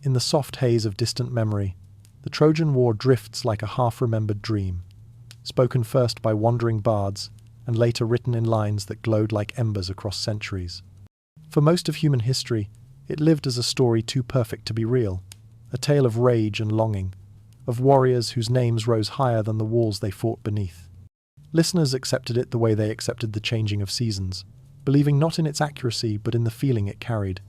In the soft haze of distant memory, the Trojan War drifts like a half-remembered dream, spoken first by wandering bards and later written in lines that glowed like embers across centuries. For most of human history, it lived as a story too perfect to be real, a tale of rage and longing, of warriors whose names rose higher than the walls they fought beneath. Listeners accepted it the way they accepted the changing of seasons, believing not in its accuracy but in the feeling it carried.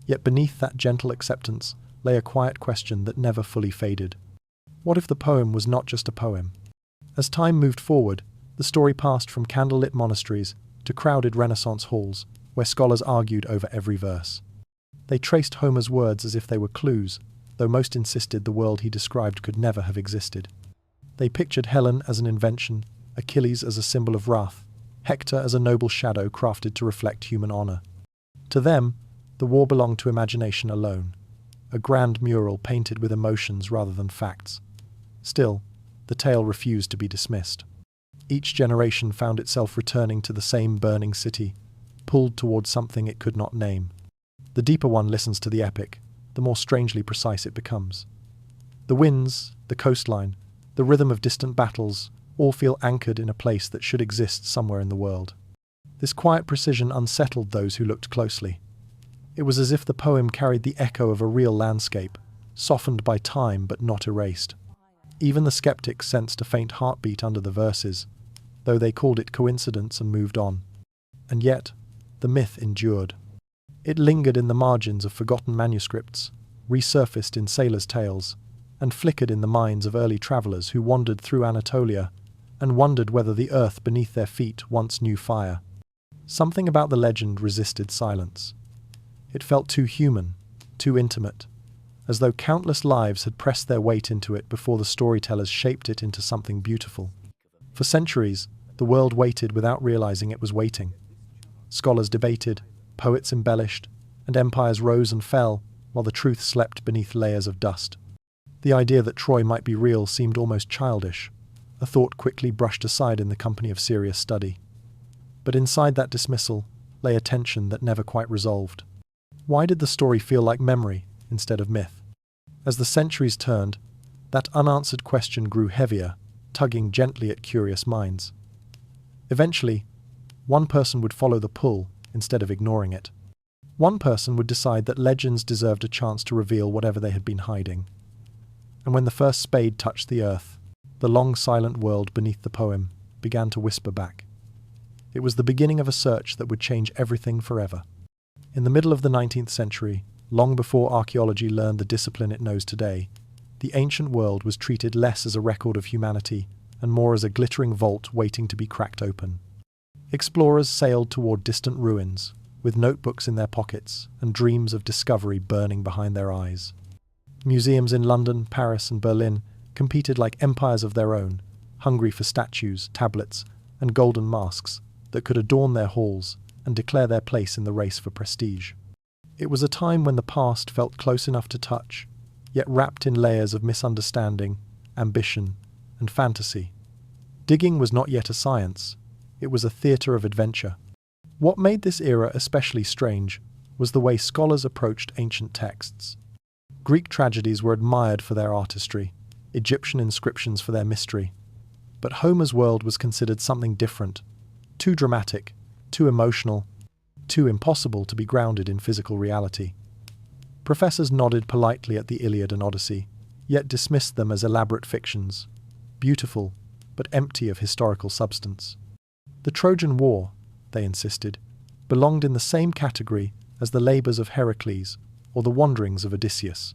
Yet beneath that gentle acceptance lay a quiet question that never fully faded. What if the poem was not just a poem? As time moved forward, the story passed from candlelit monasteries to crowded Renaissance halls, where scholars argued over every verse. They traced Homer's words as if they were clues, though most insisted the world he described could never have existed. They pictured Helen as an invention, Achilles as a symbol of wrath, Hector as a noble shadow crafted to reflect human honor. To them, the war belonged to imagination alone, a grand mural painted with emotions rather than facts. Still, the tale refused to be dismissed. Each generation found itself returning to the same burning city, pulled towards something it could not name. The deeper one listens to the epic, the more strangely precise it becomes. The winds, the coastline, the rhythm of distant battles all feel anchored in a place that should exist somewhere in the world. This quiet precision unsettled those who looked closely. It was as if the poem carried the echo of a real landscape, softened by time but not erased. Even the skeptics sensed a faint heartbeat under the verses, though they called it coincidence and moved on. And yet, the myth endured. It lingered in the margins of forgotten manuscripts, resurfaced in sailors' tales, and flickered in the minds of early travelers who wandered through Anatolia and wondered whether the earth beneath their feet once knew fire. Something about the legend resisted silence. It felt too human, too intimate, as though countless lives had pressed their weight into it before the storytellers shaped it into something beautiful. For centuries, the world waited without realizing it was waiting. Scholars debated, poets embellished, and empires rose and fell while the truth slept beneath layers of dust. The idea that Troy might be real seemed almost childish, a thought quickly brushed aside in the company of serious study. But inside that dismissal lay a tension that never quite resolved. Why did the story feel like memory instead of myth? As the centuries turned, that unanswered question grew heavier, tugging gently at curious minds. Eventually, one person would follow the pull instead of ignoring it. One person would decide that legends deserved a chance to reveal whatever they had been hiding. And when the first spade touched the earth, the long silent world beneath the poem began to whisper back. It was the beginning of a search that would change everything forever. In the middle of the 19th century, long before archaeology learned the discipline it knows today, the ancient world was treated less as a record of humanity and more as a glittering vault waiting to be cracked open. Explorers sailed toward distant ruins, with notebooks in their pockets and dreams of discovery burning behind their eyes. Museums in London, Paris, and Berlin competed like empires of their own, hungry for statues, tablets, and golden masks that could adorn their halls and declare their place in the race for prestige. It was a time when the past felt close enough to touch, yet wrapped in layers of misunderstanding, ambition, and fantasy. Digging was not yet a science, it was a theatre of adventure. What made this era especially strange was the way scholars approached ancient texts. Greek tragedies were admired for their artistry, Egyptian inscriptions for their mystery. But Homer's world was considered something different, too dramatic, too emotional, too impossible to be grounded in physical reality. Professors nodded politely at the Iliad and Odyssey, yet dismissed them as elaborate fictions, beautiful but empty of historical substance. The Trojan War, they insisted, belonged in the same category as the labours of Heracles or the wanderings of Odysseus.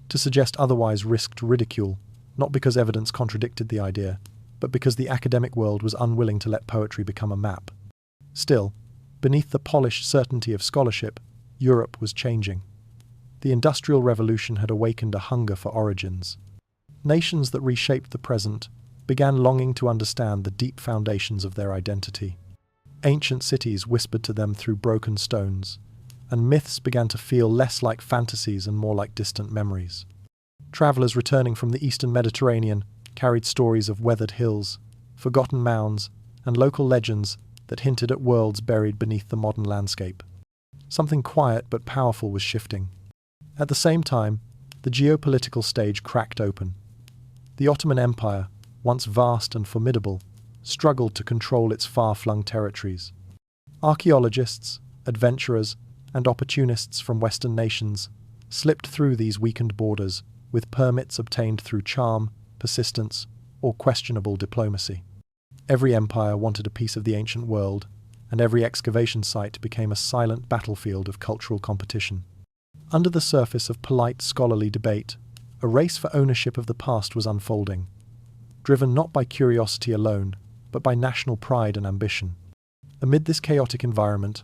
To suggest otherwise risked ridicule, not because evidence contradicted the idea, but because the academic world was unwilling to let poetry become a map. Still, beneath the polished certainty of scholarship, Europe was changing. The Industrial Revolution had awakened a hunger for origins. Nations that reshaped the present began longing to understand the deep foundations of their identity. Ancient cities whispered to them through broken stones, and myths began to feel less like fantasies and more like distant memories. Travellers returning from the eastern Mediterranean carried stories of weathered hills, forgotten mounds, and local legends that hinted at worlds buried beneath the modern landscape. Something quiet but powerful was shifting. At the same time, The geopolitical stage cracked open. The Ottoman Empire, once vast and formidable, struggled to control its far-flung territories. Archaeologists, adventurers, and opportunists from Western nations slipped through these weakened borders with permits obtained through charm, persistence, or questionable diplomacy. Every empire wanted a piece of the ancient world, and every excavation site became a silent battlefield of cultural competition. Under the surface of polite scholarly debate, a race for ownership of the past was unfolding, driven not by curiosity alone, but by national pride and ambition. Amid this chaotic environment,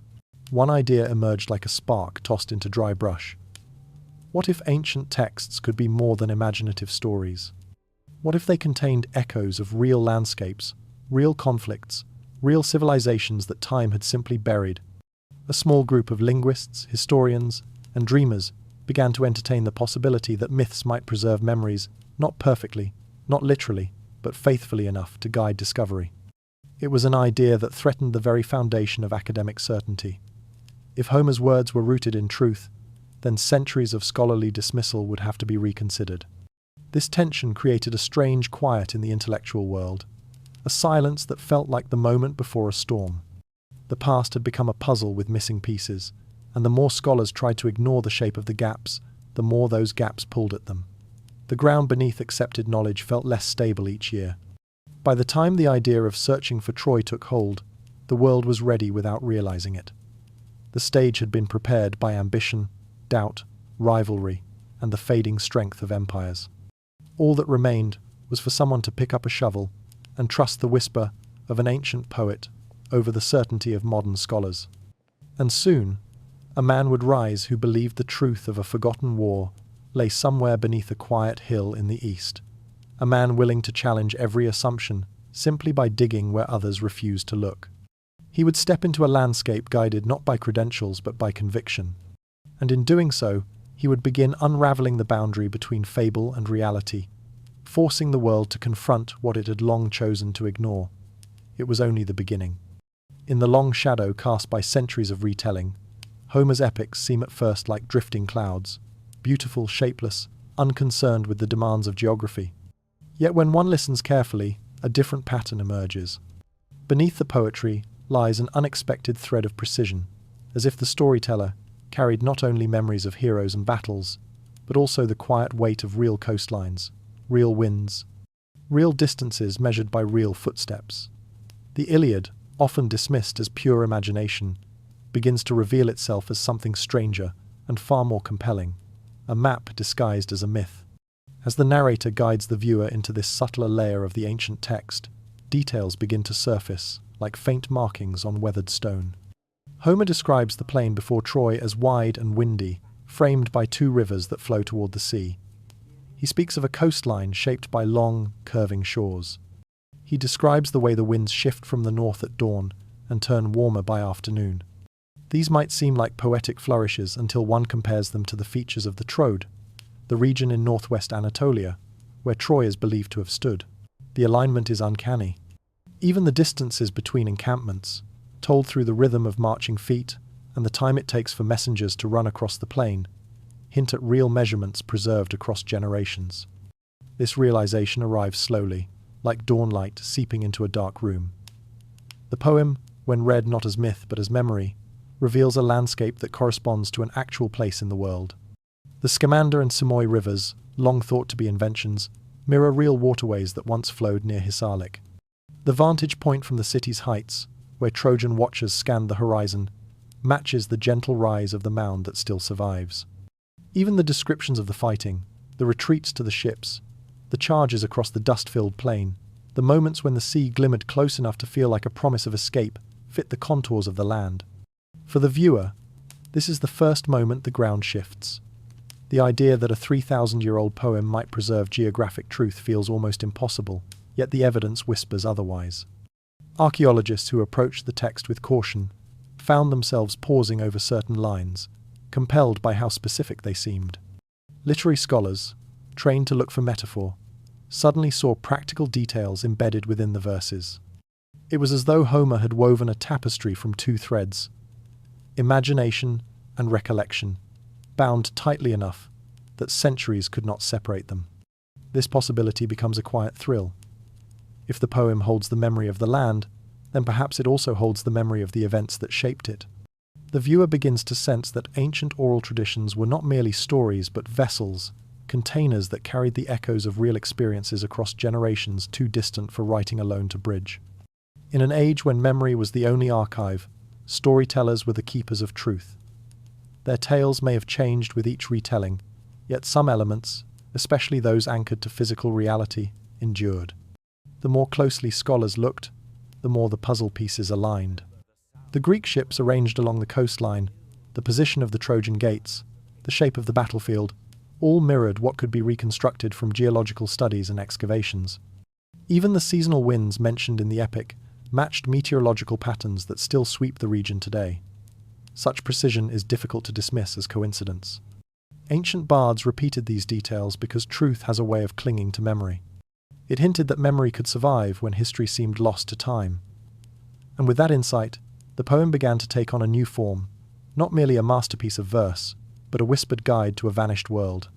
one idea emerged like a spark tossed into dry brush. What if ancient texts could be more than imaginative stories? What if they contained echoes of real landscapes, real conflicts, real civilizations that time had simply buried? A small group of linguists, historians, and dreamers began to entertain the possibility that myths might preserve memories, not perfectly, not literally, but faithfully enough to guide discovery. It was an idea that threatened the very foundation of academic certainty. If Homer's words were rooted in truth, then centuries of scholarly dismissal would have to be reconsidered. This tension created a strange quiet in the intellectual world, a silence that felt like the moment before a storm. The past had become a puzzle with missing pieces, and the more scholars tried to ignore the shape of the gaps, the more those gaps pulled at them. The ground beneath accepted knowledge felt less stable each year. By the time the idea of searching for Troy took hold, the world was ready without realizing it. The stage had been prepared by ambition, doubt, rivalry, and the fading strength of empires. All that remained was for someone to pick up a shovel and trust the whisper of an ancient poet over the certainty of modern scholars. And soon, a man would rise who believed the truth of a forgotten war lay somewhere beneath a quiet hill in the east. A man willing to challenge every assumption simply by digging where others refused to look. He would step into a landscape guided not by credentials but by conviction. And in doing so, he would begin unraveling the boundary between fable and reality, forcing the world to confront what it had long chosen to ignore. It was only the beginning. In the long shadow cast by centuries of retelling, Homer's epics seem at first like drifting clouds, beautiful, shapeless, unconcerned with the demands of geography. Yet when one listens carefully, a different pattern emerges. Beneath the poetry lies an unexpected thread of precision, as if the storyteller carried not only memories of heroes and battles, but also the quiet weight of real coastlines, real winds, real distances measured by real footsteps. The Iliad, often dismissed as pure imagination, begins to reveal itself as something stranger and far more compelling, a map disguised as a myth. As the narrator guides the viewer into this subtler layer of the ancient text, details begin to surface, like faint markings on weathered stone. Homer describes the plain before Troy as wide and windy, framed by two rivers that flow toward the sea. He speaks of a coastline shaped by long, curving shores. He describes the way the winds shift from the north at dawn and turn warmer by afternoon. These might seem like poetic flourishes until one compares them to the features of the Troad, the region in northwest Anatolia, where Troy is believed to have stood. The alignment is uncanny. Even the distances between encampments, told through the rhythm of marching feet and the time it takes for messengers to run across the plain, hint at real measurements preserved across generations. This realization arrives slowly, like dawnlight seeping into a dark room. The poem, when read not as myth but as memory, reveals a landscape that corresponds to an actual place in the world. The Scamander and Simoy rivers, long thought to be inventions, mirror real waterways that once flowed near Hisarlik. The vantage point from the city's heights, where Trojan watchers scanned the horizon, matches the gentle rise of the mound that still survives. Even the descriptions of the fighting, the retreats to the ships, the charges across the dust-filled plain, the moments when the sea glimmered close enough to feel like a promise of escape, fit the contours of the land. For the viewer, this is the first moment the ground shifts. The idea that a 3,000-year-old poem might preserve geographic truth feels almost impossible, yet the evidence whispers otherwise. Archaeologists who approached the text with caution found themselves pausing over certain lines, compelled by how specific they seemed. Literary scholars, trained to look for metaphor, suddenly saw practical details embedded within the verses. It was as though Homer had woven a tapestry from two threads, imagination and recollection, bound tightly enough that centuries could not separate them. This possibility becomes a quiet thrill. If the poem holds the memory of the land, then perhaps it also holds the memory of the events that shaped it. The viewer begins to sense that ancient oral traditions were not merely stories but vessels, containers that carried the echoes of real experiences across generations too distant for writing alone to bridge. In an age when memory was the only archive, storytellers were the keepers of truth. Their tales may have changed with each retelling, yet some elements, especially those anchored to physical reality, endured. The more closely scholars looked, the more the puzzle pieces aligned. The Greek ships arranged along the coastline, the position of the Trojan gates, the shape of the battlefield, all mirrored what could be reconstructed from geological studies and excavations. Even the seasonal winds mentioned in the epic matched meteorological patterns that still sweep the region today. Such precision is difficult to dismiss as coincidence. Ancient bards repeated these details because truth has a way of clinging to memory. It hinted that memory could survive when history seemed lost to time. And with that insight, the poem began to take on a new form, not merely a masterpiece of verse, but a whispered guide to a vanished world.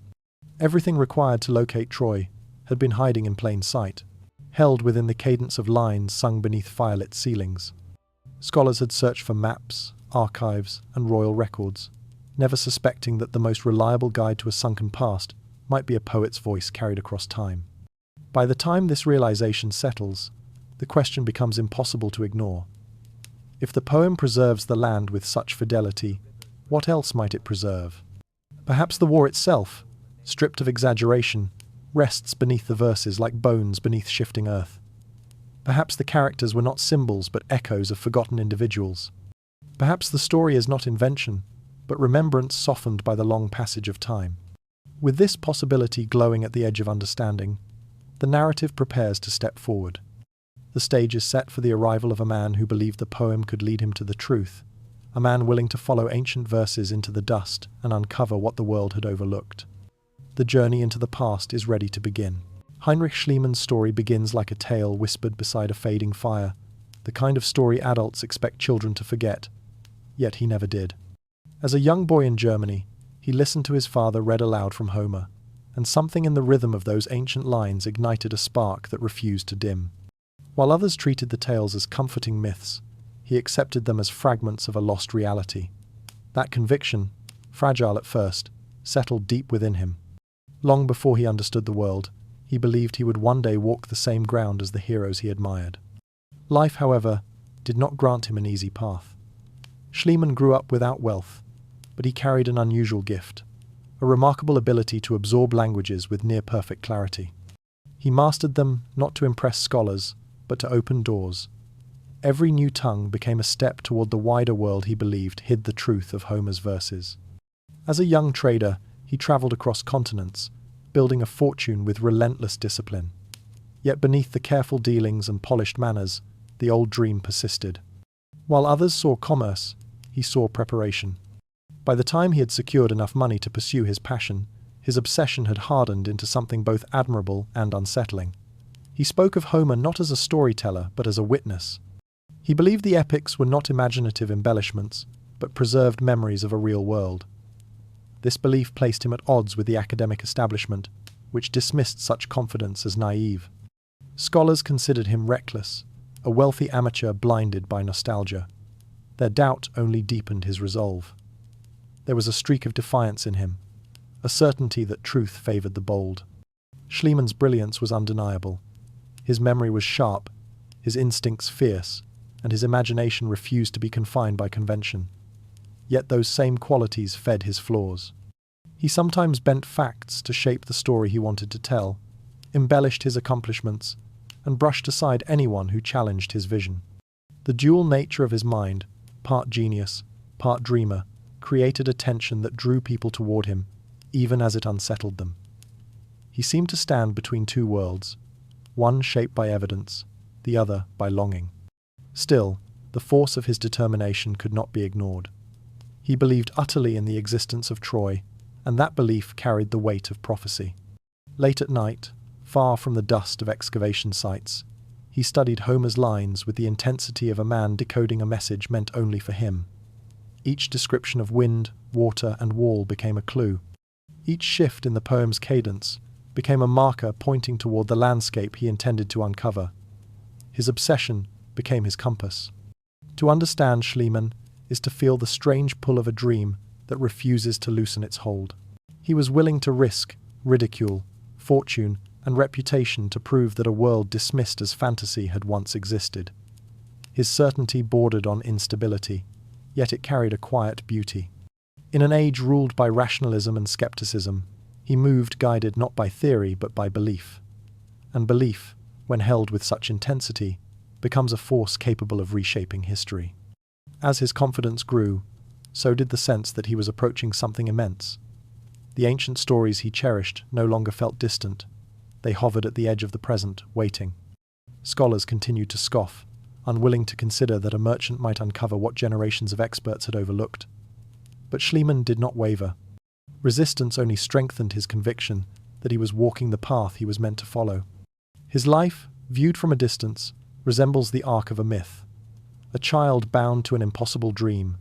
Everything required to locate Troy had been hiding in plain sight, held within the cadence of lines sung beneath firelit ceilings. Scholars had searched for maps, archives, and royal records, never suspecting that the most reliable guide to a sunken past might be a poet's voice carried across time. By the time this realization settles, the question becomes impossible to ignore. If the poem preserves the land with such fidelity, what else might it preserve? Perhaps the war itself, stripped of exaggeration, rests beneath the verses like bones beneath shifting earth. Perhaps the characters were not symbols but echoes of forgotten individuals. Perhaps the story is not invention, but remembrance softened by the long passage of time. With this possibility glowing at the edge of understanding, the narrative prepares to step forward. The stage is set for the arrival of a man who believed the poem could lead him to the truth, a man willing to follow ancient verses into the dust and uncover what the world had overlooked. The journey into the past is ready to begin. Heinrich Schliemann's story begins like a tale whispered beside a fading fire, the kind of story adults expect children to forget, yet he never did. As a young boy in Germany, he listened to his father read aloud from Homer, and something in the rhythm of those ancient lines ignited a spark that refused to dim. While others treated the tales as comforting myths, he accepted them as fragments of a lost reality. That conviction, fragile at first, settled deep within him. Long before he understood the world, he believed he would one day walk the same ground as the heroes he admired. Life, however, did not grant him an easy path. Schliemann grew up without wealth, but he carried an unusual gift, a remarkable ability to absorb languages with near-perfect clarity. He mastered them not to impress scholars, but to open doors. Every new tongue became a step toward the wider world he believed hid the truth of Homer's verses. As a young trader, he traveled across continents, building a fortune with relentless discipline. Yet beneath the careful dealings and polished manners, the old dream persisted. While others saw commerce, he saw preparation. By the time he had secured enough money to pursue his passion, his obsession had hardened into something both admirable and unsettling. He spoke of Homer not as a storyteller, but as a witness. He believed the epics were not imaginative embellishments, but preserved memories of a real world. This belief placed him at odds with the academic establishment, which dismissed such confidence as naive. Scholars considered him reckless, a wealthy amateur blinded by nostalgia. Their doubt only deepened his resolve. There was a streak of defiance in him, a certainty that truth favored the bold. Schliemann's brilliance was undeniable. His memory was sharp, his instincts fierce, and his imagination refused to be confined by convention. Yet those same qualities fed his flaws. He sometimes bent facts to shape the story he wanted to tell, embellished his accomplishments, and brushed aside anyone who challenged his vision. The dual nature of his mind, part genius, part dreamer, created a tension that drew people toward him, even as it unsettled them. He seemed to stand between two worlds, one shaped by evidence, the other by longing. Still, the force of his determination could not be ignored. He believed utterly in the existence of Troy, and that belief carried the weight of prophecy. Late at night, far from the dust of excavation sites, he studied Homer's lines with the intensity of a man decoding a message meant only for him. Each description of wind, water, and wall became a clue. Each shift in the poem's cadence became a marker pointing toward the landscape he intended to uncover. His obsession became his compass. To understand Schliemann is to feel the strange pull of a dream that refuses to loosen its hold. He was willing to risk ridicule, fortune, and reputation to prove that a world dismissed as fantasy had once existed. His certainty bordered on instability, yet it carried a quiet beauty. In an age ruled by rationalism and skepticism, he moved guided not by theory but by belief. And belief, when held with such intensity, becomes a force capable of reshaping history. As his confidence grew, so did the sense that he was approaching something immense. The ancient stories he cherished no longer felt distant. They hovered at the edge of the present, waiting. Scholars continued to scoff, unwilling to consider that a merchant might uncover what generations of experts had overlooked. But Schliemann did not waver. Resistance only strengthened his conviction that he was walking the path he was meant to follow. His life, viewed from a distance, resembles the arc of a myth. A child bound to an impossible dream,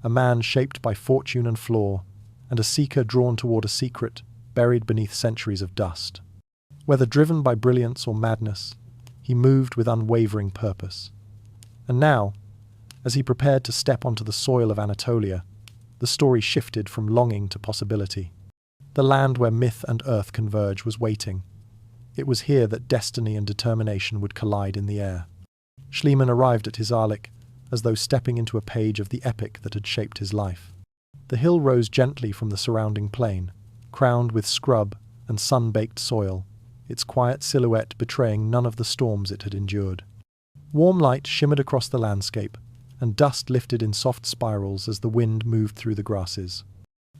a man shaped by fortune and flaw, and a seeker drawn toward a secret buried beneath centuries of dust. Whether driven by brilliance or madness, he moved with unwavering purpose. And now, as he prepared to step onto the soil of Anatolia, the story shifted from longing to possibility. The land where myth and earth converge was waiting. It was here that destiny and determination would collide in the air. Schliemann arrived at Hisarlik as though stepping into a page of the epic that had shaped his life. The hill rose gently from the surrounding plain, crowned with scrub and sun-baked soil, its quiet silhouette betraying none of the storms it had endured. Warm light shimmered across the landscape, and dust lifted in soft spirals as the wind moved through the grasses.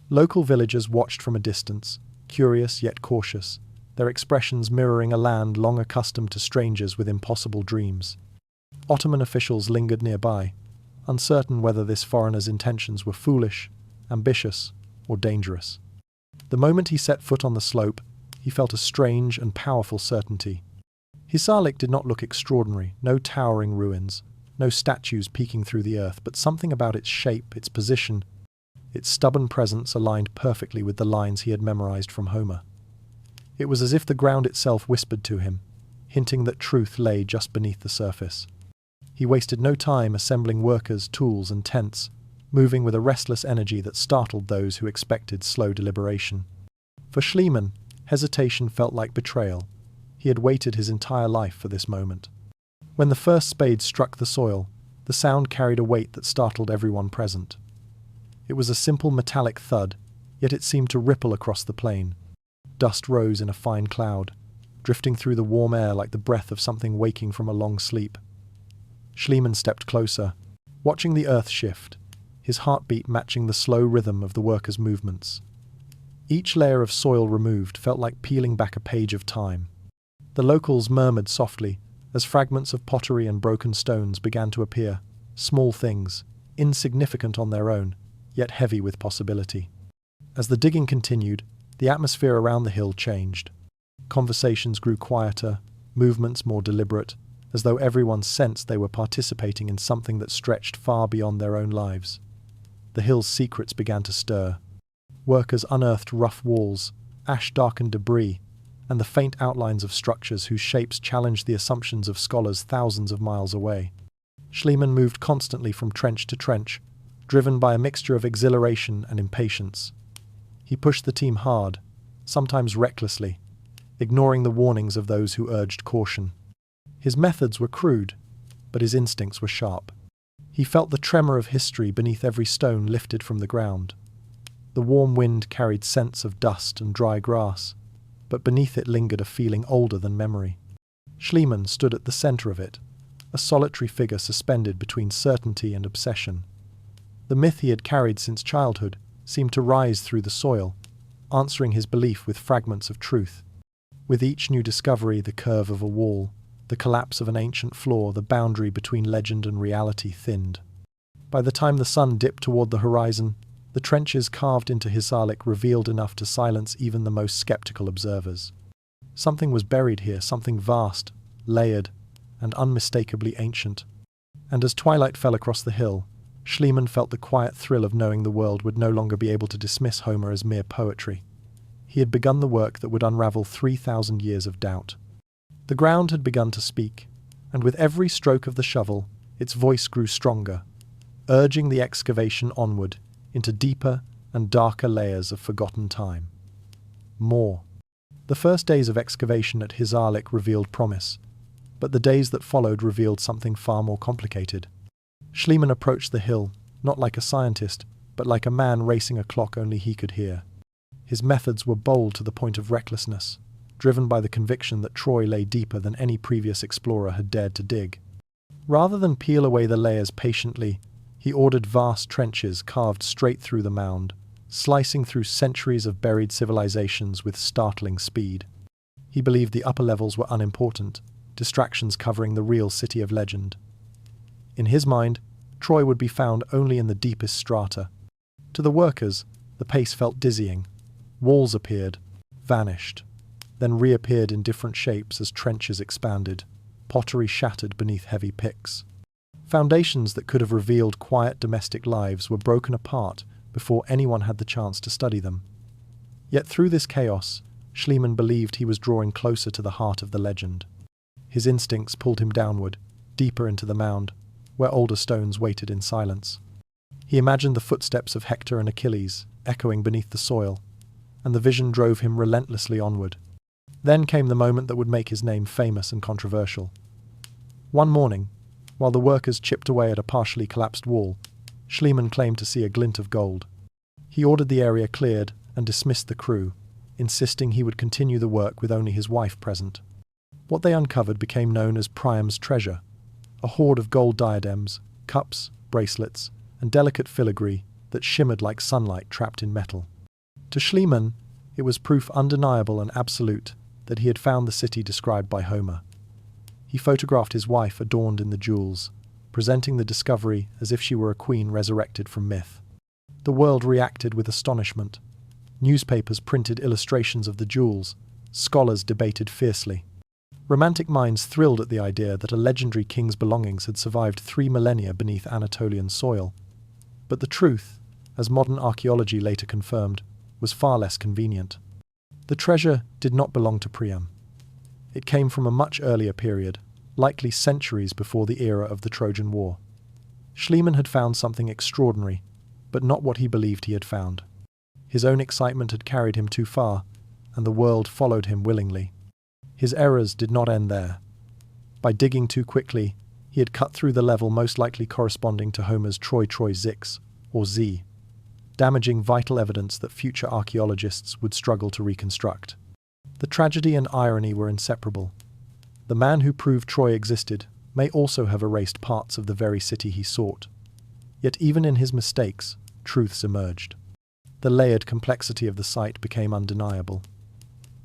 Local villagers watched from a distance, curious yet cautious, their expressions mirroring a land long accustomed to strangers with impossible dreams. Ottoman officials lingered nearby, uncertain whether this foreigner's intentions were foolish, ambitious, or dangerous. The moment he set foot on the slope, he felt a strange and powerful certainty. Hisarlik did not look extraordinary, no towering ruins, no statues peeking through the earth, but something about its shape, its position, its stubborn presence aligned perfectly with the lines he had memorized from Homer. It was as if the ground itself whispered to him, hinting that truth lay just beneath the surface. He wasted no time assembling workers, tools, and tents, moving with a restless energy that startled those who expected slow deliberation. For Schliemann, hesitation felt like betrayal. He had waited his entire life for this moment. When the first spade struck the soil, the sound carried a weight that startled everyone present. It was a simple metallic thud, yet it seemed to ripple across the plain. Dust rose in a fine cloud, drifting through the warm air like the breath of something waking from a long sleep. Schliemann stepped closer, watching the earth shift, his heartbeat matching the slow rhythm of the workers' movements. Each layer of soil removed felt like peeling back a page of time. The locals murmured softly as fragments of pottery and broken stones began to appear, small things, insignificant on their own, yet heavy with possibility. As the digging continued, the atmosphere around the hill changed. Conversations grew quieter, movements more deliberate, as though everyone sensed they were participating in something that stretched far beyond their own lives. The hill's secrets began to stir. Workers unearthed rough walls, ash-darkened debris, and the faint outlines of structures whose shapes challenged the assumptions of scholars thousands of miles away. Schliemann moved constantly from trench to trench, driven by a mixture of exhilaration and impatience. He pushed the team hard, sometimes recklessly, ignoring the warnings of those who urged caution. His methods were crude, but his instincts were sharp. He felt the tremor of history beneath every stone lifted from the ground. The warm wind carried scents of dust and dry grass, but beneath it lingered a feeling older than memory. Schliemann stood at the center of it, a solitary figure suspended between certainty and obsession. The myth he had carried since childhood seemed to rise through the soil, answering his belief with fragments of truth. With each new discovery, the curve of a wall, the collapse of an ancient floor, the boundary between legend and reality thinned. By the time the sun dipped toward the horizon, the trenches carved into Hisarlik revealed enough to silence even the most skeptical observers. Something was buried here, something vast, layered, and unmistakably ancient. And as twilight fell across the hill, Schliemann felt the quiet thrill of knowing the world would no longer be able to dismiss Homer as mere poetry. He had begun the work that would unravel 3,000 years of doubt. The ground had begun to speak, and with every stroke of the shovel, its voice grew stronger, urging the excavation onward into deeper and darker layers of forgotten time. More. The first days of excavation at Hisarlik revealed promise, but the days that followed revealed something far more complicated. Schliemann approached the hill, not like a scientist, but like a man racing a clock only he could hear. His methods were bold to the point of recklessness, driven by the conviction that Troy lay deeper than any previous explorer had dared to dig. Rather than peel away the layers patiently, he ordered vast trenches carved straight through the mound, slicing through centuries of buried civilizations with startling speed. He believed the upper levels were unimportant, distractions covering the real city of legend. In his mind, Troy would be found only in the deepest strata. To the workers, the pace felt dizzying. Walls appeared, vanished, then reappeared in different shapes as trenches expanded, pottery shattered beneath heavy picks. Foundations that could have revealed quiet domestic lives were broken apart before anyone had the chance to study them. Yet through this chaos, Schliemann believed he was drawing closer to the heart of the legend. His instincts pulled him downward, deeper into the mound, where older stones waited in silence. He imagined the footsteps of Hector and Achilles echoing beneath the soil, and the vision drove him relentlessly onward. Then came the moment that would make his name famous and controversial. One morning, while the workers chipped away at a partially collapsed wall, Schliemann claimed to see a glint of gold. He ordered the area cleared and dismissed the crew, insisting he would continue the work with only his wife present. What they uncovered became known as Priam's treasure, a hoard of gold diadems, cups, bracelets, and delicate filigree that shimmered like sunlight trapped in metal. To Schliemann, it was proof undeniable and absolute that he had found the city described by Homer. He photographed his wife adorned in the jewels, presenting the discovery as if she were a queen resurrected from myth. The world reacted with astonishment. Newspapers printed illustrations of the jewels. Scholars debated fiercely. Romantic minds thrilled at the idea that a legendary king's belongings had survived 3 millennia beneath Anatolian soil. But the truth, as modern archaeology later confirmed, was far less convenient. The treasure did not belong to Priam. It came from a much earlier period, likely centuries before the era of the Trojan War. Schliemann had found something extraordinary, but not what he believed he had found. His own excitement had carried him too far, and the world followed him willingly. His errors did not end there. By digging too quickly, he had cut through the level most likely corresponding to Homer's Troy Zix, or Z, damaging vital evidence that future archaeologists would struggle to reconstruct. The tragedy and irony were inseparable. The man who proved Troy existed may also have erased parts of the very city he sought. Yet even in his mistakes, truths emerged. The layered complexity of the site became undeniable.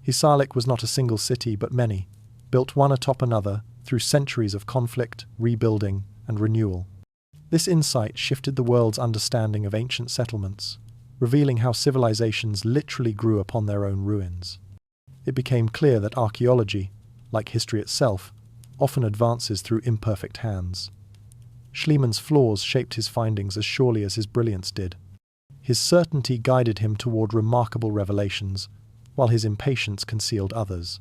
Hisarlik was not a single city, but many, built one atop another through centuries of conflict, rebuilding, and renewal. This insight shifted the world's understanding of ancient settlements, revealing how civilizations literally grew upon their own ruins. It became clear that archaeology, like history itself, often advances through imperfect hands. Schliemann's flaws shaped his findings as surely as his brilliance did. His certainty guided him toward remarkable revelations, while his impatience concealed others.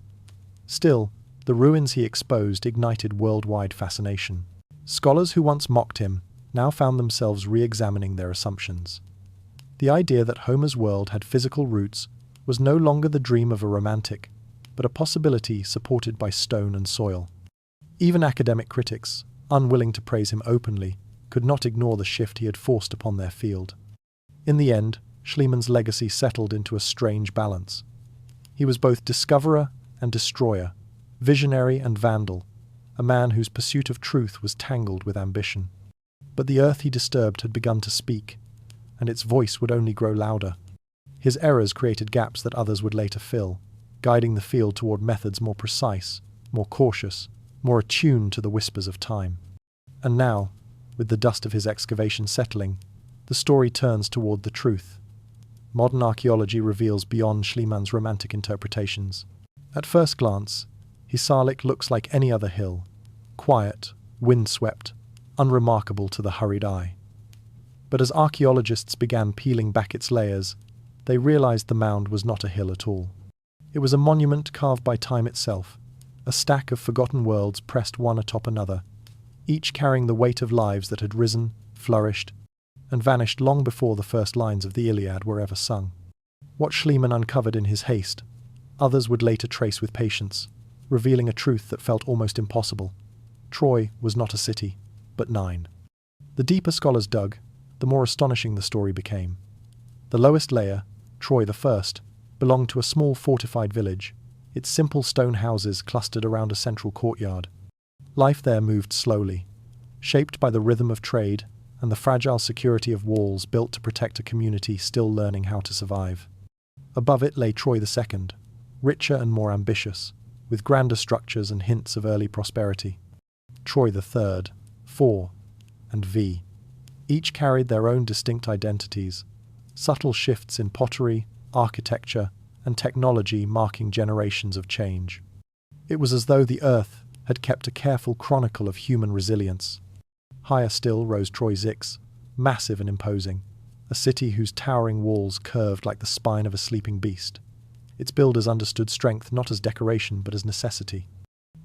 Still, the ruins he exposed ignited worldwide fascination. Scholars who once mocked him now found themselves re-examining their assumptions. The idea that Homer's world had physical roots was no longer the dream of a romantic, but a possibility supported by stone and soil. Even academic critics, unwilling to praise him openly, could not ignore the shift he had forced upon their field. In the end, Schliemann's legacy settled into a strange balance. He was both discoverer and destroyer, visionary and vandal, a man whose pursuit of truth was tangled with ambition. But the earth he disturbed had begun to speak, and its voice would only grow louder. His errors created gaps that others would later fill, guiding the field toward methods more precise, more cautious, more attuned to the whispers of time. And now, with the dust of his excavation settling, the story turns toward the truth. Modern archaeology reveals beyond Schliemann's romantic interpretations. At first glance, Hisarlik looks like any other hill, quiet, windswept, unremarkable to the hurried eye. But as archaeologists began peeling back its layers, they realized the mound was not a hill at all. It was a monument carved by time itself, a stack of forgotten worlds pressed one atop another, each carrying the weight of lives that had risen, flourished, and vanished long before the first lines of the Iliad were ever sung. What Schliemann uncovered in his haste, others would later trace with patience, revealing a truth that felt almost impossible. Troy was not a city, but 9. The deeper scholars dug, the more astonishing the story became. The lowest layer, Troy the First, belonged to a small fortified village, its simple stone houses clustered around a central courtyard. Life there moved slowly, shaped by the rhythm of trade and the fragile security of walls built to protect a community still learning how to survive. Above it lay Troy II, richer and more ambitious, with grander structures and hints of early prosperity. Troy III, IV, and V. Each carried their own distinct identities, subtle shifts in pottery, architecture, and technology marking generations of change. It was as though the earth had kept a careful chronicle of human resilience. Higher still rose Troy VI, massive and imposing, a city whose towering walls curved like the spine of a sleeping beast. Its builders understood strength not as decoration but as necessity.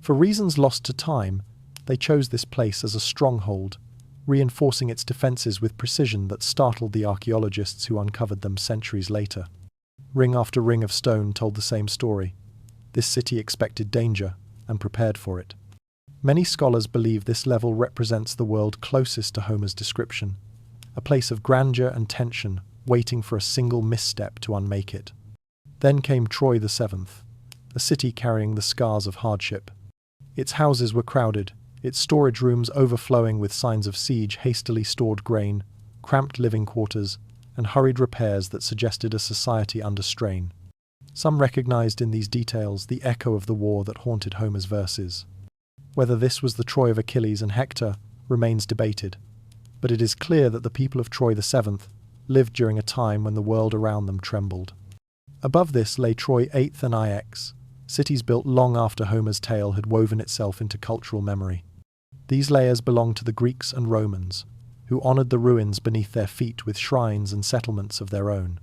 For reasons lost to time, they chose this place as a stronghold, reinforcing its defences with precision that startled the archaeologists who uncovered them centuries later. Ring after ring of stone told the same story. This city expected danger and prepared for it. Many scholars believe this level represents the world closest to Homer's description, a place of grandeur and tension waiting for a single misstep to unmake it. Then came Troy VII, a city carrying the scars of hardship. Its houses were crowded, its storage rooms overflowing with signs of siege, hastily stored grain, cramped living quarters, and hurried repairs that suggested a society under strain. Some recognized in these details the echo of the war that haunted Homer's verses. Whether this was the Troy of Achilles and Hector remains debated, but it is clear that the people of Troy VII lived during a time when the world around them trembled. Above this lay Troy VIII and IX, cities built long after Homer's tale had woven itself into cultural memory. These layers belonged to the Greeks and Romans, who honored the ruins beneath their feet with shrines and settlements of their own.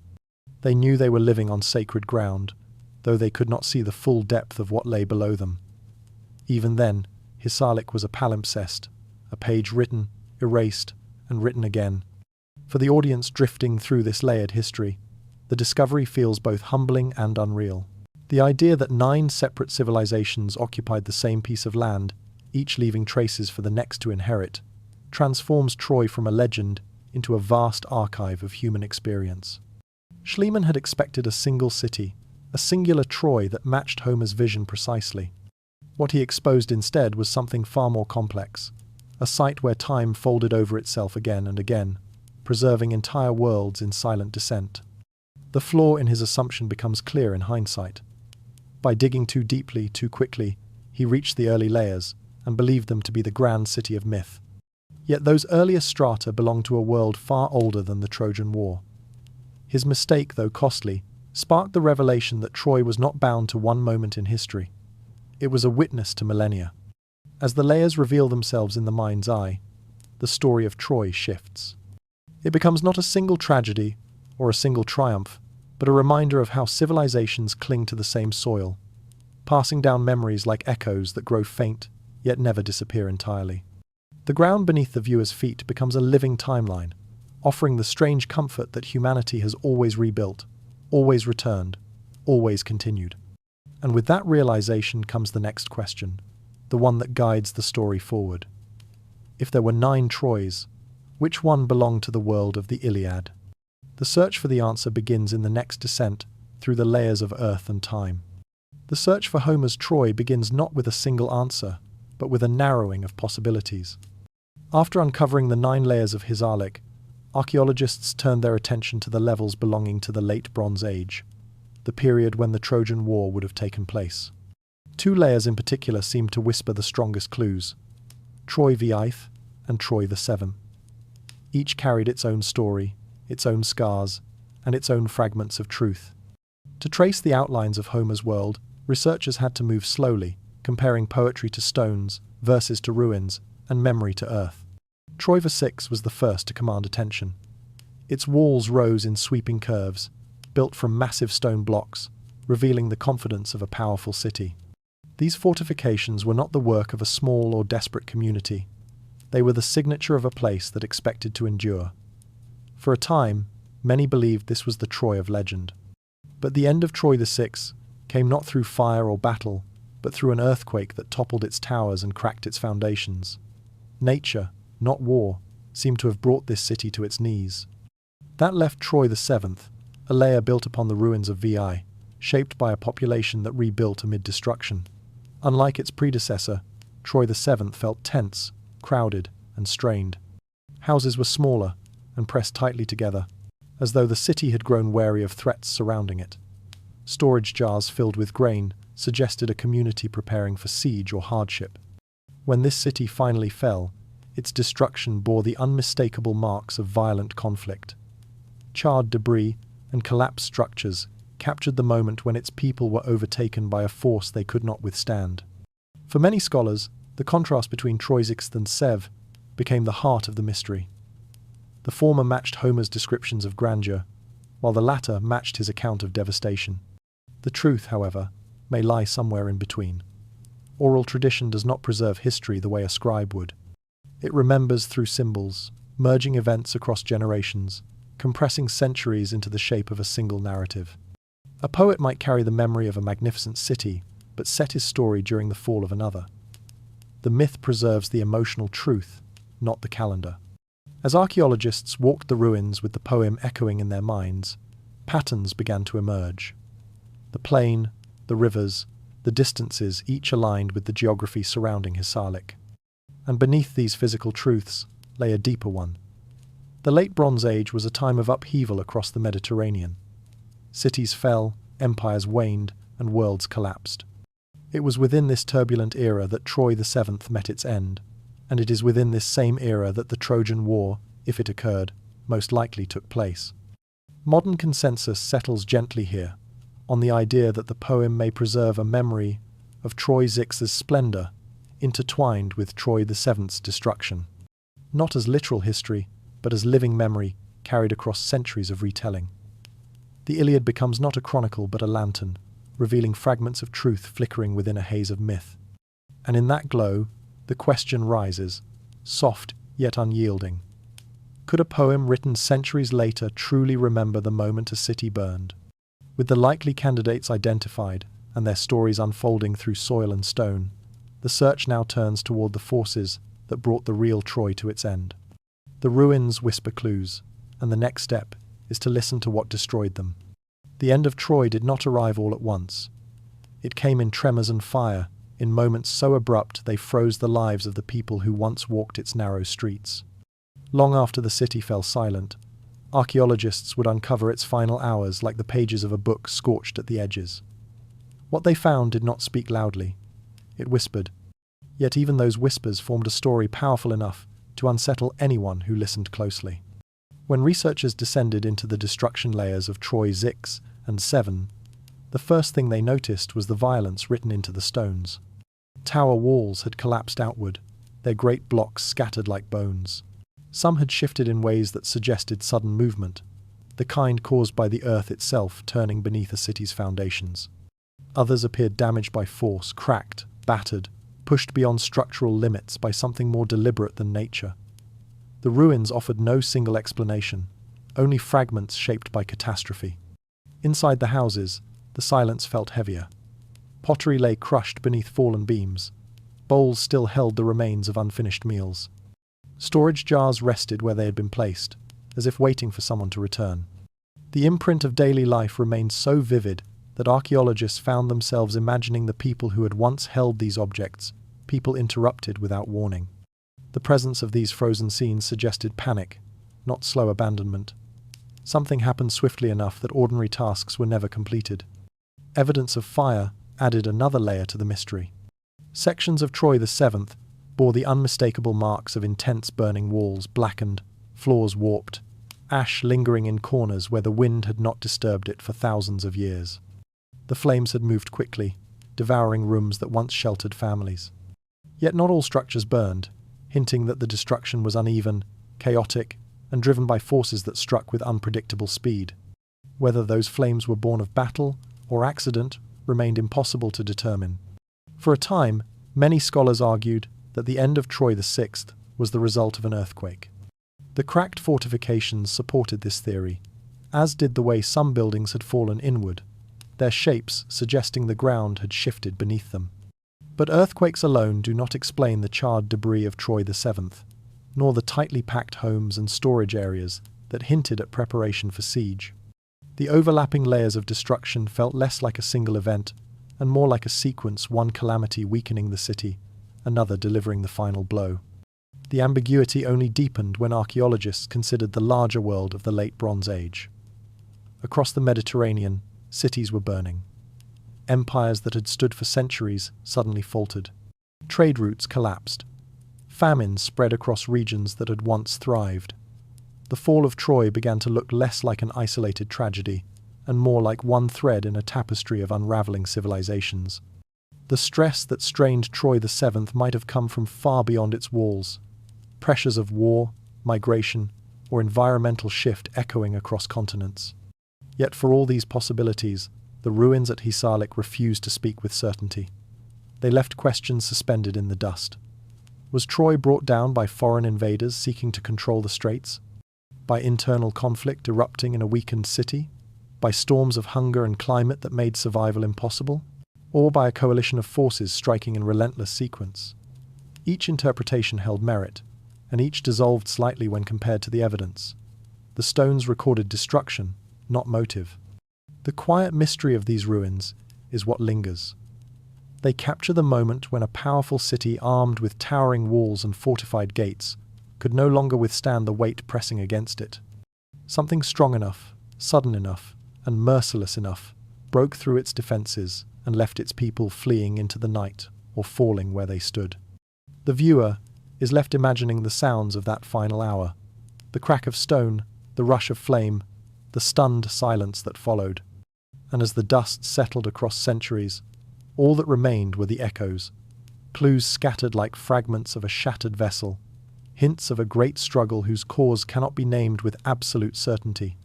They knew they were living on sacred ground, though they could not see the full depth of what lay below them. Even then, Hisarlik was a palimpsest, a page written, erased, and written again. For the audience drifting through this layered history, the discovery feels both humbling and unreal. The idea that 9 separate civilizations occupied the same piece of land, each leaving traces for the next to inherit, transforms Troy from a legend into a vast archive of human experience. Schliemann had expected a single city, a singular Troy that matched Homer's vision precisely. What he exposed instead was something far more complex, a site where time folded over itself again and again, preserving entire worlds in silent descent. The flaw in his assumption becomes clear in hindsight. By digging too deeply, too quickly, he reached the early layers and believed them to be the grand city of myth. Yet those earlier strata belonged to a world far older than the Trojan War. His mistake, though costly, sparked the revelation that Troy was not bound to one moment in history. It was a witness to millennia. As the layers reveal themselves in the mind's eye, the story of Troy shifts. It becomes not a single tragedy or a single triumph, but a reminder of how civilizations cling to the same soil, passing down memories like echoes that grow faint, yet never disappear entirely. The ground beneath the viewer's feet becomes a living timeline, offering the strange comfort that humanity has always rebuilt, always returned, always continued. And with that realization comes the next question, the one that guides the story forward. If there were 9 Troys, which one belonged to the world of the Iliad? The search for the answer begins in the next descent through the layers of earth and time. The search for Homer's Troy begins not with a single answer, but with a narrowing of possibilities. After uncovering the 9 layers of Hisarlik, archaeologists turned their attention to the levels belonging to the Late Bronze Age, the period when the Trojan War would have taken place. 2 layers in particular seemed to whisper the strongest clues: Troy VIII and Troy VII. Each carried its own story, its own scars, and its own fragments of truth. To trace the outlines of Homer's world, researchers had to move slowly, comparing poetry to stones, verses to ruins, and memory to earth. Troy VI was the first to command attention. Its walls rose in sweeping curves, built from massive stone blocks, revealing the confidence of a powerful city. These fortifications were not the work of a small or desperate community. They were the signature of a place that expected to endure. For a time, many believed this was the Troy of legend. But the end of Troy VI came not through fire or battle, but through an earthquake that toppled its towers and cracked its foundations. Nature, not war, seemed to have brought this city to its knees. That left Troy VII, a layer built upon the ruins of VI, shaped by a population that rebuilt amid destruction. Unlike its predecessor, Troy VII felt tense, crowded, and strained. Houses were smaller and pressed tightly together, as though the city had grown wary of threats surrounding it. Storage jars filled with grain suggested a community preparing for siege or hardship. When this city finally fell, its destruction bore the unmistakable marks of violent conflict. Charred debris and collapsed structures captured the moment when its people were overtaken by a force they could not withstand. For many scholars, the contrast between Troy VI and Sev became the heart of the mystery. The former matched Homer's descriptions of grandeur, while the latter matched his account of devastation. The truth, however, may lie somewhere in between. Oral tradition does not preserve history the way a scribe would. It remembers through symbols, merging events across generations, compressing centuries into the shape of a single narrative. A poet might carry the memory of a magnificent city, but set his story during the fall of another. The myth preserves the emotional truth, not the calendar. As archaeologists walked the ruins with the poem echoing in their minds, patterns began to emerge. The plain, the rivers, the distances each aligned with the geography surrounding Hisarlik. And beneath these physical truths lay a deeper one. The Late Bronze Age was a time of upheaval across the Mediterranean. Cities fell, empires waned, and worlds collapsed. It was within this turbulent era that Troy VII met its end, and it is within this same era that the Trojan War, if it occurred, most likely took place. Modern consensus settles gently here, on the idea that the poem may preserve a memory of Troy VI's splendor intertwined with Troy VII's destruction, not as literal history, but as living memory carried across centuries of retelling. The Iliad becomes not a chronicle but a lantern, revealing fragments of truth flickering within a haze of myth. And in that glow, the question rises, soft yet unyielding. Could a poem written centuries later truly remember the moment a city burned? With the likely candidates identified and their stories unfolding through soil and stone, the search now turns toward the forces that brought the real Troy to its end. The ruins whisper clues, and the next step is to listen to what destroyed them. The end of Troy did not arrive all at once. It came in tremors and fire, in moments so abrupt they froze the lives of the people who once walked its narrow streets. Long after the city fell silent, archaeologists would uncover its final hours like the pages of a book scorched at the edges. What they found did not speak loudly. It whispered. Yet even those whispers formed a story powerful enough to unsettle anyone who listened closely. When researchers descended into the destruction layers of Troy VI and VII, the first thing they noticed was the violence written into the stones. Tower walls had collapsed outward, their great blocks scattered like bones. Some had shifted in ways that suggested sudden movement, the kind caused by the earth itself turning beneath a city's foundations. Others appeared damaged by force, cracked, battered, pushed beyond structural limits by something more deliberate than nature. The ruins offered no single explanation, only fragments shaped by catastrophe. Inside the houses, the silence felt heavier. Pottery lay crushed beneath fallen beams. Bowls still held the remains of unfinished meals. Storage jars rested where they had been placed, as if waiting for someone to return. The imprint of daily life remained so vivid that archaeologists found themselves imagining the people who had once held these objects, people interrupted without warning. The presence of these frozen scenes suggested panic, not slow abandonment. Something happened swiftly enough that ordinary tasks were never completed. Evidence of fire added another layer to the mystery. Sections of Troy VII bore the unmistakable marks of intense burning walls blackened, floors warped, ash lingering in corners where the wind had not disturbed it for thousands of years. The flames had moved quickly, devouring rooms that once sheltered families. Yet not all structures burned, hinting that the destruction was uneven, chaotic, and driven by forces that struck with unpredictable speed. Whether those flames were born of battle or accident remained impossible to determine. For a time, many scholars argued that the end of Troy VI was the result of an earthquake. The cracked fortifications supported this theory, as did the way some buildings had fallen inward, their shapes suggesting the ground had shifted beneath them. But earthquakes alone do not explain the charred debris of Troy VII, nor the tightly packed homes and storage areas that hinted at preparation for siege. The overlapping layers of destruction felt less like a single event and more like a sequence, one calamity weakening the city, another delivering the final blow. The ambiguity only deepened when archaeologists considered the larger world of the Late Bronze Age. Across the Mediterranean, cities were burning. Empires that had stood for centuries suddenly faltered. Trade routes collapsed. Famine spread across regions that had once thrived. The fall of Troy began to look less like an isolated tragedy and more like one thread in a tapestry of unraveling civilizations. The stress that strained Troy VII might have come from far beyond its walls. Pressures of war, migration, or environmental shift echoing across continents. Yet for all these possibilities, the ruins at Hisarlik refused to speak with certainty. They left questions suspended in the dust. Was Troy brought down by foreign invaders seeking to control the straits? By internal conflict erupting in a weakened city? By storms of hunger and climate that made survival impossible? Or by a coalition of forces striking in relentless sequence? Each interpretation held merit, and each dissolved slightly when compared to the evidence. The stones recorded destruction, not motive. The quiet mystery of these ruins is what lingers. They capture the moment when a powerful city armed with towering walls and fortified gates could no longer withstand the weight pressing against it. Something strong enough, sudden enough, and merciless enough broke through its defenses and left its people fleeing into the night or falling where they stood. The viewer is left imagining the sounds of that final hour, the crack of stone, the rush of flame, the stunned silence that followed. And as the dust settled across centuries, all that remained were the echoes, clues scattered like fragments of a shattered vessel, hints of a great struggle whose cause cannot be named with absolute certainty.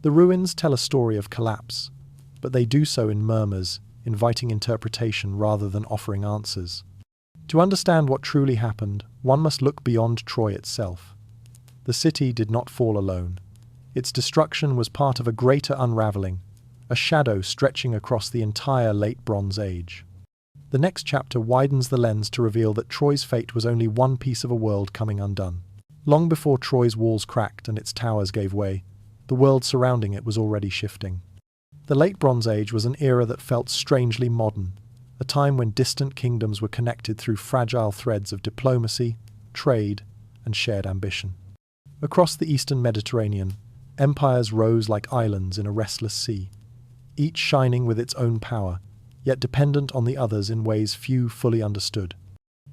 The ruins tell a story of collapse, but they do so in murmurs, inviting interpretation rather than offering answers. To understand what truly happened, one must look beyond Troy itself. The city did not fall alone. Its destruction was part of a greater unraveling, a shadow stretching across the entire Late Bronze Age. The next chapter widens the lens to reveal that Troy's fate was only one piece of a world coming undone. Long before Troy's walls cracked and its towers gave way, the world surrounding it was already shifting. The Late Bronze Age was an era that felt strangely modern, a time when distant kingdoms were connected through fragile threads of diplomacy, trade, and shared ambition. Across the eastern Mediterranean, empires rose like islands in a restless sea, each shining with its own power, yet dependent on the others in ways few fully understood.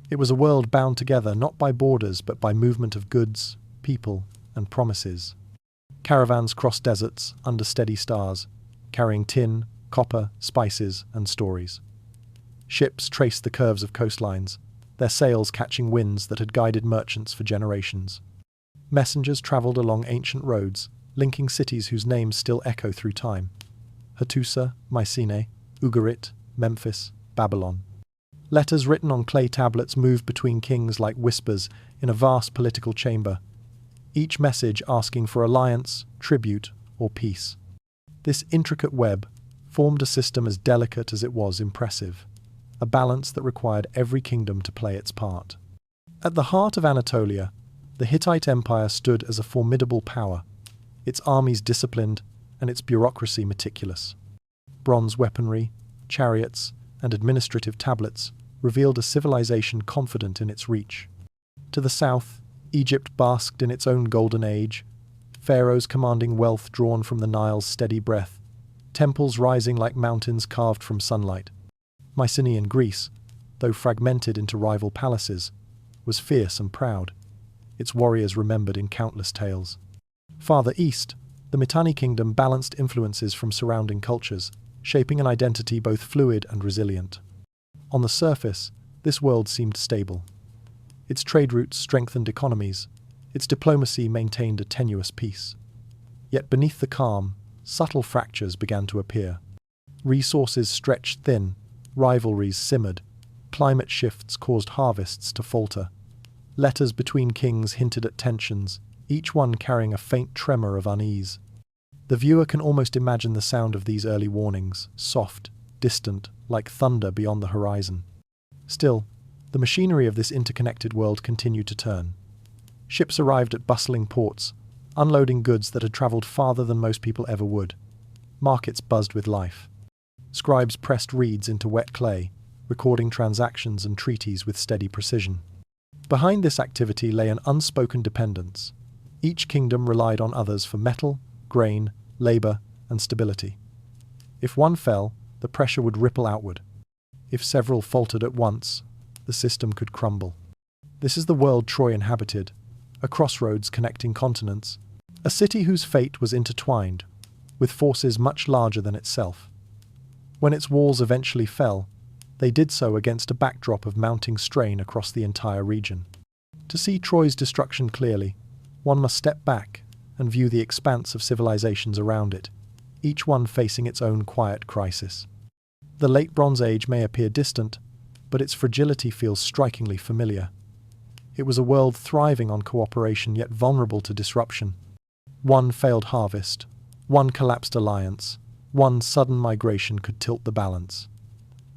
It was a world bound together not by borders but by movement of goods, people, and promises. Caravans crossed deserts under steady stars, carrying tin, copper, spices, and stories. Ships traced the curves of coastlines, their sails catching winds that had guided merchants for generations. Messengers travelled along ancient roads, linking cities whose names still echo through time. Hattusa, Mycenae, Ugarit, Memphis, Babylon. Letters written on clay tablets moved between kings like whispers in a vast political chamber, each message asking for alliance, tribute, or peace. This intricate web formed a system as delicate as it was impressive, a balance that required every kingdom to play its part. At the heart of Anatolia, the Hittite Empire stood as a formidable power, its armies disciplined and its bureaucracy meticulous. Bronze weaponry, chariots, and administrative tablets revealed a civilization confident in its reach. To the south, Egypt basked in its own golden age, pharaohs commanding wealth drawn from the Nile's steady breath, temples rising like mountains carved from sunlight. Mycenaean Greece, though fragmented into rival palaces, was fierce and proud, its warriors remembered in countless tales. Farther east, the Mitanni kingdom balanced influences from surrounding cultures, shaping an identity both fluid and resilient. On the surface, this world seemed stable. Its trade routes strengthened economies, its diplomacy maintained a tenuous peace. Yet beneath the calm, subtle fractures began to appear. Resources stretched thin, rivalries simmered, climate shifts caused harvests to falter. Letters between kings hinted at tensions, each one carrying a faint tremor of unease. The viewer can almost imagine the sound of these early warnings, soft, distant, like thunder beyond the horizon. Still, the machinery of this interconnected world continued to turn. Ships arrived at bustling ports, unloading goods that had travelled farther than most people ever would. Markets buzzed with life. Scribes pressed reeds into wet clay, recording transactions and treaties with steady precision. Behind this activity lay an unspoken dependence. Each kingdom relied on others for metal, grain, labour, and stability. If one fell, the pressure would ripple outward. If several faltered at once, the system could crumble. This is the world Troy inhabited, a crossroads connecting continents, a city whose fate was intertwined, with forces much larger than itself. When its walls eventually fell, they did so against a backdrop of mounting strain across the entire region. To see Troy's destruction clearly, one must step back and view the expanse of civilizations around it, each one facing its own quiet crisis. The Late Bronze Age may appear distant, but its fragility feels strikingly familiar. It was a world thriving on cooperation yet vulnerable to disruption. One failed harvest, one collapsed alliance, one sudden migration could tilt the balance.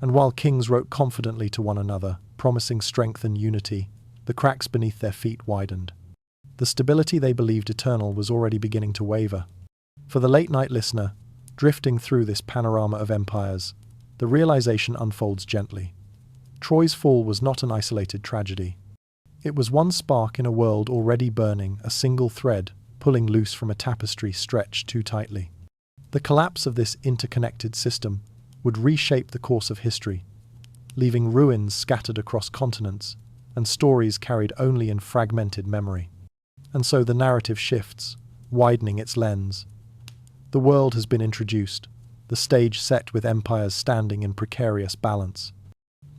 And while kings wrote confidently to one another, promising strength and unity, the cracks beneath their feet widened. The stability they believed eternal was already beginning to waver. For the late-night listener, drifting through this panorama of empires, the realization unfolds gently. Troy's fall was not an isolated tragedy. It was one spark in a world already burning, a single thread pulling loose from a tapestry stretched too tightly. The collapse of this interconnected system would reshape the course of history, leaving ruins scattered across continents and stories carried only in fragmented memory. And so the narrative shifts, widening its lens. The world has been introduced, the stage set with empires standing in precarious balance.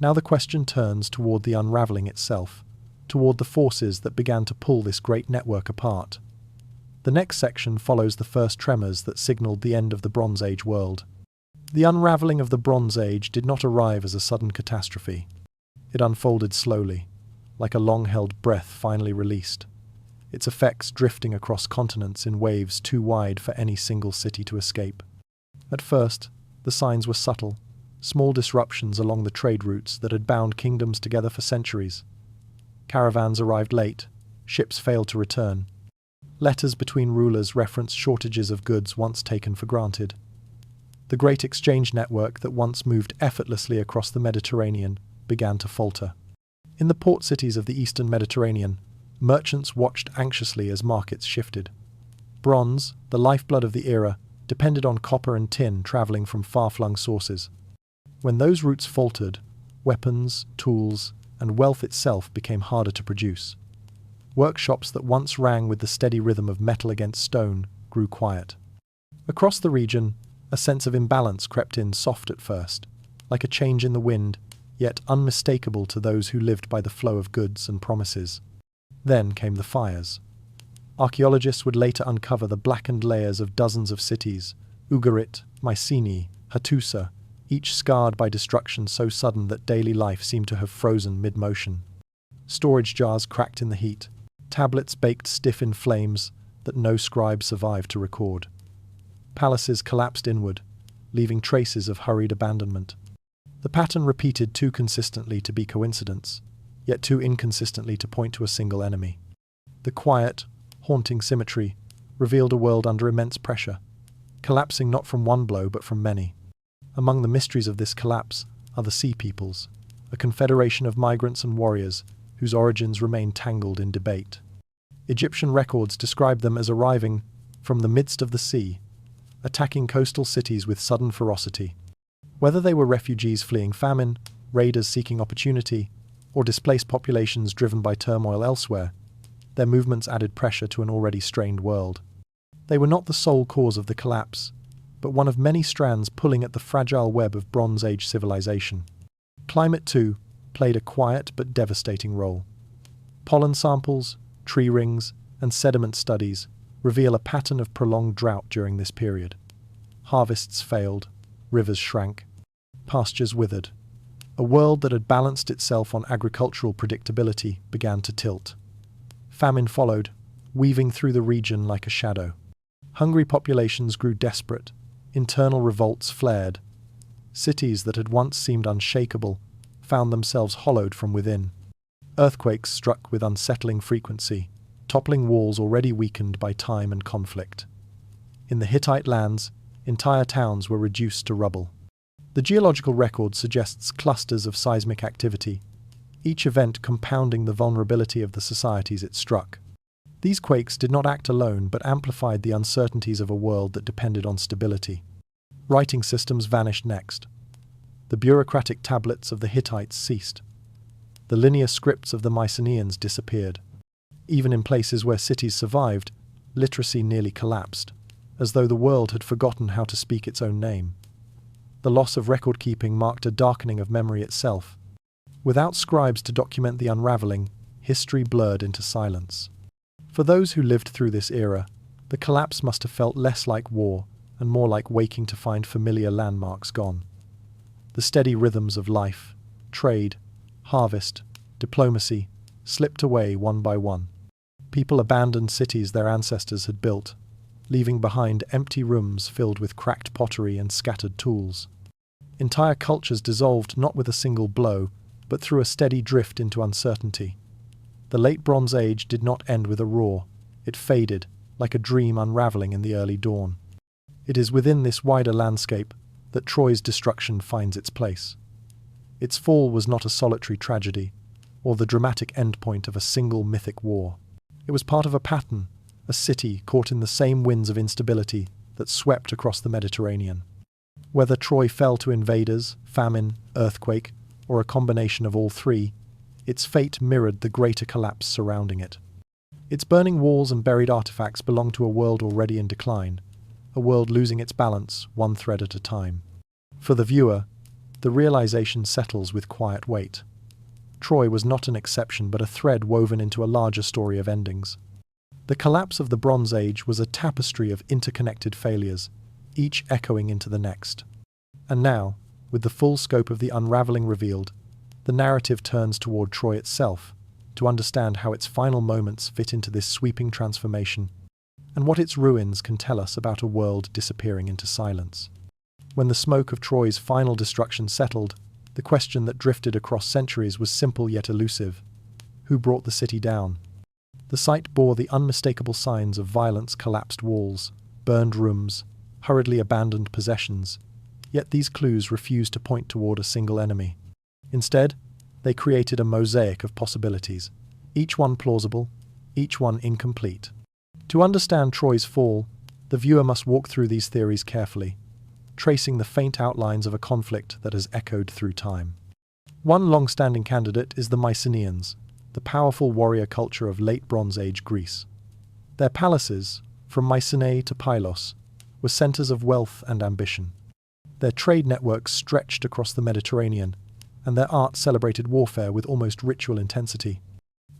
Now the question turns toward the unraveling itself, toward the forces that began to pull this great network apart. The next section follows the first tremors that signaled the end of the Bronze Age world. The unraveling of the Bronze Age did not arrive as a sudden catastrophe. It unfolded slowly, like a long-held breath finally released, its effects drifting across continents in waves too wide for any single city to escape. At first, the signs were subtle, small disruptions along the trade routes that had bound kingdoms together for centuries. Caravans arrived late, ships failed to return. Letters between rulers referenced shortages of goods once taken for granted. The great exchange network that once moved effortlessly across the Mediterranean began to falter. In the port cities of the eastern Mediterranean, merchants watched anxiously as markets shifted. Bronze, the lifeblood of the era, depended on copper and tin travelling from far-flung sources. When those routes faltered, weapons, tools, and wealth itself became harder to produce. Workshops that once rang with the steady rhythm of metal against stone grew quiet. Across the region, a sense of imbalance crept in soft at first, like a change in the wind, yet unmistakable to those who lived by the flow of goods and promises. Then came the fires. Archaeologists would later uncover the blackened layers of dozens of cities, Ugarit, Mycenaean, Hattusa, each scarred by destruction so sudden that daily life seemed to have frozen mid-motion. Storage jars cracked in the heat, tablets baked stiff in flames that no scribe survived to record. Palaces collapsed inward, leaving traces of hurried abandonment. The pattern repeated too consistently to be coincidence, yet too inconsistently to point to a single enemy. The quiet, haunting symmetry revealed a world under immense pressure, collapsing not from one blow but from many. Among the mysteries of this collapse are the Sea Peoples, a confederation of migrants and warriors whose origins remain tangled in debate. Egyptian records describe them as arriving from the midst of the sea, attacking coastal cities with sudden ferocity. Whether they were refugees fleeing famine, raiders seeking opportunity, or displaced populations driven by turmoil elsewhere, their movements added pressure to an already strained world. They were not the sole cause of the collapse, but one of many strands pulling at the fragile web of Bronze Age civilization. Climate, too, played a quiet but devastating role. Pollen samples, tree rings, and sediment studies reveal a pattern of prolonged drought during this period. Harvests failed, rivers shrank, pastures withered. A world that had balanced itself on agricultural predictability began to tilt. Famine followed, weaving through the region like a shadow. Hungry populations grew desperate, internal revolts flared. Cities that had once seemed unshakable found themselves hollowed from within. Earthquakes struck with unsettling frequency, toppling walls already weakened by time and conflict. In the Hittite lands, entire towns were reduced to rubble. The geological record suggests clusters of seismic activity, each event compounding the vulnerability of the societies it struck. These quakes did not act alone but amplified the uncertainties of a world that depended on stability. Writing systems vanished next. The bureaucratic tablets of the Hittites ceased. The linear scripts of the Mycenaeans disappeared. Even in places where cities survived, literacy nearly collapsed, as though the world had forgotten how to speak its own name. The loss of record-keeping marked a darkening of memory itself. Without scribes to document the unraveling, history blurred into silence. For those who lived through this era, the collapse must have felt less like war and more like waking to find familiar landmarks gone. The steady rhythms of life, trade, harvest, diplomacy, slipped away one by one. People abandoned cities their ancestors had built, leaving behind empty rooms filled with cracked pottery and scattered tools. Entire cultures dissolved not with a single blow, but through a steady drift into uncertainty. The Late Bronze Age did not end with a roar. It faded, like a dream unraveling in the early dawn. It is within this wider landscape that Troy's destruction finds its place. Its fall was not a solitary tragedy, or the dramatic endpoint of a single mythic war. It was part of a pattern, a city caught in the same winds of instability that swept across the Mediterranean. Whether Troy fell to invaders, famine, earthquake, or a combination of all three, its fate mirrored the greater collapse surrounding it. Its burning walls and buried artifacts belonged to a world already in decline, a world losing its balance, one thread at a time. For the viewer, the realization settles with quiet weight. Troy was not an exception but a thread woven into a larger story of endings. The collapse of the Bronze Age was a tapestry of interconnected failures, each echoing into the next. And now, with the full scope of the unraveling revealed, the narrative turns toward Troy itself, to understand how its final moments fit into this sweeping transformation, and what its ruins can tell us about a world disappearing into silence. When the smoke of Troy's final destruction settled, the question that drifted across centuries was simple yet elusive. Who brought the city down? The site bore the unmistakable signs of violence: collapsed walls, burned rooms, hurriedly abandoned possessions, yet these clues refused to point toward a single enemy. Instead, they created a mosaic of possibilities, each one plausible, each one incomplete. To understand Troy's fall, the viewer must walk through these theories carefully, tracing the faint outlines of a conflict that has echoed through time. One long-standing candidate is the Mycenaeans, the powerful warrior culture of late Bronze Age Greece. Their palaces, from Mycenae to Pylos, were centers of wealth and ambition. Their trade networks stretched across the Mediterranean, and their art celebrated warfare with almost ritual intensity.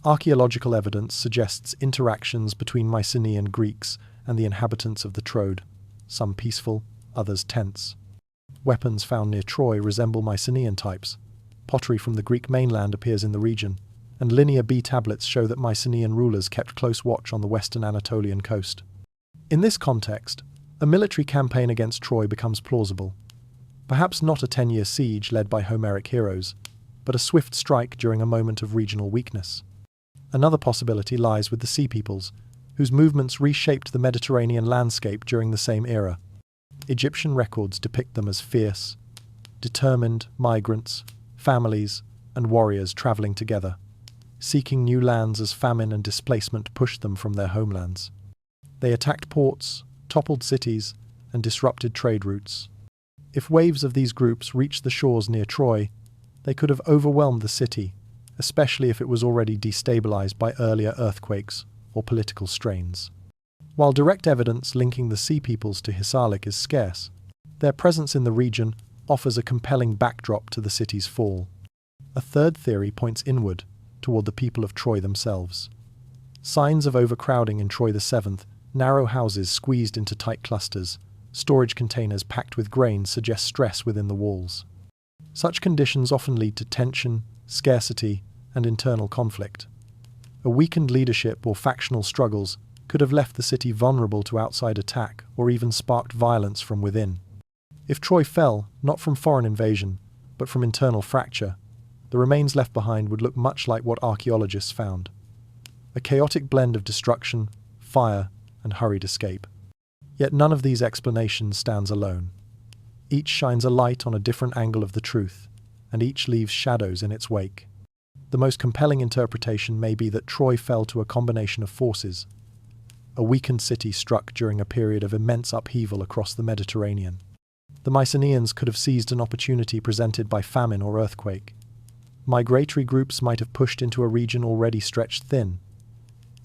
Archaeological evidence suggests interactions between Mycenaean Greeks and the inhabitants of the Troad, some peaceful, others tense. Weapons found near Troy resemble Mycenaean types. Pottery from the Greek mainland appears in the region, and Linear B tablets show that Mycenaean rulers kept close watch on the western Anatolian coast. In this context, a military campaign against Troy becomes plausible. Perhaps not a 10-year siege led by Homeric heroes, but a swift strike during a moment of regional weakness. Another possibility lies with the Sea Peoples, whose movements reshaped the Mediterranean landscape during the same era. Egyptian records depict them as fierce, determined migrants, families, and warriors traveling together, seeking new lands as famine and displacement pushed them from their homelands. They attacked ports, toppled cities, and disrupted trade routes. If waves of these groups reached the shores near Troy, they could have overwhelmed the city, especially if it was already destabilized by earlier earthquakes or political strains. While direct evidence linking the Sea Peoples to Hisarlik is scarce, their presence in the region offers a compelling backdrop to the city's fall. A third theory points inward, toward the people of Troy themselves. Signs of overcrowding in Troy VII, narrow houses squeezed into tight clusters, Storage containers packed with grain suggest stress within the walls. Such conditions often lead to tension, scarcity, and internal conflict. A weakened leadership or factional struggles could have left the city vulnerable to outside attack or even sparked violence from within. If Troy fell, not from foreign invasion, but from internal fracture, the remains left behind would look much like what archaeologists found: a chaotic blend of destruction, fire, and hurried escape. Yet none of these explanations stands alone. Each shines a light on a different angle of the truth, and each leaves shadows in its wake. The most compelling interpretation may be that Troy fell to a combination of forces: a weakened city struck during a period of immense upheaval across the Mediterranean. The Mycenaeans could have seized an opportunity presented by famine or earthquake. Migratory groups might have pushed into a region already stretched thin.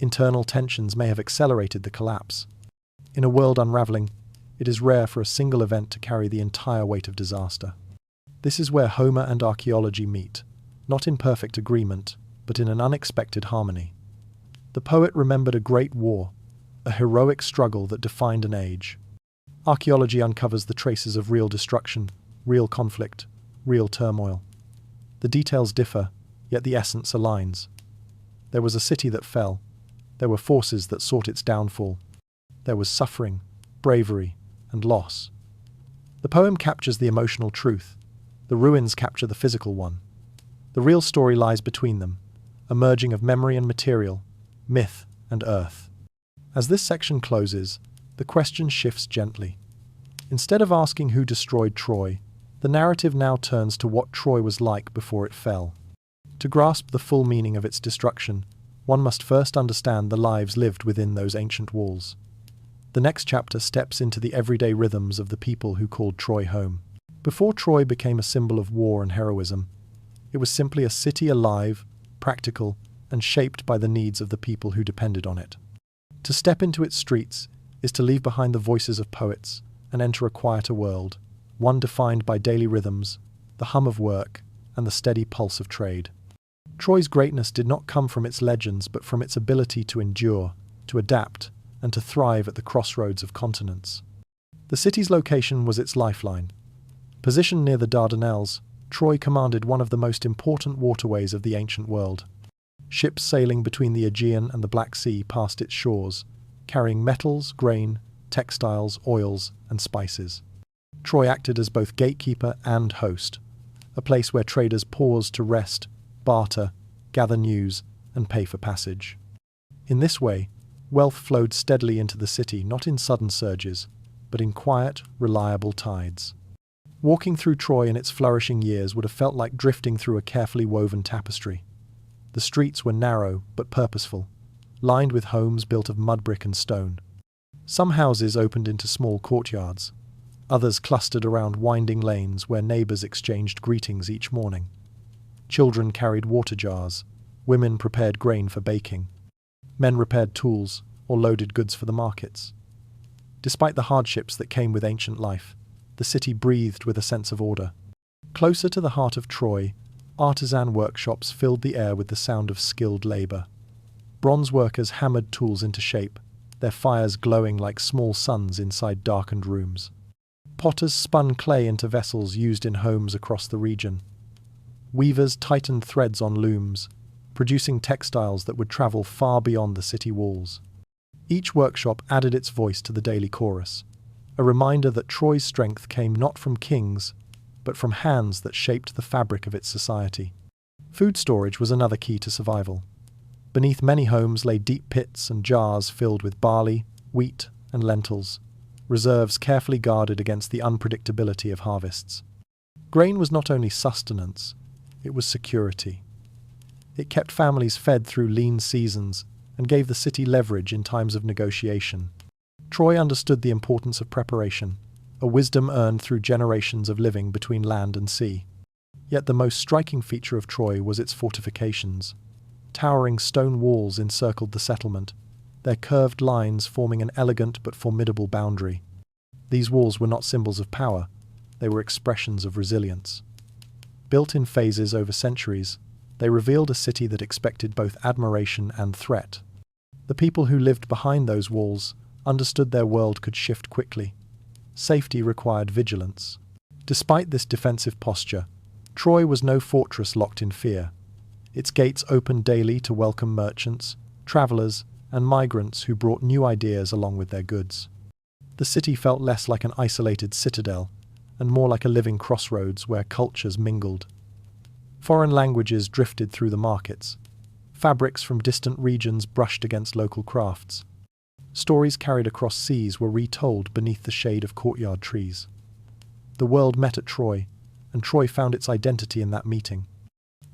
Internal tensions may have accelerated the collapse. In a world unraveling, it is rare for a single event to carry the entire weight of disaster. This is where Homer and archaeology meet, not in perfect agreement, but in an unexpected harmony. The poet remembered a great war, a heroic struggle that defined an age. Archaeology uncovers the traces of real destruction, real conflict, real turmoil. The details differ, yet the essence aligns. There was a city that fell. There were forces that sought its downfall. There was suffering, bravery, and loss. The poem captures the emotional truth. The ruins capture the physical one. The real story lies between them, a merging of memory and material, myth and earth. As this section closes, the question shifts gently. Instead of asking who destroyed Troy, the narrative now turns to what Troy was like before it fell. To grasp the full meaning of its destruction, one must first understand the lives lived within those ancient walls. The next chapter steps into the everyday rhythms of the people who called Troy home. Before Troy became a symbol of war and heroism, it was simply a city alive, practical, and shaped by the needs of the people who depended on it. To step into its streets is to leave behind the voices of poets and enter a quieter world, one defined by daily rhythms, the hum of work, and the steady pulse of trade. Troy's greatness did not come from its legends but from its ability to endure, to adapt, and to thrive at the crossroads of continents. The city's location was its lifeline. Positioned near the Dardanelles, Troy commanded one of the most important waterways of the ancient world. Ships sailing between the Aegean and the Black Sea passed its shores, carrying metals, grain, textiles, oils, and spices. Troy acted as both gatekeeper and host, a place where traders paused to rest, barter, gather news, and pay for passage. In this way, wealth flowed steadily into the city, not in sudden surges, but in quiet, reliable tides. Walking through Troy in its flourishing years would have felt like drifting through a carefully woven tapestry. The streets were narrow but purposeful, lined with homes built of mud brick and stone. Some houses opened into small courtyards. Others clustered around winding lanes where neighbors exchanged greetings each morning. Children carried water jars. Women prepared grain for baking. Men repaired tools or loaded goods for the markets. Despite the hardships that came with ancient life, the city breathed with a sense of order. Closer to the heart of Troy, artisan workshops filled the air with the sound of skilled labor. Bronze workers hammered tools into shape, their fires glowing like small suns inside darkened rooms. Potters spun clay into vessels used in homes across the region. Weavers tightened threads on looms, producing textiles that would travel far beyond the city walls. Each workshop added its voice to the daily chorus, a reminder that Troy's strength came not from kings, but from hands that shaped the fabric of its society. Food storage was another key to survival. Beneath many homes lay deep pits and jars filled with barley, wheat, and lentils, reserves carefully guarded against the unpredictability of harvests. Grain was not only sustenance, it was security. It kept families fed through lean seasons and gave the city leverage in times of negotiation. Troy understood the importance of preparation, a wisdom earned through generations of living between land and sea. Yet the most striking feature of Troy was its fortifications. Towering stone walls encircled the settlement, their curved lines forming an elegant but formidable boundary. These walls were not symbols of power, they were expressions of resilience. Built in phases over centuries, they revealed a city that expected both admiration and threat. The people who lived behind those walls understood their world could shift quickly. safety required vigilance. Despite this defensive posture, Troy was no fortress locked in fear. Its gates opened daily to welcome merchants, travellers, and migrants who brought new ideas along with their goods. The city felt less like an isolated citadel and more like a living crossroads where cultures mingled. Foreign languages drifted through the markets. Fabrics from distant regions brushed against local crafts. Stories carried across seas were retold beneath the shade of courtyard trees. The world met at Troy, and Troy found its identity in that meeting.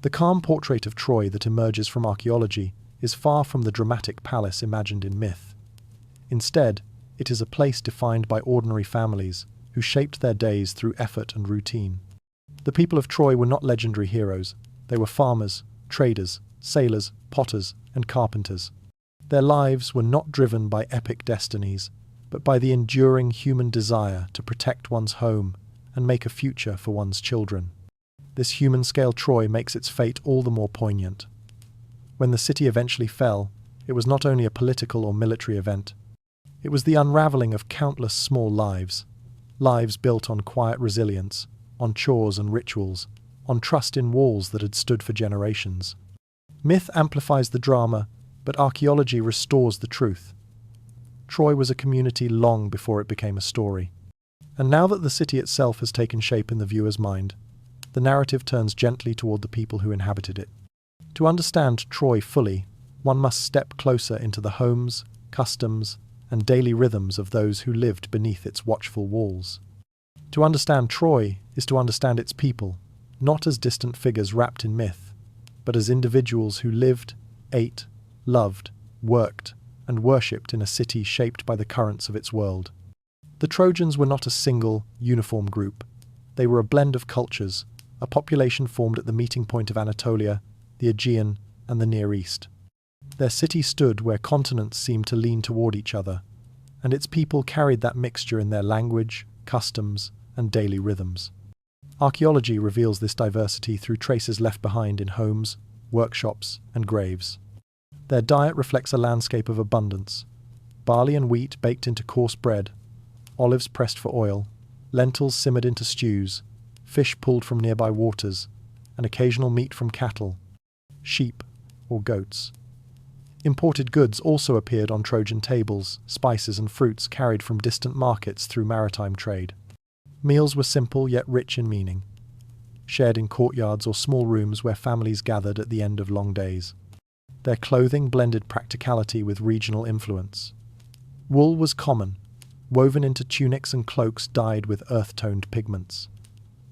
The calm portrait of Troy that emerges from archaeology is far from the dramatic palace imagined in myth. Instead, it is a place defined by ordinary families who shaped their days through effort and routine. The people of Troy were not legendary heroes. They were farmers, traders, sailors, potters, and carpenters. Their lives were not driven by epic destinies, but by the enduring human desire to protect one's home and make a future for one's children. This human-scale Troy makes its fate all the more poignant. When the city eventually fell, it was not only a political or military event. It was the unraveling of countless small lives built on quiet resilience, on chores and rituals, on trust in walls that had stood for generations. Myth amplifies the drama, but archaeology restores the truth. Troy was a community long before it became a story. And now that the city itself has taken shape in the viewer's mind, the narrative turns gently toward the people who inhabited it. To understand Troy fully, one must step closer into the homes, customs, and daily rhythms of those who lived beneath its watchful walls. To understand Troy is to understand its people, not as distant figures wrapped in myth, but as individuals who lived, ate, loved, worked, and worshipped in a city shaped by the currents of its world. The Trojans were not a single, uniform group. They were a blend of cultures, a population formed at the meeting point of Anatolia, the Aegean, and the Near East. Their city stood where continents seemed to lean toward each other, and its people carried that mixture in their language, customs, and daily rhythms. Archaeology reveals this diversity through traces left behind in homes, workshops, and graves. Their diet reflects a landscape of abundance: barley and wheat baked into coarse bread, olives pressed for oil, lentils simmered into stews, fish pulled from nearby waters, and occasional meat from cattle, sheep, or goats. Imported goods also appeared on Trojan tables, spices and fruits carried from distant markets through maritime trade. Meals were simple yet rich in meaning, shared in courtyards or small rooms where families gathered at the end of long days. Their clothing blended practicality with regional influence. Wool was common, woven into tunics and cloaks dyed with earth-toned pigments.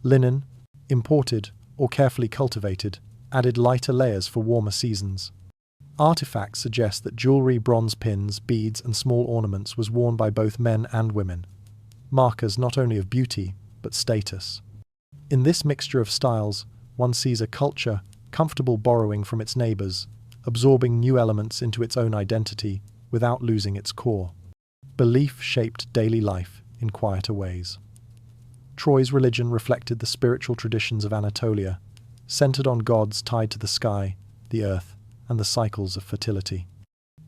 Linen, imported or carefully cultivated, added lighter layers for warmer seasons. Artifacts suggest that jewelry, bronze pins, beads, and small ornaments was worn by both men and women, markers not only of beauty, but status. In this mixture of styles, one sees a culture comfortable borrowing from its neighbors, absorbing new elements into its own identity without losing its core. Belief shaped daily life in quieter ways. Troy's religion reflected the spiritual traditions of Anatolia, centered on gods tied to the sky, the earth, and the cycles of fertility.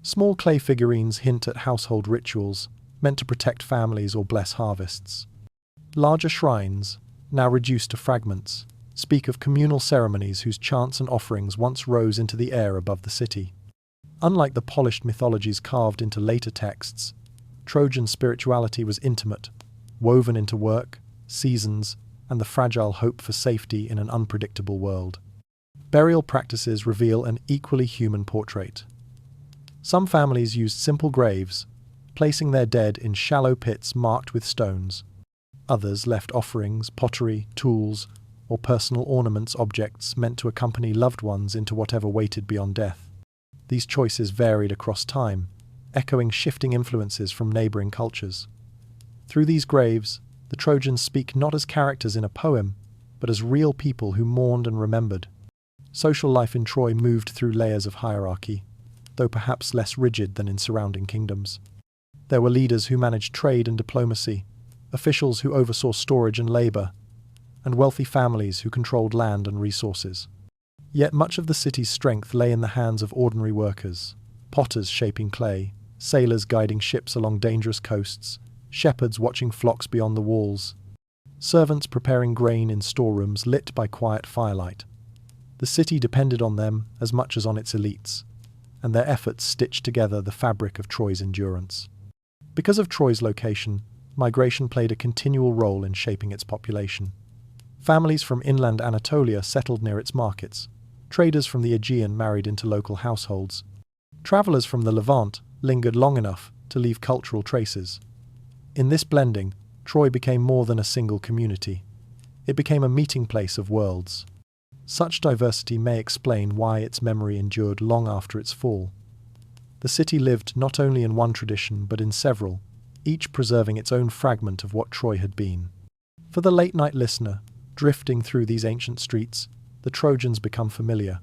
Small clay figurines hint at household rituals, meant to protect families or bless harvests. Larger shrines, now reduced to fragments, speak of communal ceremonies whose chants and offerings once rose into the air above the city. Unlike the polished mythologies carved into later texts, Trojan spirituality was intimate, woven into work, seasons, and the fragile hope for safety in an unpredictable world. Burial practices reveal an equally human portrait. Some families used simple graves, placing their dead in shallow pits marked with stones. Others left offerings, pottery, tools, or personal objects meant to accompany loved ones into whatever waited beyond death. These choices varied across time, echoing shifting influences from neighboring cultures. Through these graves, the Trojans speak not as characters in a poem, but as real people who mourned and remembered. Social life in Troy moved through layers of hierarchy, though perhaps less rigid than in surrounding kingdoms. There were leaders who managed trade and diplomacy, officials who oversaw storage and labor, and wealthy families who controlled land and resources. Yet much of the city's strength lay in the hands of ordinary workers: potters shaping clay, sailors guiding ships along dangerous coasts, shepherds watching flocks beyond the walls, servants preparing grain in storerooms lit by quiet firelight. The city depended on them as much as on its elites, and their efforts stitched together the fabric of Troy's endurance. Because of Troy's location, migration played a continual role in shaping its population. Families from inland Anatolia settled near its markets. Traders from the Aegean married into local households. Travelers from the Levant lingered long enough to leave cultural traces. In this blending, Troy became more than a single community. It became a meeting place of worlds. Such diversity may explain why its memory endured long after its fall. The city lived not only in one tradition but in several, each preserving its own fragment of what Troy had been. For the late-night listener, drifting through these ancient streets, the Trojans become familiar.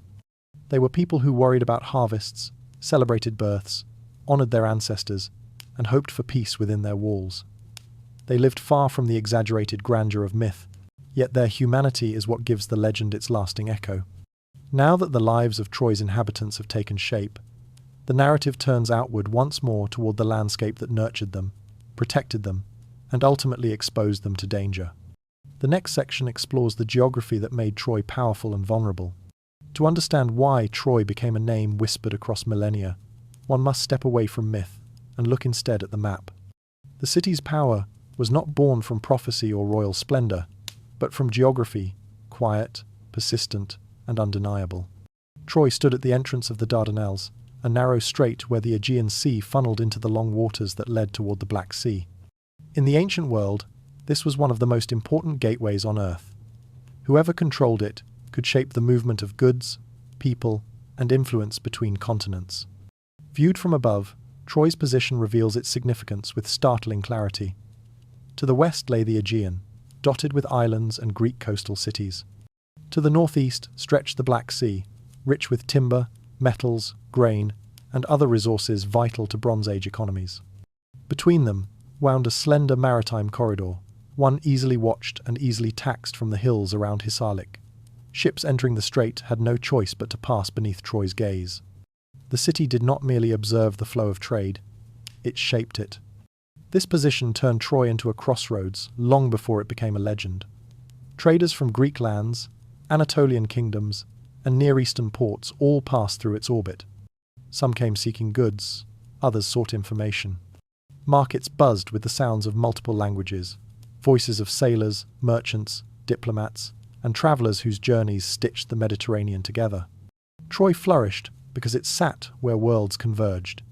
They were people who worried about harvests, celebrated births, honoured their ancestors, and hoped for peace within their walls. They lived far from the exaggerated grandeur of myth, yet their humanity is what gives the legend its lasting echo. Now that the lives of Troy's inhabitants have taken shape, the narrative turns outward once more toward the landscape that nurtured them, protected them, and ultimately exposed them to danger. The next section explores the geography that made Troy powerful and vulnerable. To understand why Troy became a name whispered across millennia, one must step away from myth and look instead at the map. The city's power was not born from prophecy or royal splendor, but from geography, quiet, persistent, and undeniable. Troy stood at the entrance of the Dardanelles, a narrow strait where the Aegean Sea funneled into the long waters that led toward the Black Sea. In the ancient world, this was one of the most important gateways on Earth. Whoever controlled it could shape the movement of goods, people, and influence between continents. Viewed from above, Troy's position reveals its significance with startling clarity. To the west lay the Aegean, dotted with islands and Greek coastal cities. To the northeast stretched the Black Sea, rich with timber, metals, grain, and other resources vital to Bronze Age economies. Between them wound a slender maritime corridor, one easily watched and easily taxed from the hills around Hisarlik. Ships entering the strait had no choice but to pass beneath Troy's gaze. The city did not merely observe the flow of trade, it shaped it. This position turned Troy into a crossroads long before it became a legend. Traders from Greek lands, Anatolian kingdoms, and Near Eastern ports all passed through its orbit. Some came seeking goods, others sought information. Markets buzzed with the sounds of multiple languages, voices of sailors, merchants, diplomats, and travelers whose journeys stitched the Mediterranean together. Troy flourished because it sat where worlds converged.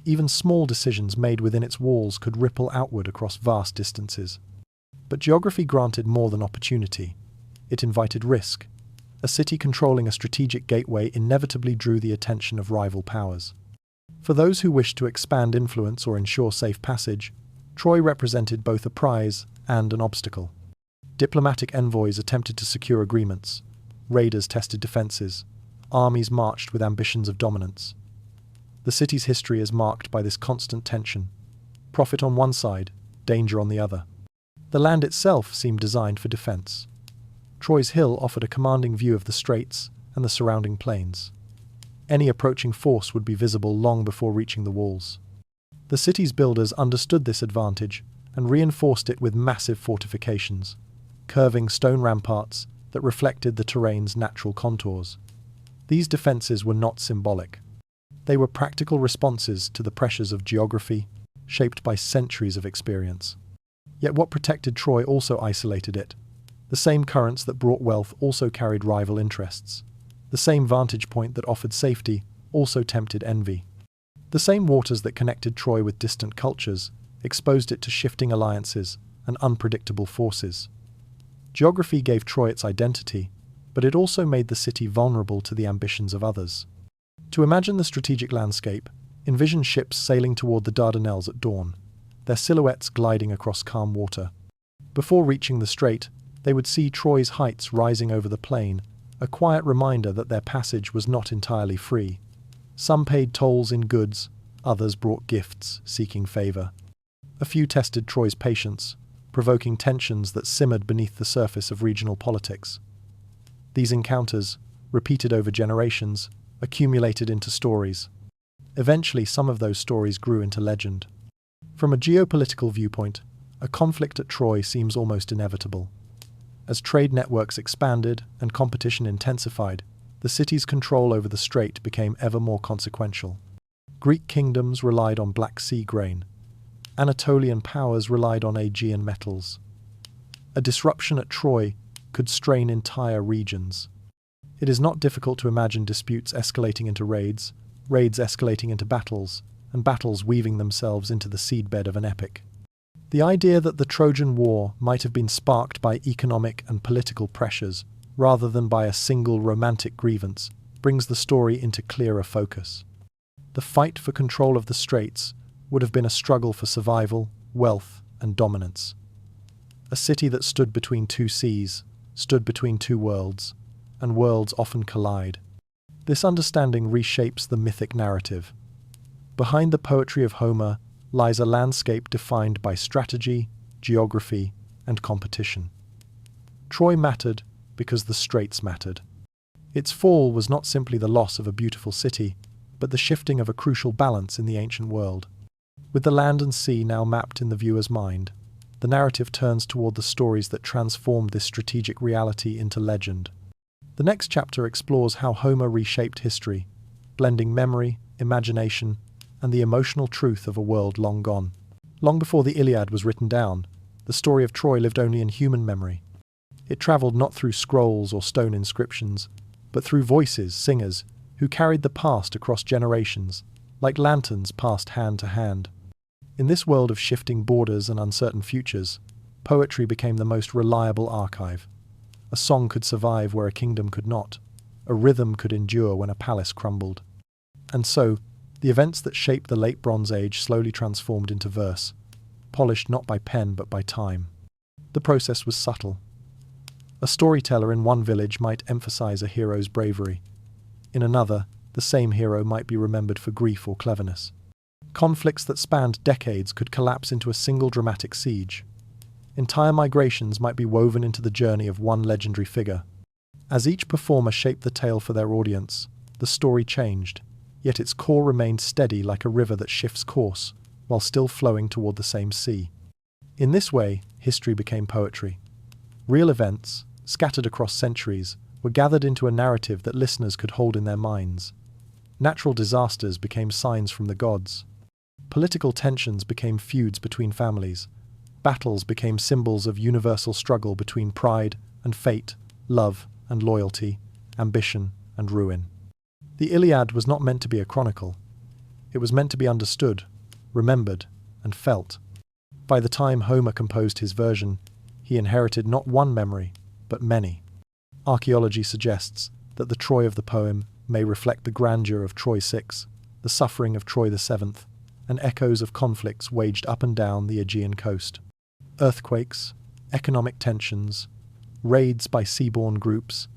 Even small decisions made within its walls could ripple outward across vast distances. But geography granted more than opportunity. It invited risk. A city controlling a strategic gateway inevitably drew the attention of rival powers. For those who wished to expand influence or ensure safe passage, Troy represented both a prize and an obstacle. Diplomatic envoys attempted to secure agreements. Raiders tested defenses. Armies marched with ambitions of dominance. The city's history is marked by this constant tension. Profit on one side, danger on the other. The land itself seemed designed for defense. Troy's hill offered a commanding view of the straits and the surrounding plains. Any approaching force would be visible long before reaching the walls. The city's builders understood this advantage and reinforced it with massive fortifications, curving stone ramparts that reflected the terrain's natural contours. These defenses were not symbolic. They were practical responses to the pressures of geography, shaped by centuries of experience. Yet what protected Troy also isolated it. The same currents that brought wealth also carried rival interests. The same vantage point that offered safety also tempted envy. The same waters that connected Troy with distant cultures exposed it to shifting alliances and unpredictable forces. Geography gave Troy its identity, but it also made the city vulnerable to the ambitions of others. To imagine the strategic landscape, envision ships sailing toward the Dardanelles at dawn, their silhouettes gliding across calm water. Before reaching the strait, they would see Troy's heights rising over the plain, a quiet reminder that their passage was not entirely free. Some paid tolls in goods, others brought gifts, seeking favor. A few tested Troy's patience, provoking tensions that simmered beneath the surface of regional politics. These encounters, repeated over generations, accumulated into stories. Eventually, some of those stories grew into legend. From a geopolitical viewpoint, a conflict at Troy seems almost inevitable. As trade networks expanded and competition intensified, the city's control over the strait became ever more consequential. Greek kingdoms relied on Black Sea grain. Anatolian powers relied on Aegean metals. A disruption at Troy could strain entire regions. It is not difficult to imagine disputes escalating into raids, raids escalating into battles, and battles weaving themselves into the seedbed of an epic. The idea that the Trojan War might have been sparked by economic and political pressures rather than by a single romantic grievance brings the story into clearer focus. The fight for control of the straits would have been a struggle for survival, wealth, and dominance. A city that stood between two seas, stood between two worlds, and worlds often collide. This understanding reshapes the mythic narrative. Behind the poetry of Homer lies a landscape defined by strategy, geography, and competition. Troy mattered because the straits mattered. Its fall was not simply the loss of a beautiful city, but the shifting of a crucial balance in the ancient world. With the land and sea now mapped in the viewer's mind, the narrative turns toward the stories that transformed this strategic reality into legend. The next chapter explores how Homer reshaped history, blending memory, imagination, and the emotional truth of a world long gone. Long before the Iliad was written down, the story of Troy lived only in human memory. It travelled not through scrolls or stone inscriptions, but through voices, singers, who carried the past across generations, like lanterns passed hand to hand. In this world of shifting borders and uncertain futures, poetry became the most reliable archive. A song could survive where a kingdom could not. A rhythm could endure when a palace crumbled. And so, the events that shaped the late Bronze Age slowly transformed into verse, polished not by pen but by time. The process was subtle. A storyteller in one village might emphasize a hero's bravery. In another, the same hero might be remembered for grief or cleverness. Conflicts that spanned decades could collapse into a single dramatic siege. Entire migrations might be woven into the journey of one legendary figure. As each performer shaped the tale for their audience, the story changed, yet its core remained steady like a river that shifts course, while still flowing toward the same sea. In this way, history became poetry. Real events, scattered across centuries, were gathered into a narrative that listeners could hold in their minds. Natural disasters became signs from the gods. Political tensions became feuds between families. Battles became symbols of universal struggle between pride and fate, love and loyalty, ambition and ruin. The Iliad was not meant to be a chronicle. It was meant to be understood, remembered, and felt. By the time Homer composed his version, he inherited not one memory, but many. Archaeology suggests that the Troy of the poem may reflect the grandeur of Troy VI, the suffering of Troy VII, and echoes of conflicts waged up and down the Aegean coast. Earthquakes, economic tensions, raids by seaborne groups,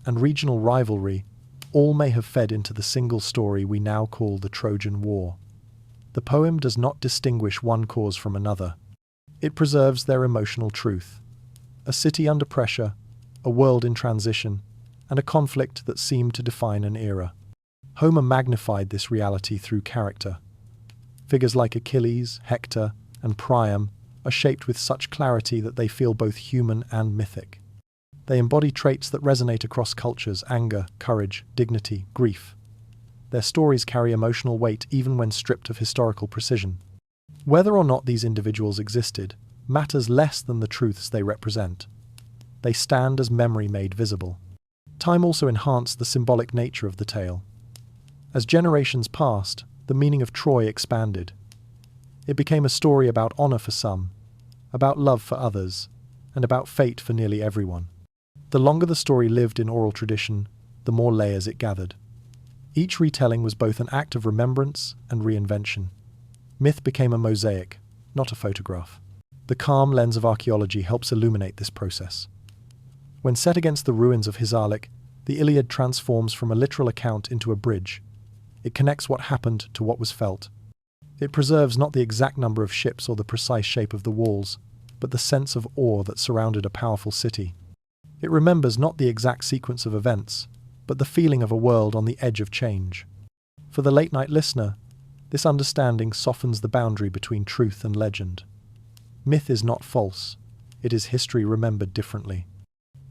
and regional rivalry all may have fed into the single story we now call the Trojan War. The poem does not distinguish one cause from another. It preserves their emotional truth. A city under pressure, a world in transition, and a conflict that seemed to define an era. Homer magnified this reality through character. Figures like Achilles, Hector, and Priam are shaped with such clarity that they feel both human and mythic. They embody traits that resonate across cultures: anger, courage, dignity, grief. Their stories carry emotional weight even when stripped of historical precision. Whether or not these individuals existed matters less than the truths they represent. They stand as memory made visible. Time also enhanced the symbolic nature of the tale. As generations passed, the meaning of Troy expanded. It became a story about honor for some, about love for others, and about fate for nearly everyone. The longer the story lived in oral tradition, the more layers it gathered. Each retelling was both an act of remembrance and reinvention. Myth became a mosaic, not a photograph. The calm lens of archaeology helps illuminate this process. When set against the ruins of Hisarlik, the Iliad transforms from a literal account into a bridge. It connects what happened to what was felt. It preserves not the exact number of ships or the precise shape of the walls, but the sense of awe that surrounded a powerful city. It remembers not the exact sequence of events, but the feeling of a world on the edge of change. For the late-night listener, This understanding softens the boundary between truth and legend. Myth is not false, it is history remembered differently.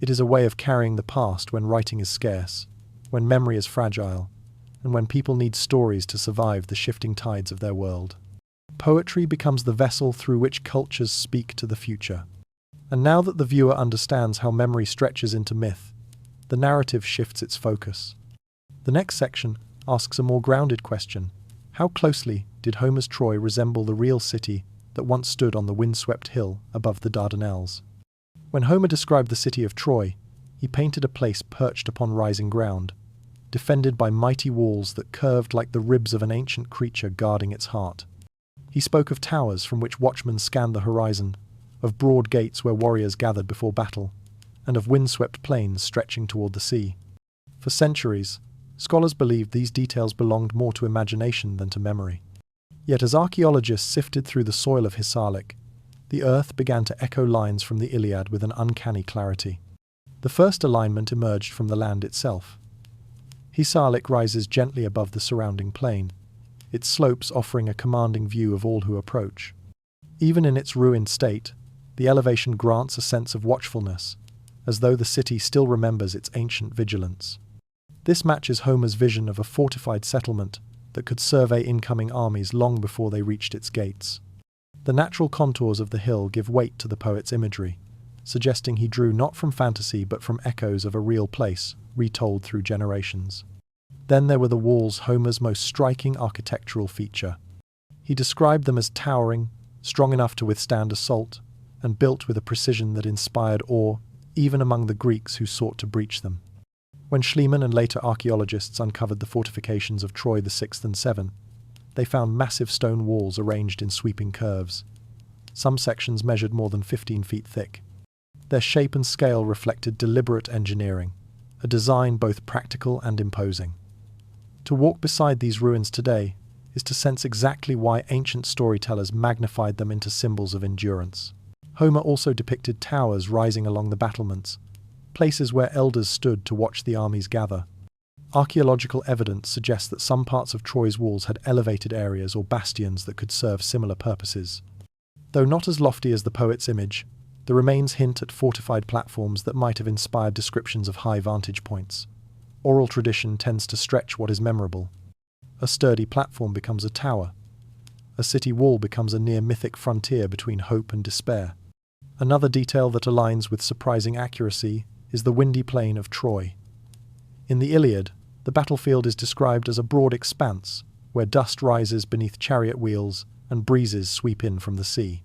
It is a way of carrying the past when writing is scarce, when memory is fragile, and when people need stories to survive the shifting tides of their world. Poetry becomes the vessel through which cultures speak to the future. And now that the viewer understands how memory stretches into myth, the narrative shifts its focus. The next section asks a more grounded question. How closely did Homer's Troy resemble the real city that once stood on the windswept hill above the Dardanelles? When Homer described the city of Troy, he painted a place perched upon rising ground, defended by mighty walls that curved like the ribs of an ancient creature guarding its heart. He spoke of towers from which watchmen scanned the horizon, of broad gates where warriors gathered before battle, and of windswept plains stretching toward the sea. For centuries, scholars believed these details belonged more to imagination than to memory. Yet as archaeologists sifted through the soil of Hisarlik, the earth began to echo lines from the Iliad with an uncanny clarity. The first alignment emerged from the land itself. Hisarlik rises gently above the surrounding plain, its slopes offering a commanding view of all who approach. Even in its ruined state, the elevation grants a sense of watchfulness, as though the city still remembers its ancient vigilance. This matches Homer's vision of a fortified settlement that could survey incoming armies long before they reached its gates. The natural contours of the hill give weight to the poet's imagery, suggesting he drew not from fantasy but from echoes of a real place, retold through generations. Then there were the walls, Homer's most striking architectural feature. He described them as towering, strong enough to withstand assault, and built with a precision that inspired awe, even among the Greeks who sought to breach them. When Schliemann and later archaeologists uncovered the fortifications of Troy the 6th and 7th, they found massive stone walls arranged in sweeping curves. Some sections measured more than 15 feet thick. Their shape and scale reflected deliberate engineering, a design both practical and imposing. To walk beside these ruins today is to sense exactly why ancient storytellers magnified them into symbols of endurance. Homer also depicted towers rising along the battlements, places where elders stood to watch the armies gather. Archaeological evidence suggests that some parts of Troy's walls had elevated areas or bastions that could serve similar purposes. Though not as lofty as the poet's image, the remains hint at fortified platforms that might have inspired descriptions of high vantage points. Oral tradition tends to stretch what is memorable. A sturdy platform becomes a tower. A city wall becomes a near-mythic frontier between hope and despair. Another detail that aligns with surprising accuracy is the windy plain of Troy. In the Iliad, the battlefield is described as a broad expanse, where dust rises beneath chariot wheels and breezes sweep in from the sea.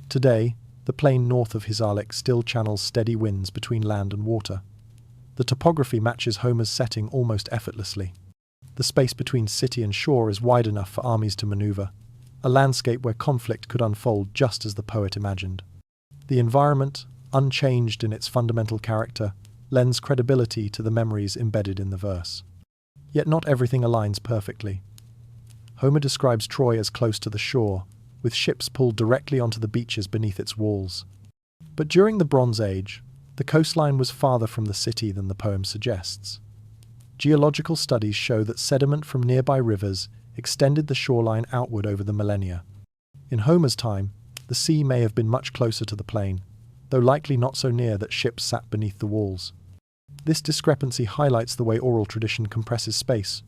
Today, the plain north of Hisarlik still channels steady winds between land and water. The topography matches Homer's setting almost effortlessly. The space between city and shore is wide enough for armies to maneuver, a landscape where conflict could unfold just as the poet imagined. The environment, unchanged in its fundamental character, lends credibility to the memories embedded in the verse. Yet not everything aligns perfectly. Homer describes Troy as close to the shore, with ships pulled directly onto the beaches beneath its walls. But during the Bronze Age, the coastline was farther from the city than the poem suggests. Geological studies show that sediment from nearby rivers extended the shoreline outward over the millennia. In Homer's time, the sea may have been much closer to the plain, though likely not so near that ships sat beneath the walls. This discrepancy highlights the way oral tradition compresses space,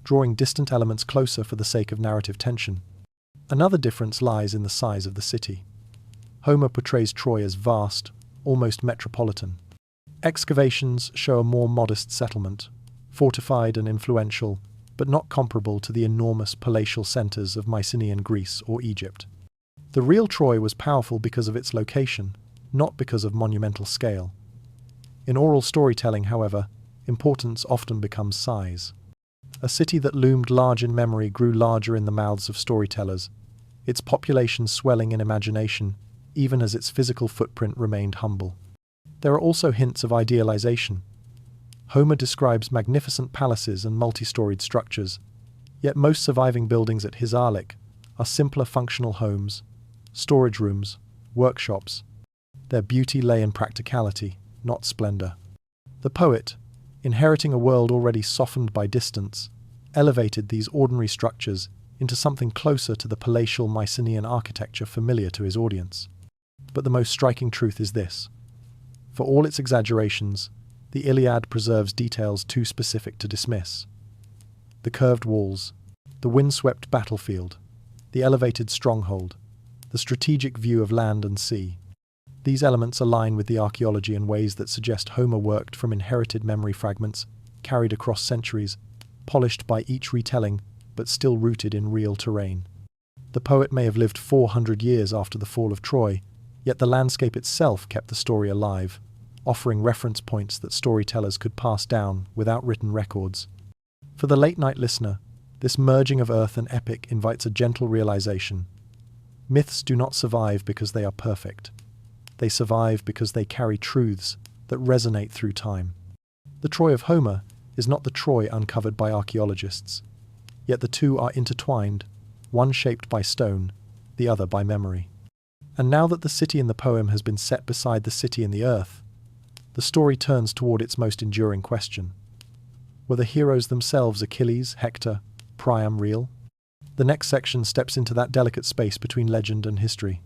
drawing distant elements closer for the sake of narrative tension. Another difference lies in the size of the city. Homer portrays Troy as vast, almost metropolitan. Excavations show a more modest settlement, fortified and influential, but not comparable to the enormous palatial centres of Mycenaean Greece or Egypt. The real Troy was powerful because of its location, not because of monumental scale. In oral storytelling, however, importance often becomes size. A city that loomed large in memory grew larger in the mouths of storytellers, its population swelling in imagination, even as its physical footprint remained humble. There are also hints of idealization. Homer describes magnificent palaces and multi-storied structures, yet most surviving buildings at Hisarlik are simpler functional homes, storage rooms, workshops. Their beauty lay in practicality, not splendor. The poet, inheriting a world already softened by distance, elevated these ordinary structures into something closer to the palatial Mycenaean architecture familiar to his audience. But the most striking truth is this. For all its exaggerations, the Iliad preserves details too specific to dismiss. The curved walls, the windswept battlefield, the elevated stronghold, the strategic view of land and sea. These elements align with the archaeology in ways that suggest Homer worked from inherited memory fragments, carried across centuries, polished by each retelling, but still rooted in real terrain. The poet may have lived 400 years after the fall of Troy, yet the landscape itself kept the story alive, offering reference points that storytellers could pass down without written records. For the late-night listener, this merging of earth and epic invites a gentle realization. Myths do not survive because they are perfect. They survive because they carry truths that resonate through time. The Troy of Homer is not the Troy uncovered by archaeologists, yet the two are intertwined, one shaped by stone, the other by memory. And now that the city in the poem has been set beside the city in the earth, the story turns toward its most enduring question. Were the heroes themselves, Achilles, Hector, Priam, real? The next section steps into that delicate space between legend and history.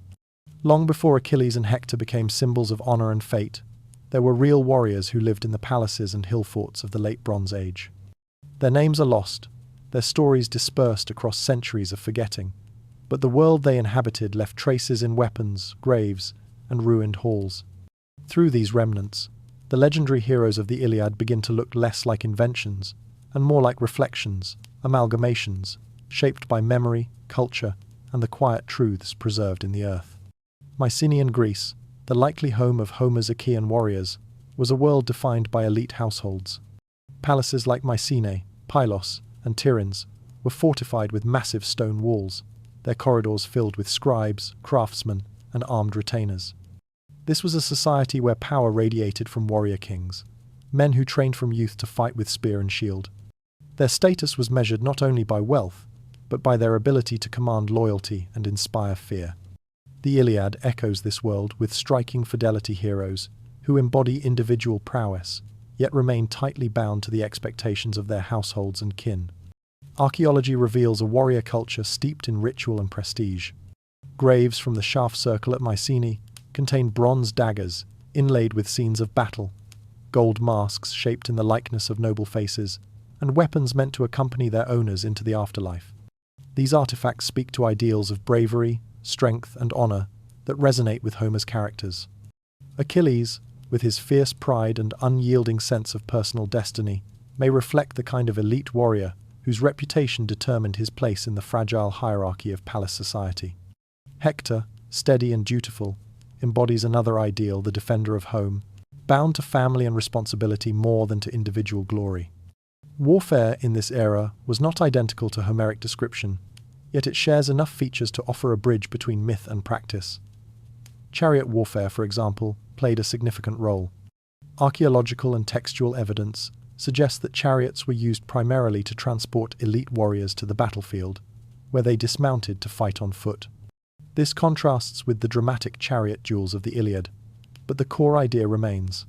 Long before Achilles and Hector became symbols of honor and fate, there were real warriors who lived in the palaces and hill forts of the late Bronze Age. Their names are lost, their stories dispersed across centuries of forgetting, but the world they inhabited left traces in weapons, graves, and ruined halls. Through these remnants, the legendary heroes of the Iliad begin to look less like inventions and more like reflections, amalgamations, shaped by memory, culture, and the quiet truths preserved in the earth. Mycenaean Greece, the likely home of Homer's Achaean warriors, was a world defined by elite households. Palaces like Mycenae, Pylos, and Tiryns were fortified with massive stone walls, their corridors filled with scribes, craftsmen, and armed retainers. This was a society where power radiated from warrior kings, men who trained from youth to fight with spear and shield. Their status was measured not only by wealth, but by their ability to command loyalty and inspire fear. The Iliad echoes this world with striking fidelity heroes who embody individual prowess, yet remain tightly bound to the expectations of their households and kin. Archaeology reveals a warrior culture steeped in ritual and prestige. Graves from the Shaft Circle at Mycenae contain bronze daggers inlaid with scenes of battle, gold masks shaped in the likeness of noble faces, and weapons meant to accompany their owners into the afterlife. These artifacts speak to ideals of bravery, strength, and honor that resonate with Homer's characters. Achilles, with his fierce pride and unyielding sense of personal destiny, may reflect the kind of elite warrior whose reputation determined his place in the fragile hierarchy of palace society. Hector, steady and dutiful, embodies another ideal, the defender of home, bound to family and responsibility more than to individual glory. Warfare in this era was not identical to Homeric description, yet it shares enough features to offer a bridge between myth and practice. Chariot warfare, for example, played a significant role. Archaeological and textual evidence suggests that chariots were used primarily to transport elite warriors to the battlefield, where they dismounted to fight on foot. This contrasts with the dramatic chariot duels of the Iliad, but the core idea remains.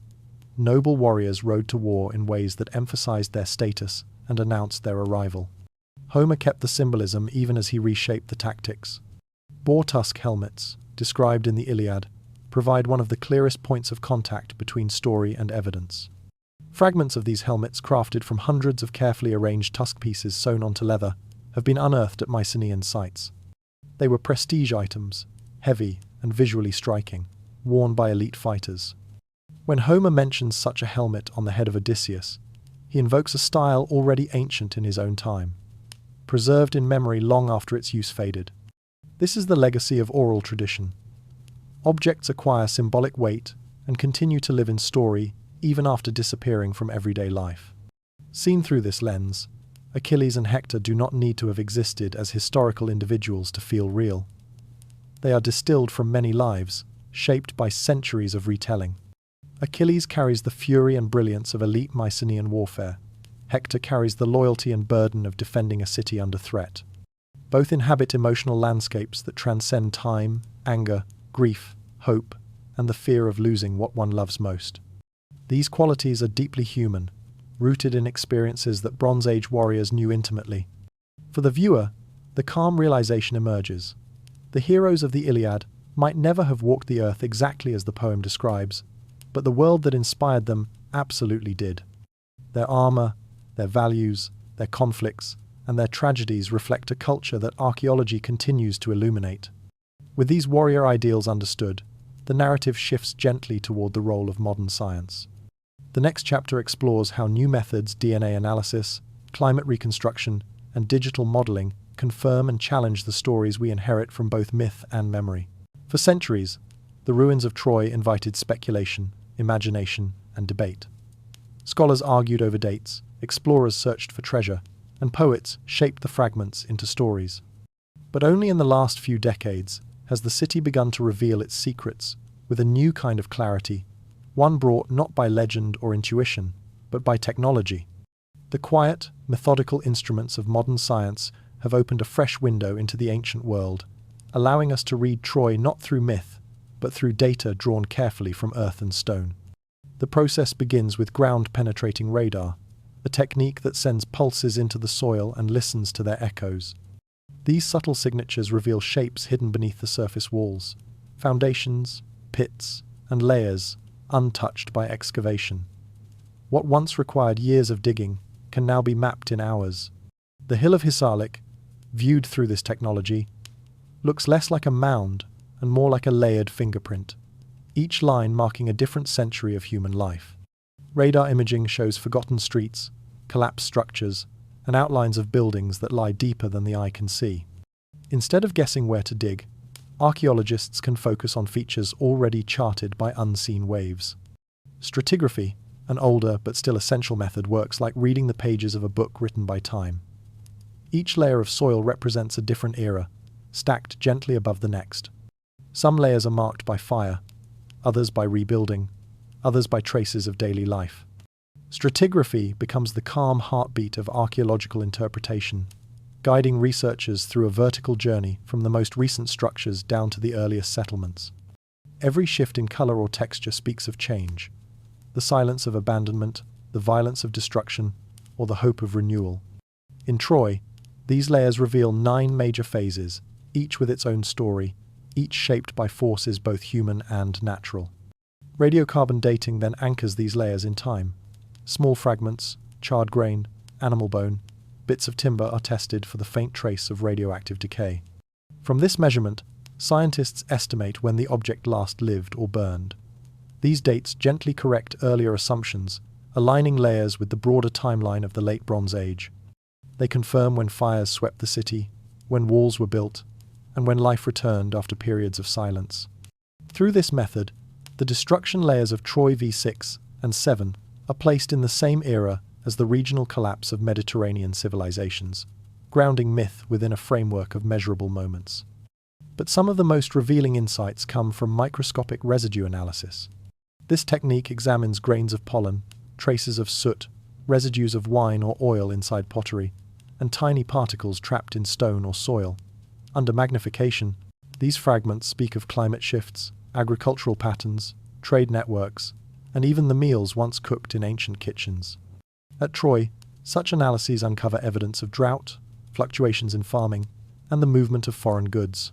Noble warriors rode to war in ways that emphasized their status and announced their arrival. Homer kept the symbolism even as he reshaped the tactics. Boar tusk helmets, described in the Iliad, provide one of the clearest points of contact between story and evidence. Fragments of these helmets, crafted from hundreds of carefully arranged tusk pieces sewn onto leather, have been unearthed at Mycenaean sites. They were prestige items, heavy and visually striking, worn by elite fighters. When Homer mentions such a helmet on the head of Odysseus, he invokes a style already ancient in his own time, preserved in memory long after its use faded. This is the legacy of oral tradition. Objects acquire symbolic weight and continue to live in story even after disappearing from everyday life. Seen through this lens, Achilles and Hector do not need to have existed as historical individuals to feel real. They are distilled from many lives, shaped by centuries of retelling. Achilles carries the fury and brilliance of elite Mycenaean warfare. Hector carries the loyalty and burden of defending a city under threat. Both inhabit emotional landscapes that transcend time, anger, grief, hope, and the fear of losing what one loves most. These qualities are deeply human, rooted in experiences that Bronze Age warriors knew intimately. For the viewer, the calm realization emerges. The heroes of the Iliad might never have walked the earth exactly as the poem describes, but the world that inspired them absolutely did. Their armor, their values, their conflicts, and their tragedies reflect a culture that archaeology continues to illuminate. With these warrior ideals understood, the narrative shifts gently toward the role of modern science. The next chapter explores how new methods, DNA analysis, climate reconstruction, and digital modeling confirm and challenge the stories we inherit from both myth and memory. For centuries, the ruins of Troy invited speculation, imagination, and debate. Scholars argued over dates, explorers searched for treasure, and poets shaped the fragments into stories. But only in the last few decades has the city begun to reveal its secrets with a new kind of clarity, one brought not by legend or intuition, but by technology. The quiet, methodical instruments of modern science have opened a fresh window into the ancient world, allowing us to read Troy not through myth, but through data drawn carefully from earth and stone. The process begins with ground-penetrating radar, a technique that sends pulses into the soil and listens to their echoes. These subtle signatures reveal shapes hidden beneath the surface walls, foundations, pits, and layers untouched by excavation. What once required years of digging can now be mapped in hours. The hill of Hisarlik, viewed through this technology, looks less like a mound and more like a layered fingerprint, each line marking a different century of human life. Radar imaging shows forgotten streets, collapsed structures, and outlines of buildings that lie deeper than the eye can see. Instead of guessing where to dig, archaeologists can focus on features already charted by unseen waves. Stratigraphy, an older but still essential method, works like reading the pages of a book written by time. Each layer of soil represents a different era, stacked gently above the next. Some layers are marked by fire, others by rebuilding, others by traces of daily life. Stratigraphy becomes the calm heartbeat of archaeological interpretation, guiding researchers through a vertical journey from the most recent structures down to the earliest settlements. Every shift in color or texture speaks of change, the silence of abandonment, the violence of destruction, or the hope of renewal. In Troy, these layers reveal 9 major phases, each with its own story, each shaped by forces both human and natural. Radiocarbon dating then anchors these layers in time. Small fragments, charred grain, animal bone, bits of timber are tested for the faint trace of radioactive decay. From this measurement, scientists estimate when the object last lived or burned. These dates gently correct earlier assumptions, aligning layers with the broader timeline of the Late Bronze Age. They confirm when fires swept the city, when walls were built, and when life returned after periods of silence. Through this method, the destruction layers of Troy v6 and 7 are placed in the same era as the regional collapse of Mediterranean civilizations, grounding myth within a framework of measurable moments. But some of the most revealing insights come from microscopic residue analysis. This technique examines grains of pollen, traces of soot, residues of wine or oil inside pottery, and tiny particles trapped in stone or soil. Under magnification, these fragments speak of climate shifts, agricultural patterns, trade networks, and even the meals once cooked in ancient kitchens. At Troy, such analyses uncover evidence of drought, fluctuations in farming, and the movement of foreign goods.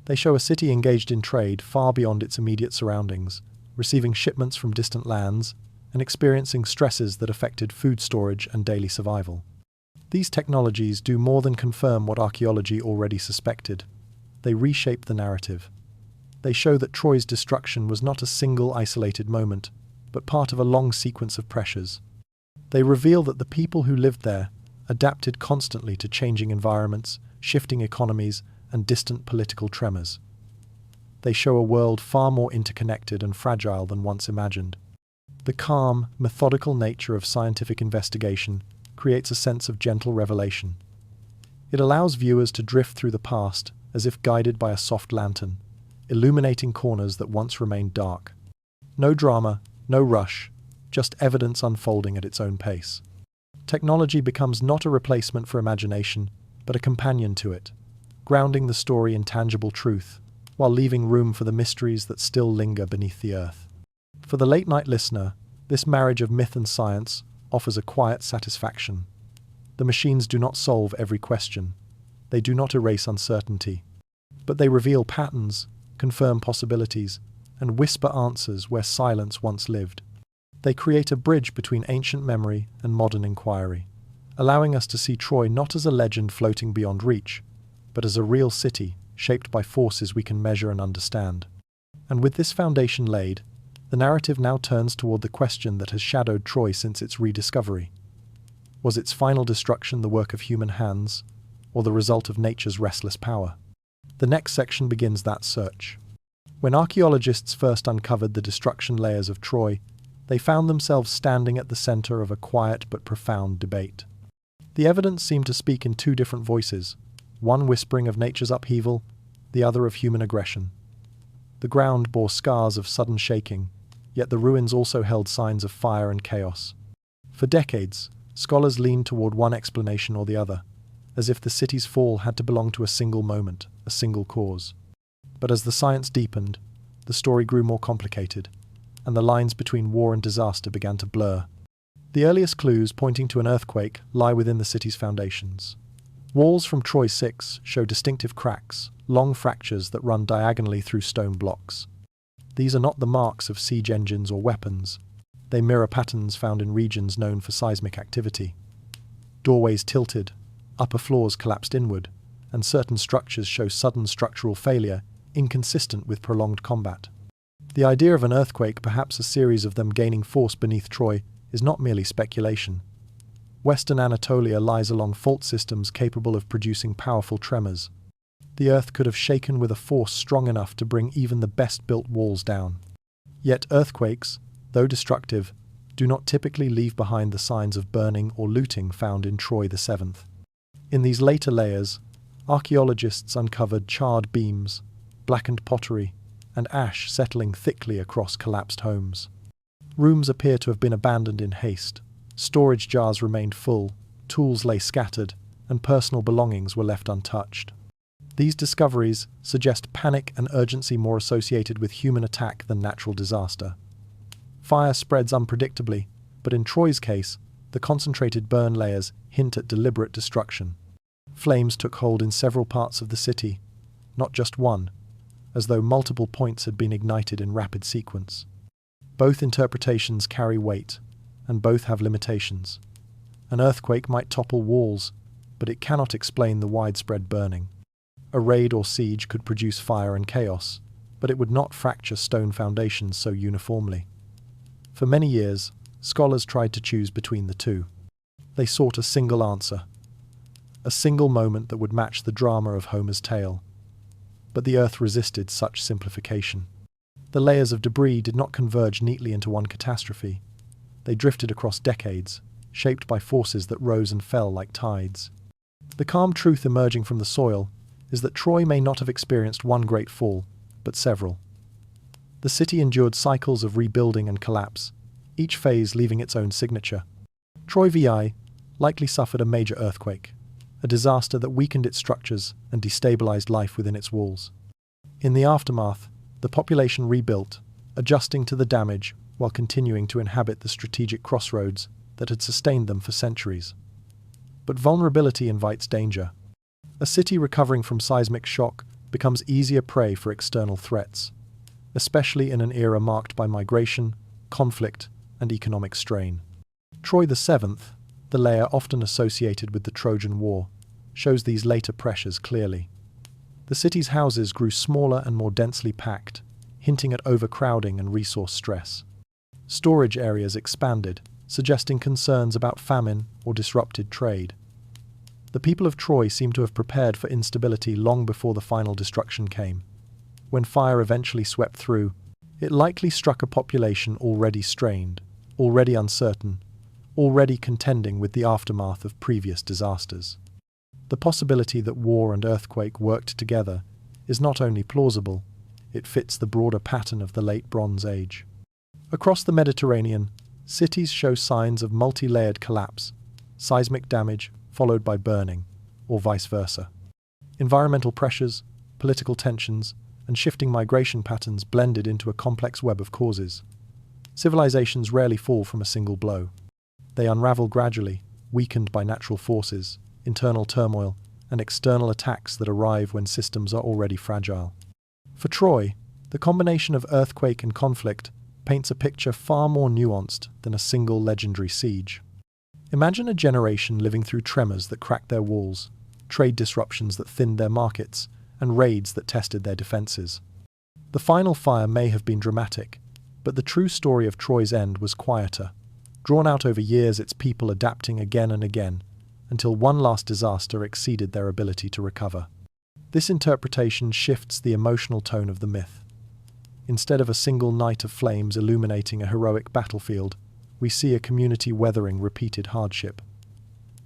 They show a city engaged in trade far beyond its immediate surroundings, receiving shipments from distant lands, and experiencing stresses that affected food storage and daily survival. These technologies do more than confirm what archaeology already suspected. They reshape the narrative. They show that Troy's destruction was not a single isolated moment, but part of a long sequence of pressures. They reveal that the people who lived there adapted constantly to changing environments, shifting economies, and distant political tremors. They show a world far more interconnected and fragile than once imagined. The calm, methodical nature of scientific investigation creates a sense of gentle revelation. It allows viewers to drift through the past as if guided by a soft lantern, illuminating corners that once remained dark. No drama, no rush, just evidence unfolding at its own pace. Technology becomes not a replacement for imagination, but a companion to it, grounding the story in tangible truth, while leaving room for the mysteries that still linger beneath the earth. For the late-night listener, this marriage of myth and science offers a quiet satisfaction. The machines do not solve every question, They do not erase uncertainty, but they reveal patterns, confirm possibilities, and whisper answers where silence once lived. They create a bridge between ancient memory and modern inquiry, allowing us to see Troy not as a legend floating beyond reach, but as a real city shaped by forces we can measure and understand. And with this foundation laid, the narrative now turns toward the question that has shadowed Troy since its rediscovery. Was its final destruction the work of human hands, or the result of nature's restless power? The next section begins that search. When archaeologists first uncovered the destruction layers of Troy, they found themselves standing at the center of a quiet but profound debate. The evidence seemed to speak in two different voices, one whispering of nature's upheaval, the other of human aggression. The ground bore scars of sudden shaking, yet the ruins also held signs of fire and chaos. For decades, scholars leaned toward one explanation or the other, as if the city's fall had to belong to a single moment, a single cause. But as the science deepened, the story grew more complicated, and the lines between war and disaster began to blur. The earliest clues pointing to an earthquake lie within the city's foundations. Walls from Troy 6 show distinctive cracks, long fractures that run diagonally through stone blocks. These are not the marks of siege engines or weapons. They mirror patterns found in regions known for seismic activity. Doorways tilted, upper floors collapsed inward, and certain structures show sudden structural failure, inconsistent with prolonged combat. The idea of an earthquake, perhaps a series of them gaining force beneath Troy, is not merely speculation. Western Anatolia lies along fault systems capable of producing powerful tremors. The earth could have shaken with a force strong enough to bring even the best-built walls down. Yet earthquakes, though destructive, do not typically leave behind the signs of burning or looting found in Troy VII. In these later layers, archaeologists uncovered charred beams, blackened pottery, and ash settling thickly across collapsed homes. Rooms appear to have been abandoned in haste. Storage jars remained full, tools lay scattered, and personal belongings were left untouched. These discoveries suggest panic and urgency more associated with human attack than natural disaster. Fire spreads unpredictably, but in Troy's case, the concentrated burn layers hint at deliberate destruction. Flames took hold in several parts of the city, not just one, as though multiple points had been ignited in rapid sequence. Both interpretations carry weight, and both have limitations. An earthquake might topple walls, but it cannot explain the widespread burning. A raid or siege could produce fire and chaos, but it would not fracture stone foundations so uniformly. For many years, scholars tried to choose between the two. They sought a single answer, a single moment that would match the drama of Homer's tale. But the earth resisted such simplification. The layers of debris did not converge neatly into one catastrophe. They drifted across decades, shaped by forces that rose and fell like tides. The calm truth emerging from the soil is that Troy may not have experienced one great fall, but several. The city endured cycles of rebuilding and collapse, each phase leaving its own signature. Troy VI likely suffered a major earthquake, a disaster that weakened its structures and destabilized life within its walls. In the aftermath, the population rebuilt, adjusting to the damage while continuing to inhabit the strategic crossroads that had sustained them for centuries. But vulnerability invites danger. A city recovering from seismic shock becomes easier prey for external threats, especially in an era marked by migration, conflict, and economic strain. Troy VII, the layer often associated with the Trojan War, shows these later pressures clearly. The city's houses grew smaller and more densely packed, hinting at overcrowding and resource stress. Storage areas expanded, suggesting concerns about famine or disrupted trade. The people of Troy seem to have prepared for instability long before the final destruction came. When fire eventually swept through, it likely struck a population already strained, already uncertain, already contending with the aftermath of previous disasters. The possibility that war and earthquake worked together is not only plausible, it fits the broader pattern of the Late Bronze Age. Across the Mediterranean, cities show signs of multi-layered collapse, seismic damage followed by burning, or vice versa. Environmental pressures, political tensions, and shifting migration patterns blended into a complex web of causes. Civilizations rarely fall from a single blow. They unravel gradually, weakened by natural forces, internal turmoil, and external attacks that arrive when systems are already fragile. For Troy, the combination of earthquake and conflict paints a picture far more nuanced than a single legendary siege. Imagine a generation living through tremors that cracked their walls, trade disruptions that thinned their markets, and raids that tested their defenses. The final fire may have been dramatic, but the true story of Troy's end was quieter, drawn out over years, its people adapting again and again, until one last disaster exceeded their ability to recover. This interpretation shifts the emotional tone of the myth. Instead of a single night of flames illuminating a heroic battlefield, we see a community weathering repeated hardship.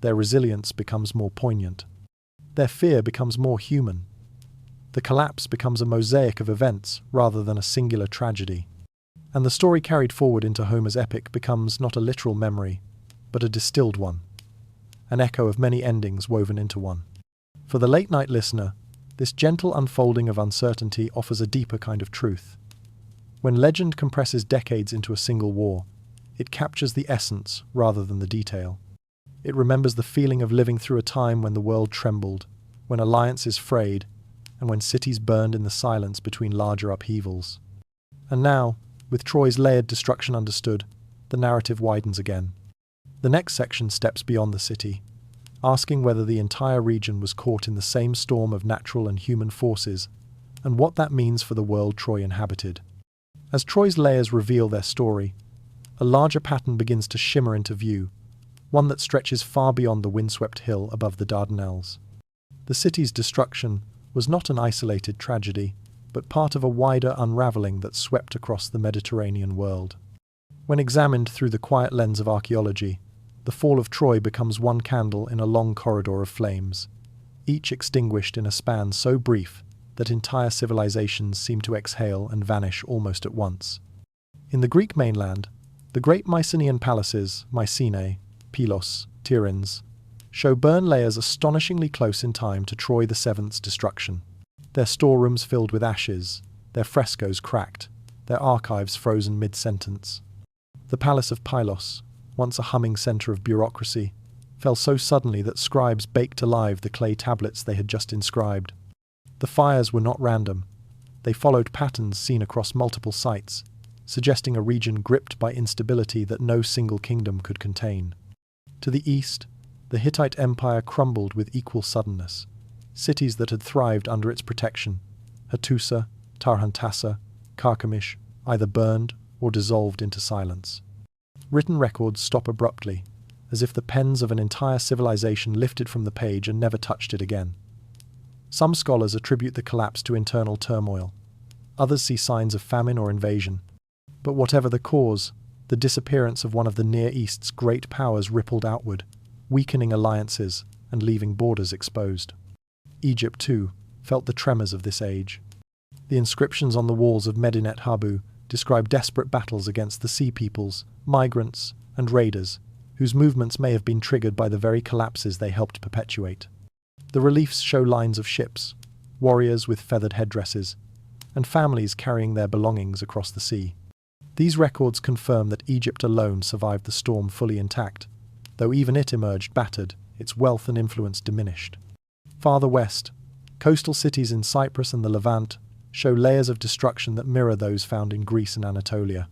Their resilience becomes more poignant. Their fear becomes more human. The collapse becomes a mosaic of events rather than a singular tragedy. And the story carried forward into Homer's epic becomes not a literal memory, but a distilled one, an echo of many endings woven into one. For the late-night listener, this gentle unfolding of uncertainty offers a deeper kind of truth. When legend compresses decades into a single war, it captures the essence rather than the detail. It remembers the feeling of living through a time when the world trembled, when alliances frayed, and when cities burned in the silence between larger upheavals. And now, with Troy's layered destruction understood, the narrative widens again. The next section steps beyond the city, asking whether the entire region was caught in the same storm of natural and human forces, and what that means for the world Troy inhabited. As Troy's layers reveal their story, a larger pattern begins to shimmer into view, one that stretches far beyond the windswept hill above the Dardanelles. The city's destruction was not an isolated tragedy, but part of a wider unraveling that swept across the Mediterranean world. When examined through the quiet lens of archaeology, the fall of Troy becomes one candle in a long corridor of flames, each extinguished in a span so brief that entire civilizations seem to exhale and vanish almost at once. In the Greek mainland, the great Mycenaean palaces, Mycenae, Pylos, Tiryns, show burn layers astonishingly close in time to Troy VII's destruction. Their storerooms filled with ashes, their frescoes cracked, their archives frozen mid-sentence. The palace of Pylos, once a humming centre of bureaucracy, fell so suddenly that scribes baked alive the clay tablets they had just inscribed. The fires were not random. They followed patterns seen across multiple sites, suggesting a region gripped by instability that no single kingdom could contain. To the east, the Hittite Empire crumbled with equal suddenness. Cities that had thrived under its protection, Hattusa, Tarhuntassa, Carchemish, either burned or dissolved into silence. Written records stop abruptly, as if the pens of an entire civilization lifted from the page and never touched it again. Some scholars attribute the collapse to internal turmoil. Others see signs of famine or invasion. But whatever the cause, the disappearance of one of the Near East's great powers rippled outward, weakening alliances and leaving borders exposed. Egypt, too, felt the tremors of this age. The inscriptions on the walls of Medinet Habu describe desperate battles against the sea peoples, migrants, and raiders, whose movements may have been triggered by the very collapses they helped perpetuate. The reliefs show lines of ships, warriors with feathered headdresses, and families carrying their belongings across the sea. These records confirm that Egypt alone survived the storm fully intact, though even it emerged battered, its wealth and influence diminished. Farther west, coastal cities in Cyprus and the Levant show layers of destruction that mirror those found in Greece and Anatolia.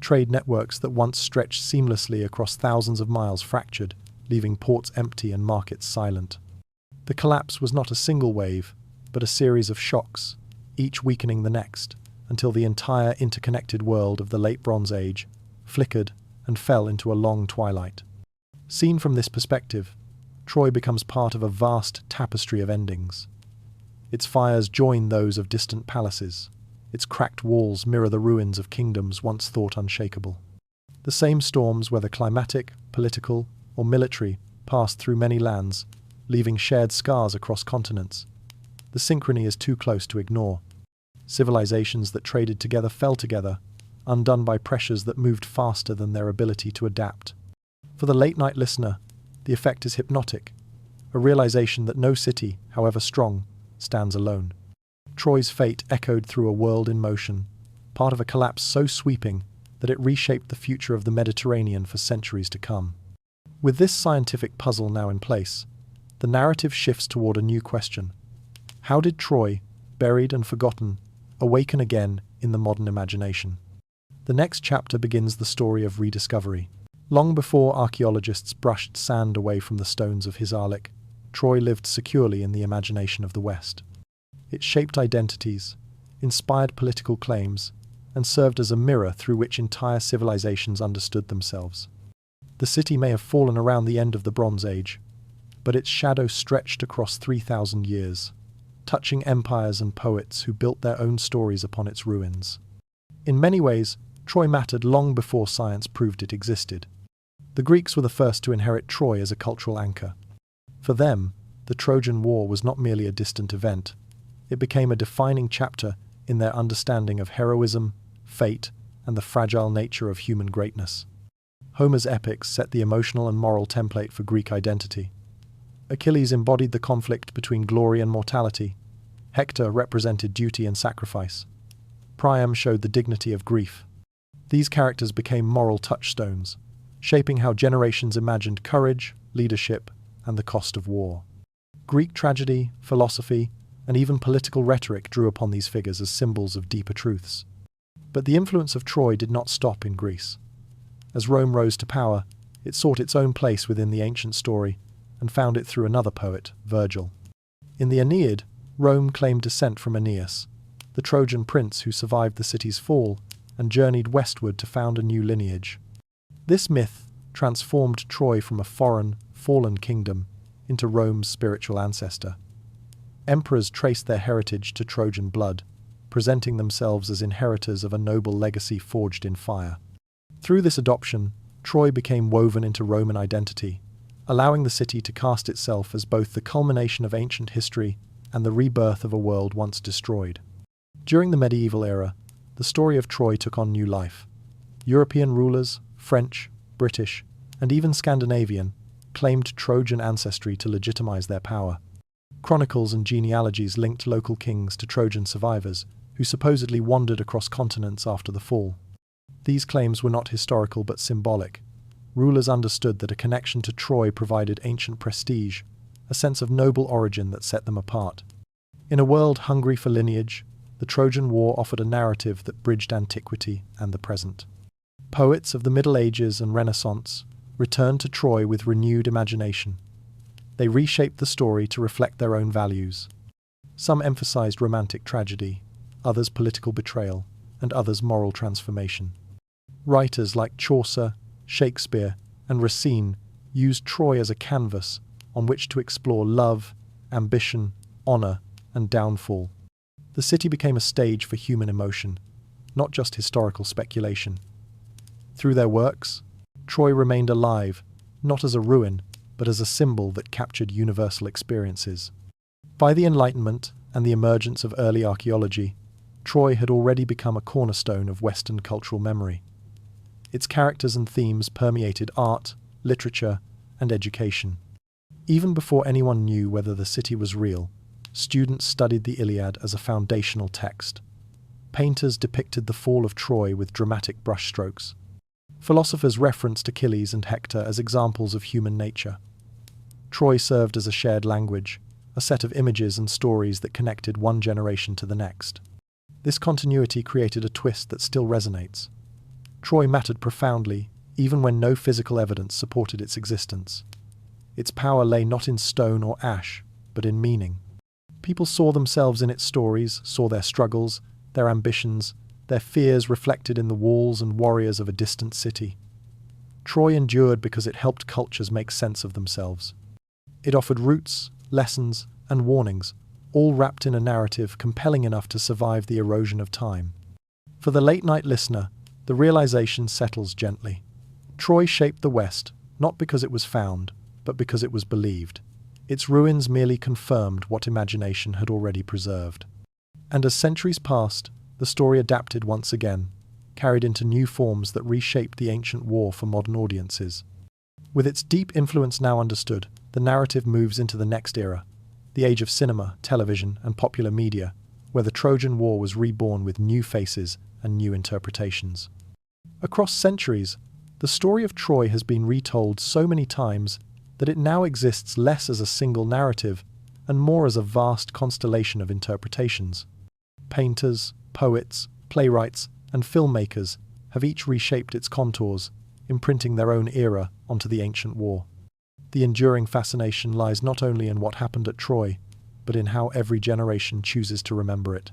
Trade networks that once stretched seamlessly across thousands of miles fractured, leaving ports empty and markets silent. The collapse was not a single wave, but a series of shocks, each weakening the next, until the entire interconnected world of the Late Bronze Age flickered and fell into a long twilight. Seen from this perspective, Troy becomes part of a vast tapestry of endings. Its fires join those of distant palaces. Its cracked walls mirror the ruins of kingdoms once thought unshakable. The same storms, whether climatic, political, or military, passed through many lands, leaving shared scars across continents. The synchrony is too close to ignore. Civilizations that traded together fell together, undone by pressures that moved faster than their ability to adapt. For the late-night listener, the effect is hypnotic, a realization that no city, however strong, stands alone. Troy's fate echoed through a world in motion, part of a collapse so sweeping that it reshaped the future of the Mediterranean for centuries to come. With this scientific puzzle now in place, the narrative shifts toward a new question. How did Troy, buried and forgotten, awaken again in the modern imagination? The next chapter begins the story of rediscovery. Long before archaeologists brushed sand away from the stones of Hisarlik, Troy lived securely in the imagination of the West. It shaped identities, inspired political claims, and served as a mirror through which entire civilizations understood themselves. The city may have fallen around the end of the Bronze Age, but its shadow stretched across 3,000 years, touching empires and poets who built their own stories upon its ruins. In many ways, Troy mattered long before science proved it existed. The Greeks were the first to inherit Troy as a cultural anchor. For them, the Trojan War was not merely a distant event. It became a defining chapter in their understanding of heroism, fate, and the fragile nature of human greatness. Homer's epics set the emotional and moral template for Greek identity. Achilles embodied the conflict between glory and mortality. Hector represented duty and sacrifice. Priam showed the dignity of grief. These characters became moral touchstones, shaping how generations imagined courage, leadership, and the cost of war. Greek tragedy, philosophy, and even political rhetoric drew upon these figures as symbols of deeper truths. But the influence of Troy did not stop in Greece. As Rome rose to power, it sought its own place within the ancient story and found it through another poet, Virgil. In the Aeneid, Rome claimed descent from Aeneas, the Trojan prince who survived the city's fall and journeyed westward to found a new lineage. This myth transformed Troy from a foreign, fallen kingdom into Rome's spiritual ancestor. Emperors traced their heritage to Trojan blood, presenting themselves as inheritors of a noble legacy forged in fire. Through this adoption, Troy became woven into Roman identity, allowing the city to cast itself as both the culmination of ancient history and the rebirth of a world once destroyed. During the medieval era, the story of Troy took on new life. European rulers, French, British, and even Scandinavian, claimed Trojan ancestry to legitimize their power. Chronicles and genealogies linked local kings to Trojan survivors, who supposedly wandered across continents after the fall. These claims were not historical but symbolic. Rulers understood that a connection to Troy provided ancient prestige, a sense of noble origin that set them apart. In a world hungry for lineage, the Trojan War offered a narrative that bridged antiquity and the present. Poets of the Middle Ages and Renaissance returned to Troy with renewed imagination. They reshaped the story to reflect their own values. Some emphasized romantic tragedy, others political betrayal, and others moral transformation. Writers like Chaucer, Shakespeare, and Racine used Troy as a canvas on which to explore love, ambition, honor, and downfall. The city became a stage for human emotion, not just historical speculation. Through their works, Troy remained alive, not as a ruin, but as a symbol that captured universal experiences. By the Enlightenment and the emergence of early archaeology, Troy had already become a cornerstone of Western cultural memory. Its characters and themes permeated art, literature, and education. Even before anyone knew whether the city was real, students studied the Iliad as a foundational text. Painters depicted the fall of Troy with dramatic brushstrokes. Philosophers referenced Achilles and Hector as examples of human nature. Troy served as a shared language, a set of images and stories that connected one generation to the next. This continuity created a twist that still resonates. Troy mattered profoundly, even when no physical evidence supported its existence. Its power lay not in stone or ash, but in meaning. People saw themselves in its stories, saw their struggles, their ambitions, their fears reflected in the walls and warriors of a distant city. Troy endured because it helped cultures make sense of themselves. It offered roots, lessons, and warnings, all wrapped in a narrative compelling enough to survive the erosion of time. For the late-night listener, the realization settles gently. Troy shaped the West, not because it was found, but because it was believed. Its ruins merely confirmed what imagination had already preserved. And as centuries passed, the story adapted once again, carried into new forms that reshaped the ancient war for modern audiences. With its deep influence now understood, the narrative moves into the next era, the age of cinema, television, and popular media, where the Trojan War was reborn with new faces and new interpretations. Across centuries, the story of Troy has been retold so many times that it now exists less as a single narrative and more as a vast constellation of interpretations. Painters, poets, playwrights, and filmmakers have each reshaped its contours, imprinting their own era onto the ancient war. The enduring fascination lies not only in what happened at Troy, but in how every generation chooses to remember it.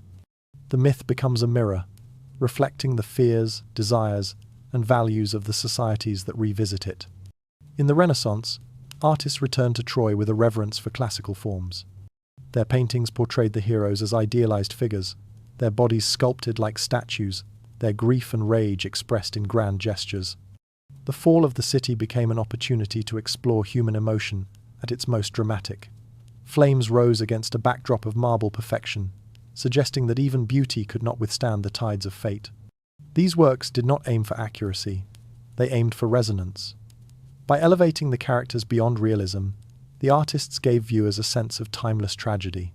The myth becomes a mirror, reflecting the fears, desires, and values of the societies that revisit it. In the Renaissance, artists returned to Troy with a reverence for classical forms. Their paintings portrayed the heroes as idealized figures, their bodies sculpted like statues, their grief and rage expressed in grand gestures. The fall of the city became an opportunity to explore human emotion at its most dramatic. Flames rose against a backdrop of marble perfection, suggesting that even beauty could not withstand the tides of fate. These works did not aim for accuracy, they aimed for resonance. By elevating the characters beyond realism, the artists gave viewers a sense of timeless tragedy.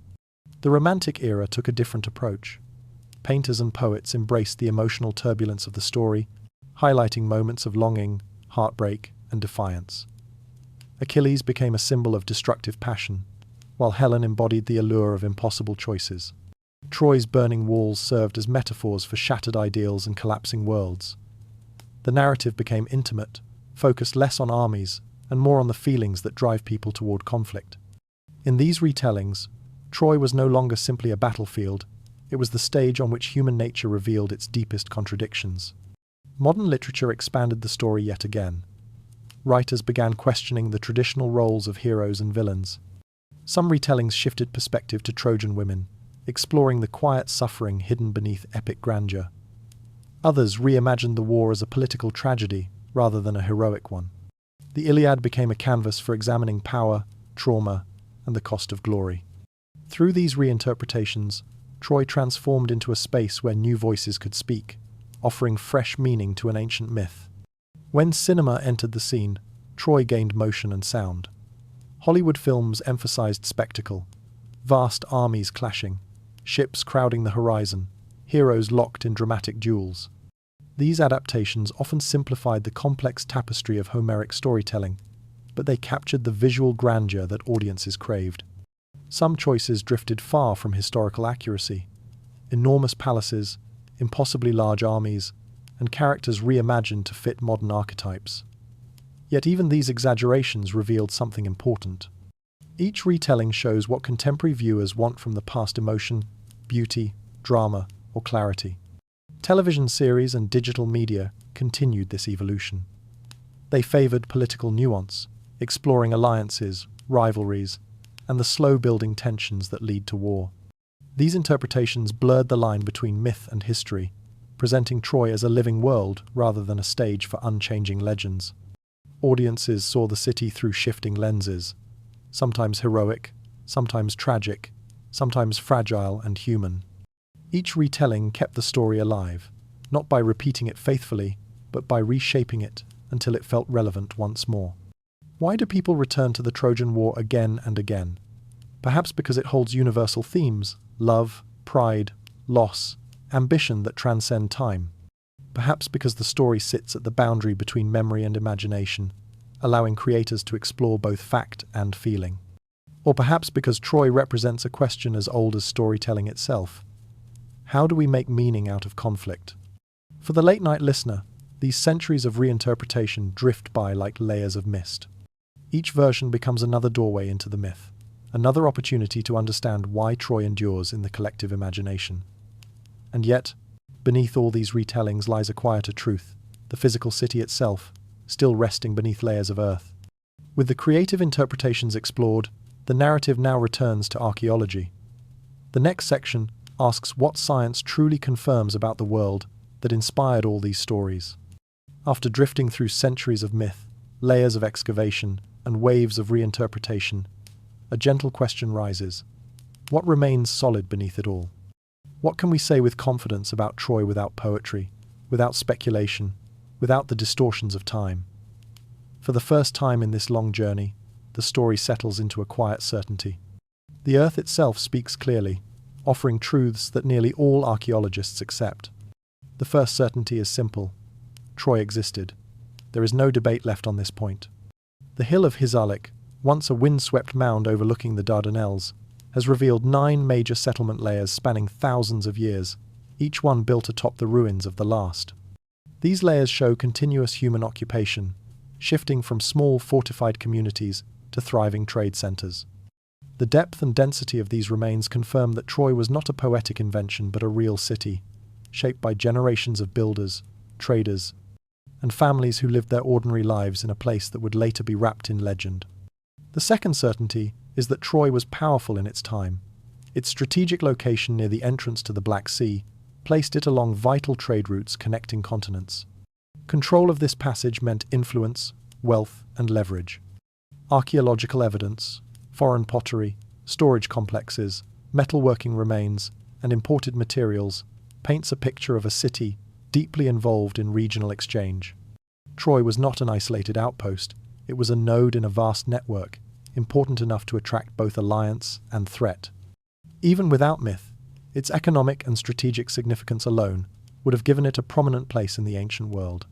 The Romantic era took a different approach. Painters and poets embraced the emotional turbulence of the story, highlighting moments of longing, heartbreak, and defiance. Achilles became a symbol of destructive passion, while Helen embodied the allure of impossible choices. Troy's burning walls served as metaphors for shattered ideals and collapsing worlds. The narrative became intimate, focused less on armies and more on the feelings that drive people toward conflict. In these retellings, Troy was no longer simply a battlefield, it was the stage on which human nature revealed its deepest contradictions. Modern literature expanded the story yet again. Writers began questioning the traditional roles of heroes and villains. Some retellings shifted perspective to Trojan women, exploring the quiet suffering hidden beneath epic grandeur. Others reimagined the war as a political tragedy rather than a heroic one. The Iliad became a canvas for examining power, trauma, and the cost of glory. Through these reinterpretations, Troy transformed into a space where new voices could speak, offering fresh meaning to an ancient myth. When cinema entered the scene, Troy gained motion and sound. Hollywood films emphasized spectacle, vast armies clashing, ships crowding the horizon, heroes locked in dramatic duels. These adaptations often simplified the complex tapestry of Homeric storytelling, but they captured the visual grandeur that audiences craved. Some choices drifted far from historical accuracy. Enormous palaces, impossibly large armies, and characters reimagined to fit modern archetypes. Yet even these exaggerations revealed something important. Each retelling shows what contemporary viewers want from the past: emotion, beauty, drama, or clarity. Television series and digital media continued this evolution. They favored political nuance, exploring alliances, rivalries, and the slow-building tensions that lead to war. These interpretations blurred the line between myth and history, presenting Troy as a living world rather than a stage for unchanging legends. Audiences saw the city through shifting lenses, sometimes heroic, sometimes tragic, sometimes fragile and human. Each retelling kept the story alive, not by repeating it faithfully, but by reshaping it until it felt relevant once more. Why do people return to the Trojan War again and again? Perhaps because it holds universal themes: love, pride, loss, ambition that transcend time. Perhaps because the story sits at the boundary between memory and imagination, allowing creators to explore both fact and feeling. Or perhaps because Troy represents a question as old as storytelling itself. How do we make meaning out of conflict? For the late-night listener, these centuries of reinterpretation drift by like layers of mist. Each version becomes another doorway into the myth, another opportunity to understand why Troy endures in the collective imagination. And yet, beneath all these retellings lies a quieter truth: the physical city itself, still resting beneath layers of earth. With the creative interpretations explored, the narrative now returns to archaeology. The next section asks what science truly confirms about the world that inspired all these stories. After drifting through centuries of myth, layers of excavation, and waves of reinterpretation, a gentle question rises: what remains solid beneath it all? What can we say with confidence about Troy without poetry, without speculation, without the distortions of time? For the first time in this long journey, the story settles into a quiet certainty. The earth itself speaks clearly, offering truths that nearly all archaeologists accept. The first certainty is simple: Troy existed. There is no debate left on this point. The hill of Hisarlik, once a windswept mound overlooking the Dardanelles, has revealed 9 major settlement layers spanning thousands of years, each one built atop the ruins of the last. These layers show continuous human occupation, shifting from small fortified communities to thriving trade centres. The depth and density of these remains confirm that Troy was not a poetic invention but a real city, shaped by generations of builders, traders, and families who lived their ordinary lives in a place that would later be wrapped in legend. The second certainty is that Troy was powerful in its time. Its strategic location near the entrance to the Black Sea placed it along vital trade routes connecting continents. Control of this passage meant influence, wealth, and leverage. Archaeological evidence, foreign pottery, storage complexes, metalworking remains, and imported materials paints a picture of a city deeply involved in regional exchange. Troy was not an isolated outpost, it was a node in a vast network, important enough to attract both alliance and threat. Even without myth, its economic and strategic significance alone would have given it a prominent place in the ancient world.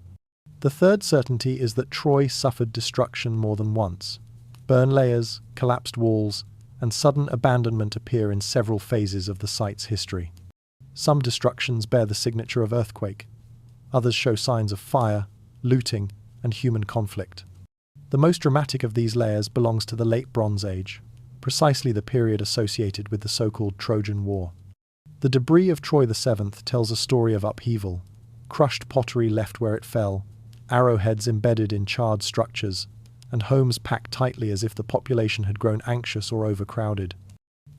The third certainty is that Troy suffered destruction more than once. Burn layers, collapsed walls, and sudden abandonment appear in several phases of the site's history. Some destructions bear the signature of earthquake, others show signs of fire, looting, and human conflict. The most dramatic of these layers belongs to the Late Bronze Age, precisely the period associated with the so-called Trojan War. The debris of Troy VII tells a story of upheaval, crushed pottery left where it fell, arrowheads embedded in charred structures, and homes packed tightly as if the population had grown anxious or overcrowded.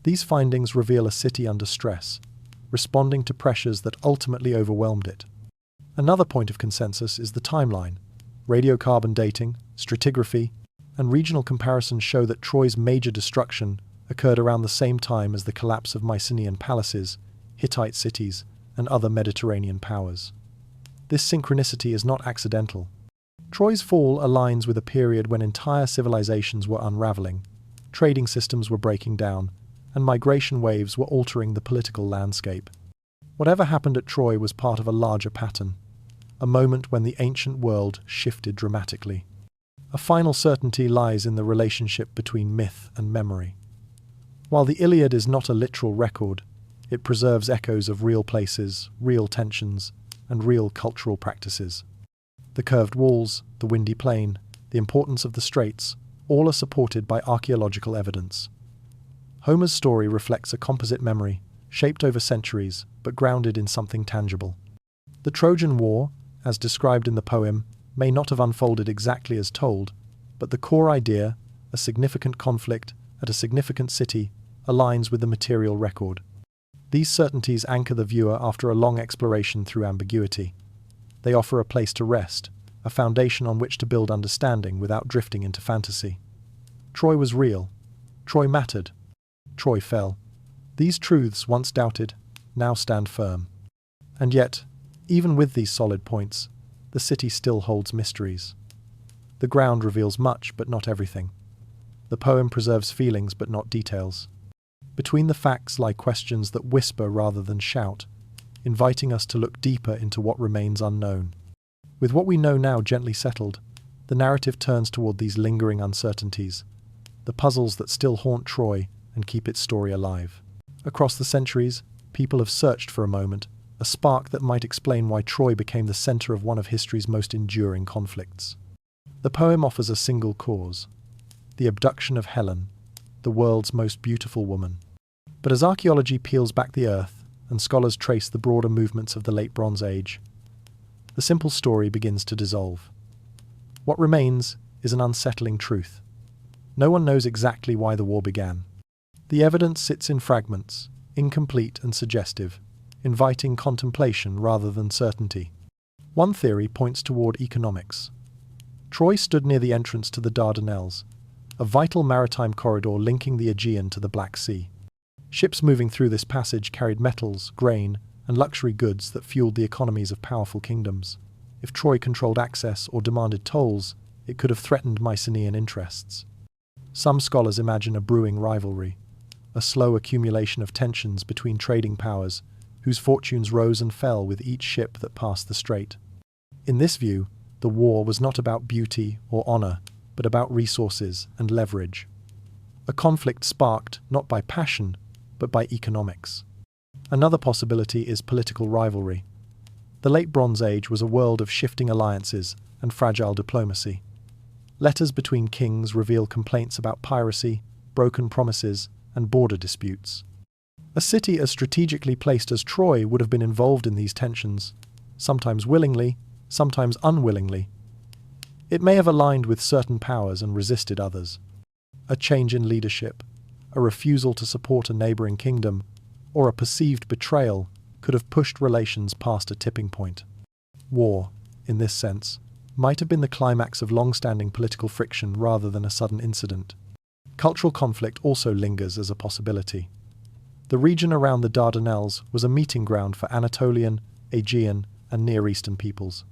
These findings reveal a city under stress, responding to pressures that ultimately overwhelmed it. Another point of consensus is the timeline. Radiocarbon dating, stratigraphy, and regional comparisons show that Troy's major destruction occurred around the same time as the collapse of Mycenaean palaces, Hittite cities, and other Mediterranean powers. This synchronicity is not accidental. Troy's fall aligns with a period when entire civilizations were unraveling, trading systems were breaking down, and migration waves were altering the political landscape. Whatever happened at Troy was part of a larger pattern, a moment when the ancient world shifted dramatically. A final certainty lies in the relationship between myth and memory. While the Iliad is not a literal record, it preserves echoes of real places, real tensions, and real cultural practices. The curved walls, the windy plain, the importance of the straits, all are supported by archaeological evidence. Homer's story reflects a composite memory, shaped over centuries, but grounded in something tangible. The Trojan War, as described in the poem, may not have unfolded exactly as told, but the core idea, a significant conflict at a significant city, aligns with the material record. These certainties anchor the viewer after a long exploration through ambiguity. They offer a place to rest, a foundation on which to build understanding without drifting into fantasy. Troy was real. Troy mattered. Troy fell. These truths, once doubted, now stand firm. And yet, even with these solid points, the city still holds mysteries. The ground reveals much, but not everything. The poem preserves feelings, but not details. Between the facts lie questions that whisper rather than shout, inviting us to look deeper into what remains unknown. With what we know now gently settled, the narrative turns toward these lingering uncertainties, the puzzles that still haunt Troy and keep its story alive. Across the centuries, people have searched for a moment, a spark that might explain why Troy became the center of one of history's most enduring conflicts. The poem offers a single cause: the abduction of Helen, the world's most beautiful woman. But as archaeology peels back the earth and scholars trace the broader movements of the Late Bronze Age, the simple story begins to dissolve. What remains is an unsettling truth. No one knows exactly why the war began. The evidence sits in fragments, incomplete and suggestive, inviting contemplation rather than certainty. One theory points toward economics. Troy stood near the entrance to the Dardanelles, a vital maritime corridor linking the Aegean to the Black Sea. Ships moving through this passage carried metals, grain, and luxury goods that fueled the economies of powerful kingdoms. If Troy controlled access or demanded tolls, it could have threatened Mycenaean interests. Some scholars imagine a brewing rivalry, a slow accumulation of tensions between trading powers, whose fortunes rose and fell with each ship that passed the strait. In this view, the war was not about beauty or honor, but about resources and leverage. A conflict sparked not by passion, but by economics. Another possibility is political rivalry. The Late Bronze Age was a world of shifting alliances and fragile diplomacy. Letters between kings reveal complaints about piracy, broken promises, and border disputes. A city as strategically placed as Troy would have been involved in these tensions, sometimes willingly, sometimes unwillingly. It may have aligned with certain powers and resisted others. A change in leadership, a refusal to support a neighboring kingdom, or a perceived betrayal could have pushed relations past a tipping point. War, in this sense, might have been the climax of long-standing political friction rather than a sudden incident. Cultural conflict also lingers as a possibility. The region around the Dardanelles was a meeting ground for Anatolian, Aegean, and Near Eastern peoples.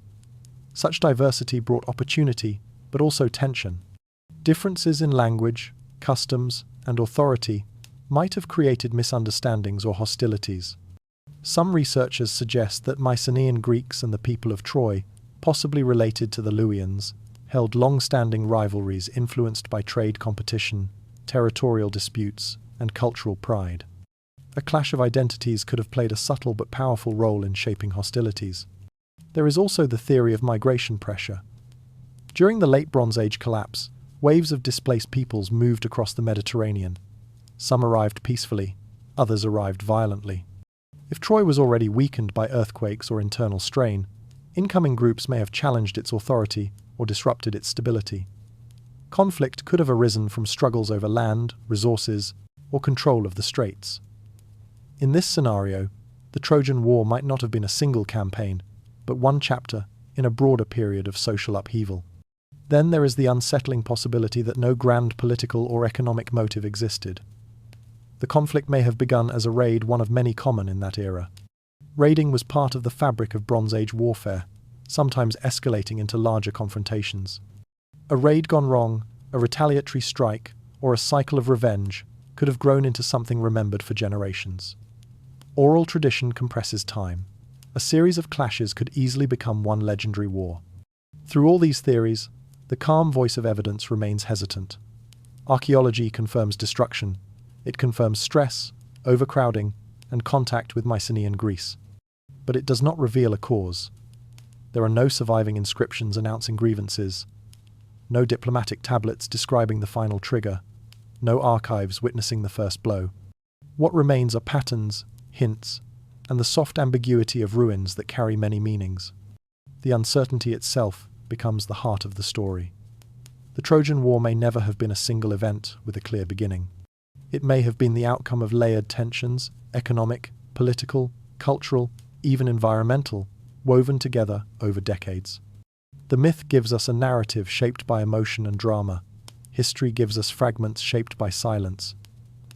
Such diversity brought opportunity, but also tension. Differences in language, customs, and authority might have created misunderstandings or hostilities. Some researchers suggest that Mycenaean Greeks and the people of Troy, possibly related to the Luwians, held long-standing rivalries influenced by trade competition, territorial disputes, and cultural pride. A clash of identities could have played a subtle but powerful role in shaping hostilities. There is also the theory of migration pressure. During the Late Bronze Age collapse, waves of displaced peoples moved across the Mediterranean. Some arrived peacefully, others arrived violently. If Troy was already weakened by earthquakes or internal strain, incoming groups may have challenged its authority or disrupted its stability. Conflict could have arisen from struggles over land, resources, or control of the straits. In this scenario, the Trojan War might not have been a single campaign, but one chapter in a broader period of social upheaval. Then there is the unsettling possibility that no grand political or economic motive existed. The conflict may have begun as a raid, one of many common in that era. Raiding was part of the fabric of Bronze Age warfare, sometimes escalating into larger confrontations. A raid gone wrong, a retaliatory strike, or a cycle of revenge could have grown into something remembered for generations. Oral tradition compresses time. A series of clashes could easily become one legendary war. Through all these theories, the calm voice of evidence remains hesitant. Archaeology confirms destruction. It confirms stress, overcrowding, and contact with Mycenaean Greece. But it does not reveal a cause. There are no surviving inscriptions announcing grievances, no diplomatic tablets describing the final trigger, no archives witnessing the first blow. What remains are patterns, hints, and the soft ambiguity of ruins that carry many meanings. The uncertainty itself becomes the heart of the story. The Trojan War may never have been a single event with a clear beginning. It may have been the outcome of layered tensions, economic, political, cultural, even environmental, woven together over decades. The myth gives us a narrative shaped by emotion and drama. History gives us fragments shaped by silence.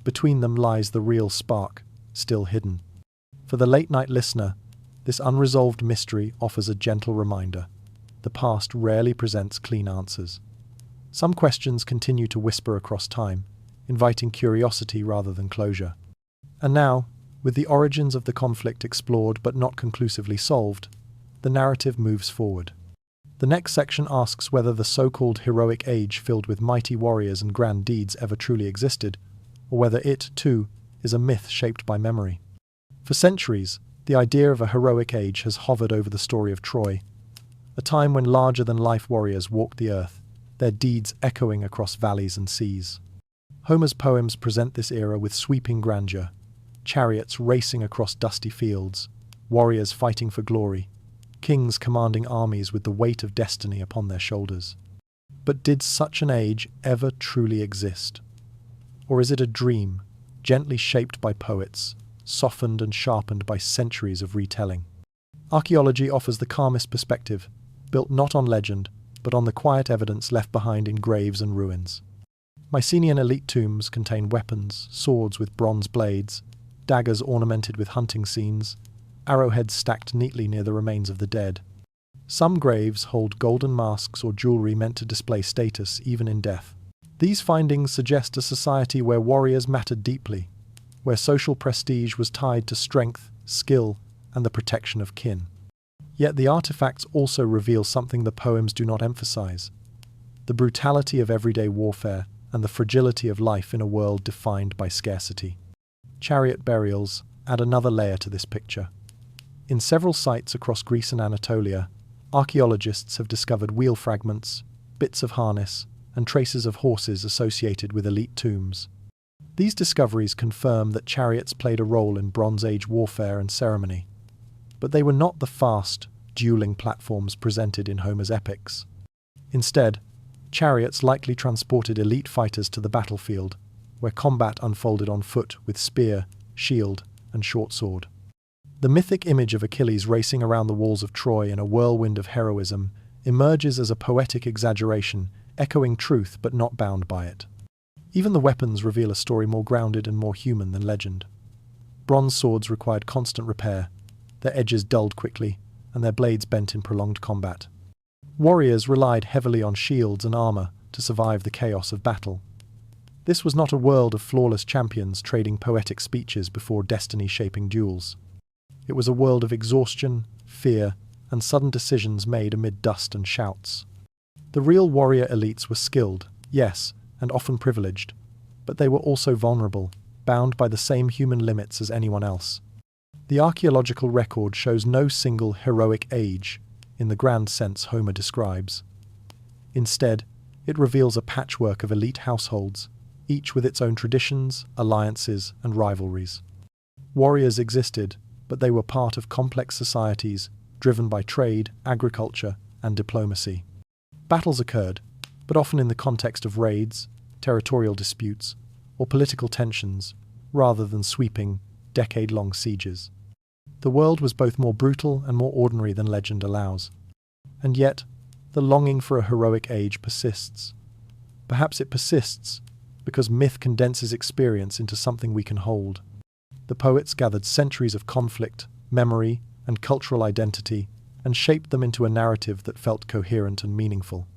Between them lies the real spark, still hidden. For the late-night listener, this unresolved mystery offers a gentle reminder. The past rarely presents clean answers. Some questions continue to whisper across time, inviting curiosity rather than closure. And now, with the origins of the conflict explored but not conclusively solved, the narrative moves forward. The next section asks whether the so-called heroic age filled with mighty warriors and grand deeds ever truly existed, or whether it, too, is a myth shaped by memory. For centuries, the idea of a heroic age has hovered over the story of Troy, a time when larger-than-life warriors walked the earth, their deeds echoing across valleys and seas. Homer's poems present this era with sweeping grandeur, chariots racing across dusty fields, warriors fighting for glory, kings commanding armies with the weight of destiny upon their shoulders. But did such an age ever truly exist? Or is it a dream, gently shaped by poets, softened and sharpened by centuries of retelling? Archaeology offers the calmest perspective, built not on legend, but on the quiet evidence left behind in graves and ruins. Mycenaean elite tombs contain weapons, swords with bronze blades, daggers ornamented with hunting scenes, arrowheads stacked neatly near the remains of the dead. Some graves hold golden masks or jewelry meant to display status even in death. These findings suggest a society where warriors mattered deeply, where social prestige was tied to strength, skill, and the protection of kin. Yet the artifacts also reveal something the poems do not emphasize: the brutality of everyday warfare, and the fragility of life in a world defined by scarcity. Chariot burials add another layer to this picture. In several sites across Greece and Anatolia, archaeologists have discovered wheel fragments, bits of harness, and traces of horses associated with elite tombs. These discoveries confirm that chariots played a role in Bronze Age warfare and ceremony. But they were not the fast, dueling platforms presented in Homer's epics. Instead, chariots likely transported elite fighters to the battlefield, where combat unfolded on foot with spear, shield, and short sword. The mythic image of Achilles racing around the walls of Troy in a whirlwind of heroism emerges as a poetic exaggeration, echoing truth but not bound by it. Even the weapons reveal a story more grounded and more human than legend. Bronze swords required constant repair, their edges dulled quickly, and their blades bent in prolonged combat. Warriors relied heavily on shields and armor to survive the chaos of battle. This was not a world of flawless champions trading poetic speeches before destiny-shaping duels. It was a world of exhaustion, fear, and sudden decisions made amid dust and shouts. The real warrior elites were skilled, yes, and often privileged, but they were also vulnerable, bound by the same human limits as anyone else. The archaeological record shows no single heroic age, in the grand sense Homer describes. Instead, it reveals a patchwork of elite households, each with its own traditions, alliances, and rivalries. Warriors existed, but they were part of complex societies driven by trade, agriculture, and diplomacy. Battles occurred, but often in the context of raids, territorial disputes, or political tensions, rather than sweeping, decade-long sieges. The world was both more brutal and more ordinary than legend allows. And yet, the longing for a heroic age persists. Perhaps it persists because myth condenses experience into something we can hold. The poets gathered centuries of conflict, memory, and cultural identity, and shaped them into a narrative that felt coherent and meaningful.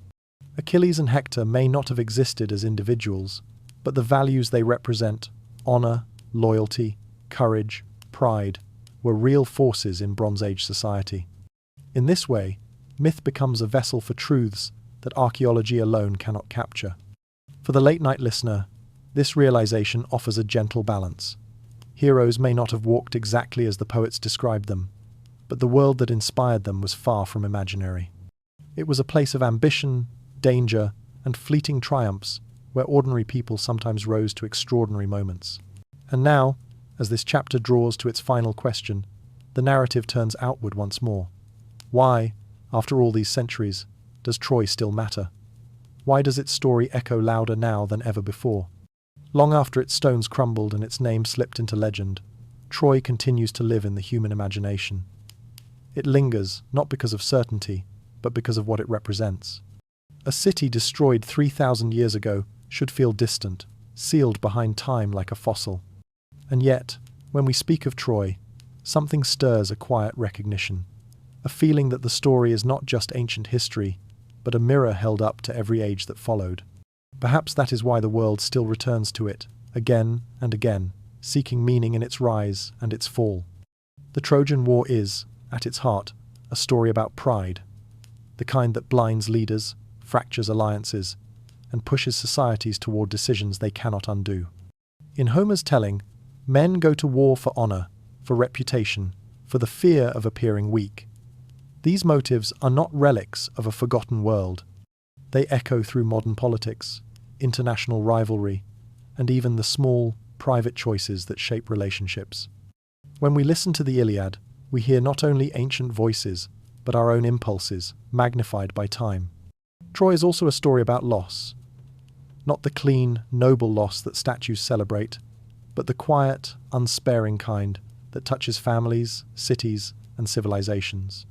Achilles and Hector may not have existed as individuals, but the values they represent, honor, loyalty, courage, pride, were real forces in Bronze Age society. In this way, myth becomes a vessel for truths that archaeology alone cannot capture. For the late-night listener, this realization offers a gentle balance. Heroes may not have walked exactly as the poets described them, but the world that inspired them was far from imaginary. It was a place of ambition, danger, and fleeting triumphs, where ordinary people sometimes rose to extraordinary moments. And now, as this chapter draws to its final question, the narrative turns outward once more. Why, after all these centuries, does Troy still matter? Why does its story echo louder now than ever before? Long after its stones crumbled and its name slipped into legend, Troy continues to live in the human imagination. It lingers, not because of certainty, but because of what it represents. A city destroyed 3,000 years ago should feel distant, sealed behind time like a fossil. And yet, when we speak of Troy, something stirs a quiet recognition, a feeling that the story is not just ancient history, but a mirror held up to every age that followed. Perhaps that is why the world still returns to it, again and again, seeking meaning in its rise and its fall. The Trojan War is, at its heart, a story about pride, the kind that blinds leaders, fractures alliances, and pushes societies toward decisions they cannot undo. In Homer's telling, men go to war for honor, for reputation, for the fear of appearing weak. These motives are not relics of a forgotten world. They echo through modern politics, international rivalry, and even the small, private choices that shape relationships. When we listen to the Iliad, we hear not only ancient voices, but our own impulses, magnified by time. Troy is also a story about loss. Not the clean, noble loss that statues celebrate, but the quiet, unsparing kind that touches families, cities, and civilizations.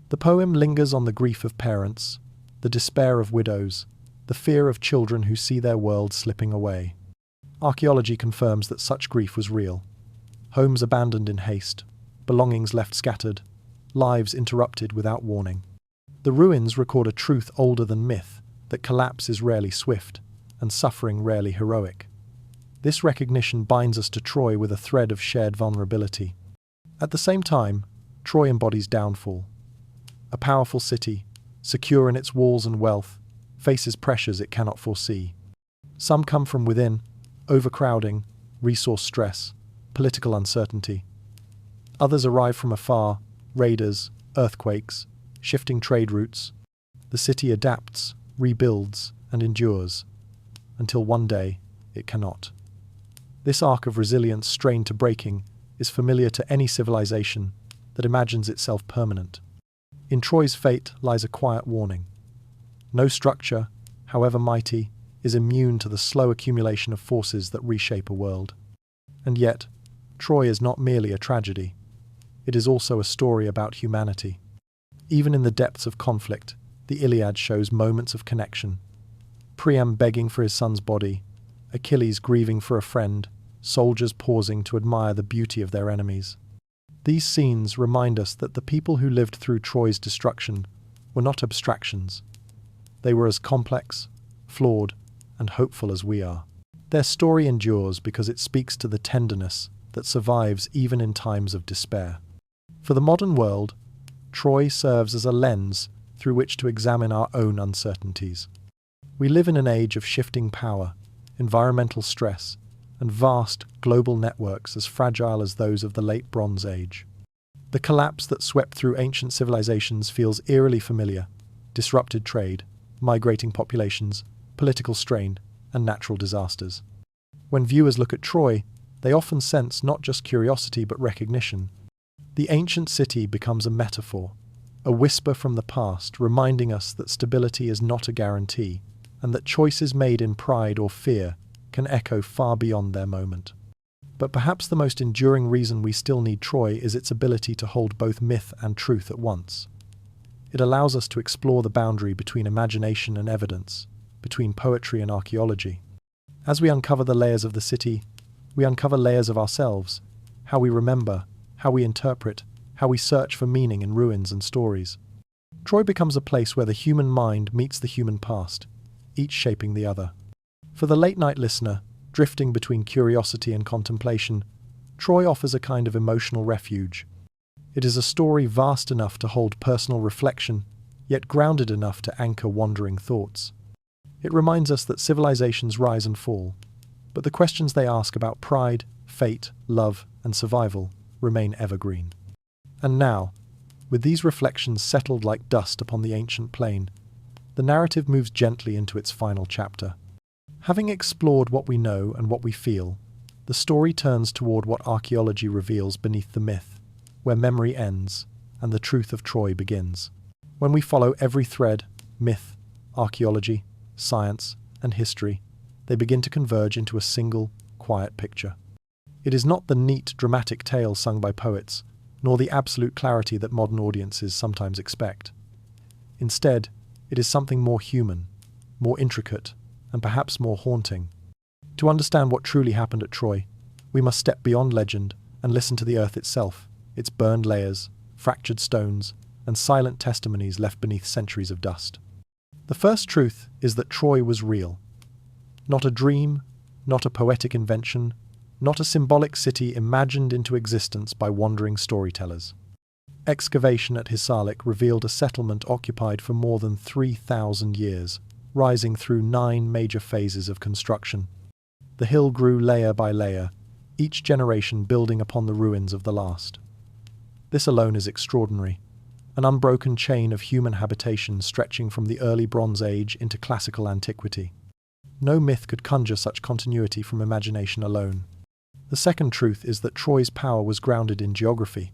The poem lingers on the grief of parents, the despair of widows, the fear of children who see their world slipping away. Archaeology confirms that such grief was real. Homes abandoned in haste, belongings left scattered, lives interrupted without warning. The ruins record a truth older than myth, that collapse is rarely swift, and suffering rarely heroic. This recognition binds us to Troy with a thread of shared vulnerability. At the same time, Troy embodies downfall. A powerful city, secure in its walls and wealth, faces pressures it cannot foresee. Some come from within, overcrowding, resource stress, political uncertainty. Others arrive from afar, raiders, earthquakes, shifting trade routes. The city adapts, rebuilds, and endures, until one day it cannot. This arc of resilience strained to breaking is familiar to any civilization that imagines itself permanent. In Troy's fate lies a quiet warning. No structure, however mighty, is immune to the slow accumulation of forces that reshape a world. And yet, Troy is not merely a tragedy. It is also a story about humanity. Even in the depths of conflict, the Iliad shows moments of connection. Priam begging for his son's body, Achilles grieving for a friend, soldiers pausing to admire the beauty of their enemies. These scenes remind us that the people who lived through Troy's destruction were not abstractions. They were as complex, flawed, and hopeful as we are. Their story endures because it speaks to the tenderness that survives even in times of despair. For the modern world, Troy serves as a lens through which to examine our own uncertainties. We live in an age of shifting power, environmental stress, and vast global networks as fragile as those of the late Bronze Age. The collapse that swept through ancient civilizations feels eerily familiar: disrupted trade, migrating populations, political strain, and natural disasters. When viewers look at Troy, they often sense not just curiosity but recognition. The ancient city becomes a metaphor, a whisper from the past reminding us that stability is not a guarantee, and that choices made in pride or fear can echo far beyond their moment. But perhaps the most enduring reason we still need Troy is its ability to hold both myth and truth at once. It allows us to explore the boundary between imagination and evidence, between poetry and archaeology. As we uncover the layers of the city, we uncover layers of ourselves, how we remember, how we interpret, how we search for meaning in ruins and stories. Troy becomes a place where the human mind meets the human past, each shaping the other. For the late-night listener, drifting between curiosity and contemplation, Troy offers a kind of emotional refuge. It is a story vast enough to hold personal reflection, yet grounded enough to anchor wandering thoughts. It reminds us that civilizations rise and fall, but the questions they ask about pride, fate, love, and survival remain evergreen. And now, with these reflections settled like dust upon the ancient plain, the narrative moves gently into its final chapter. Having explored what we know and what we feel, the story turns toward what archaeology reveals beneath the myth, where memory ends and the truth of Troy begins. When we follow every thread, myth, archaeology, science, and history, they begin to converge into a single, quiet picture. It is not the neat, dramatic tale sung by poets, nor the absolute clarity that modern audiences sometimes expect. Instead, it is something more human, more intricate, and perhaps more haunting. To understand what truly happened at Troy, we must step beyond legend and listen to the earth itself, its burned layers, fractured stones, and silent testimonies left beneath centuries of dust. The first truth is that Troy was real. Not a dream, not a poetic invention, not a symbolic city imagined into existence by wandering storytellers. Excavation at Hisarlik revealed a settlement occupied for more than 3,000 years, rising through 9 major phases of construction. The hill grew layer by layer, each generation building upon the ruins of the last. This alone is extraordinary, an unbroken chain of human habitation stretching from the early Bronze Age into classical antiquity. No myth could conjure such continuity from imagination alone. The second truth is that Troy's power was grounded in geography.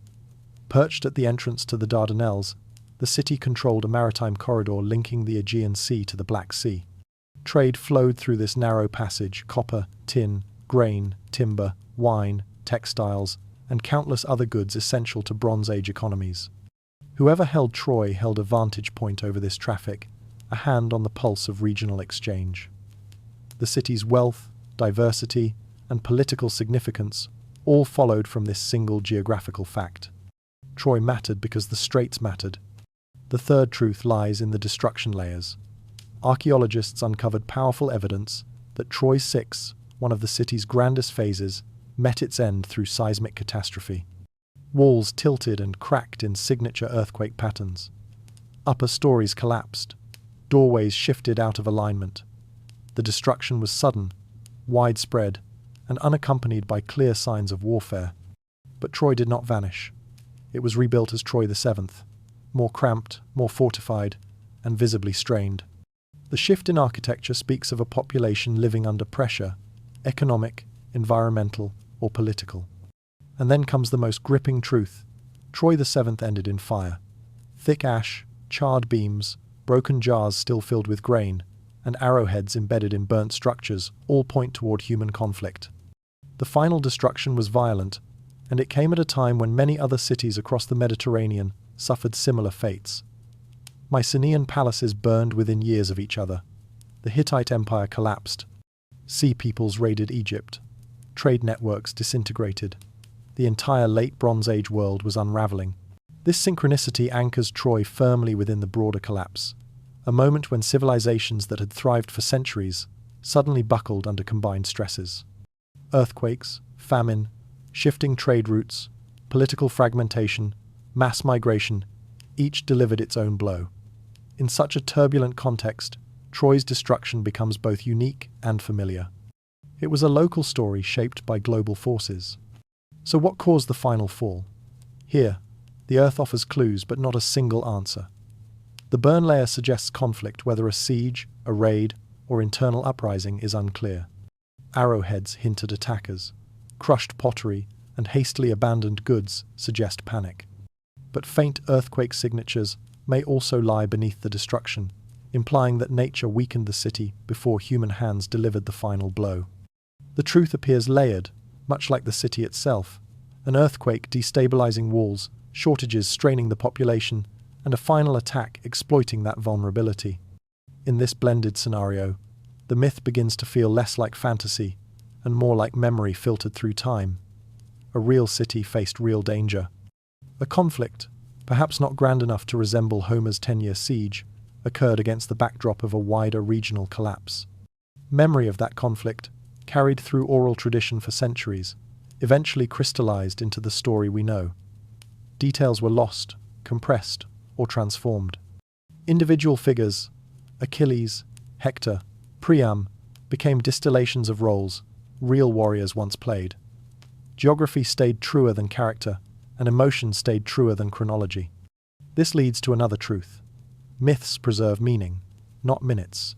Perched at the entrance to the Dardanelles, the city controlled a maritime corridor linking the Aegean Sea to the Black Sea. Trade flowed through this narrow passage: copper, tin, grain, timber, wine, textiles, and countless other goods essential to Bronze Age economies. Whoever held Troy held a vantage point over this traffic, a hand on the pulse of regional exchange. The city's wealth, diversity, and political significance all followed from this single geographical fact. Troy mattered because the straits mattered. The third truth lies in the destruction layers. Archaeologists uncovered powerful evidence that Troy 6, one of the city's grandest phases, met its end through seismic catastrophe. Walls tilted and cracked in signature earthquake patterns. Upper stories collapsed. Doorways shifted out of alignment. The destruction was sudden, widespread, and unaccompanied by clear signs of warfare. But Troy did not vanish. It was rebuilt as Troy VII, more cramped, more fortified, and visibly strained. The shift in architecture speaks of a population living under pressure, economic, environmental, or political. And then comes the most gripping truth. Troy VII ended in fire. Thick ash, charred beams, broken jars still filled with grain, and arrowheads embedded in burnt structures all point toward human conflict. The final destruction was violent, and it came at a time when many other cities across the Mediterranean suffered similar fates. Mycenaean palaces burned within years of each other. The Hittite Empire collapsed. Sea peoples raided Egypt. Trade networks disintegrated. The entire late Bronze Age world was unraveling. This synchronicity anchors Troy firmly within the broader collapse, a moment when civilizations that had thrived for centuries suddenly buckled under combined stresses. Earthquakes, famine, shifting trade routes, political fragmentation, mass migration, each delivered its own blow. In such a turbulent context, Troy's destruction becomes both unique and familiar. It was a local story shaped by global forces. So what caused the final fall? Here, the Earth offers clues but not a single answer. The burn layer suggests conflict, whether a siege, a raid, or internal uprising is unclear. Arrowheads hint at attackers. Crushed pottery and hastily abandoned goods suggest panic. But faint earthquake signatures may also lie beneath the destruction, implying that nature weakened the city before human hands delivered the final blow. The truth appears layered, much like the city itself: an earthquake destabilizing walls, shortages straining the population, and a final attack exploiting that vulnerability. In this blended scenario, the myth begins to feel less like fantasy and more like memory filtered through time. A real city faced real danger. A conflict, perhaps not grand enough to resemble Homer's 10-year siege, occurred against the backdrop of a wider regional collapse. Memory of that conflict, carried through oral tradition for centuries, eventually crystallized into the story we know. Details were lost, compressed, or transformed. Individual figures, Achilles, Hector, Priam, became distillations of roles real warriors once played. Geography stayed truer than character, and emotion stayed truer than chronology. This leads to another truth. Myths preserve meaning, not minutes.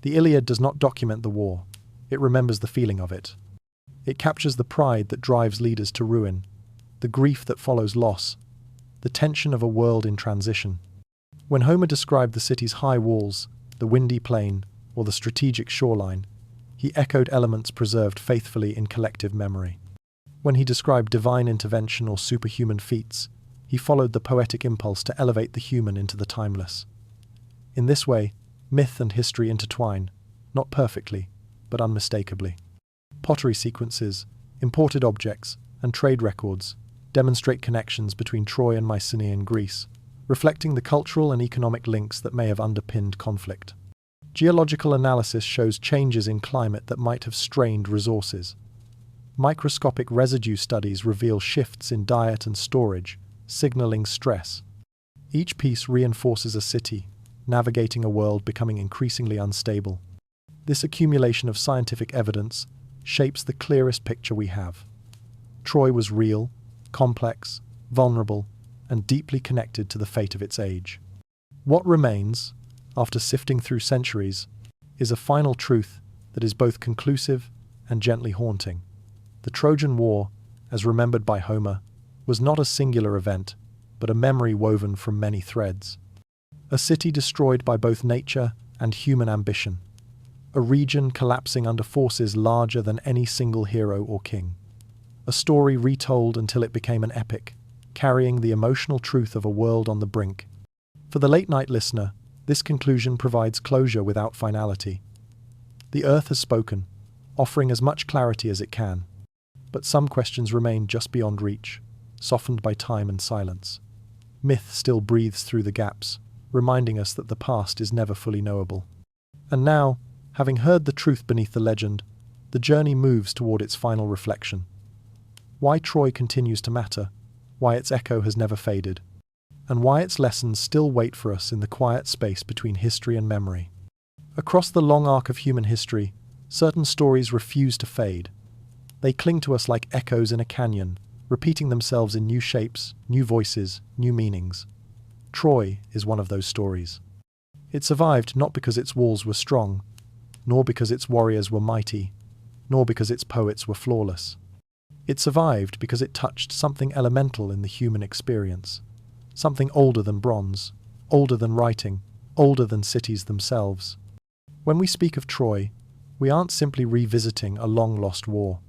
The Iliad does not document the war, it remembers the feeling of it. It captures the pride that drives leaders to ruin, the grief that follows loss, the tension of a world in transition. When Homer described the city's high walls, the windy plain, or the strategic shoreline, he echoed elements preserved faithfully in collective memory. When he described divine intervention or superhuman feats, he followed the poetic impulse to elevate the human into the timeless. In this way, myth and history intertwine, not perfectly, but unmistakably. Pottery sequences, imported objects, and trade records demonstrate connections between Troy and Mycenaean Greece, reflecting the cultural and economic links that may have underpinned conflict. Geological analysis shows changes in climate that might have strained resources. Microscopic residue studies reveal shifts in diet and storage, signaling stress. Each piece reinforces a city, navigating a world becoming increasingly unstable. This accumulation of scientific evidence shapes the clearest picture we have. Troy was real, complex, vulnerable, and deeply connected to the fate of its age. What remains, after sifting through centuries, is a final truth that is both conclusive and gently haunting. The Trojan War, as remembered by Homer, was not a singular event, but a memory woven from many threads. A city destroyed by both nature and human ambition. A region collapsing under forces larger than any single hero or king. A story retold until it became an epic, carrying the emotional truth of a world on the brink. For the late-night listener, this conclusion provides closure without finality. The Earth has spoken, offering as much clarity as it can. But some questions remain just beyond reach, softened by time and silence. Myth still breathes through the gaps, reminding us that the past is never fully knowable. And now, having heard the truth beneath the legend, the journey moves toward its final reflection. Why Troy continues to matter, why its echo has never faded, and why its lessons still wait for us in the quiet space between history and memory. Across the long arc of human history, certain stories refuse to fade. They cling to us like echoes in a canyon, repeating themselves in new shapes, new voices, new meanings. Troy is one of those stories. It survived not because its walls were strong, nor because its warriors were mighty, nor because its poets were flawless. It survived because it touched something elemental in the human experience, something older than bronze, older than writing, older than cities themselves. When we speak of Troy, we aren't simply revisiting a long-lost war.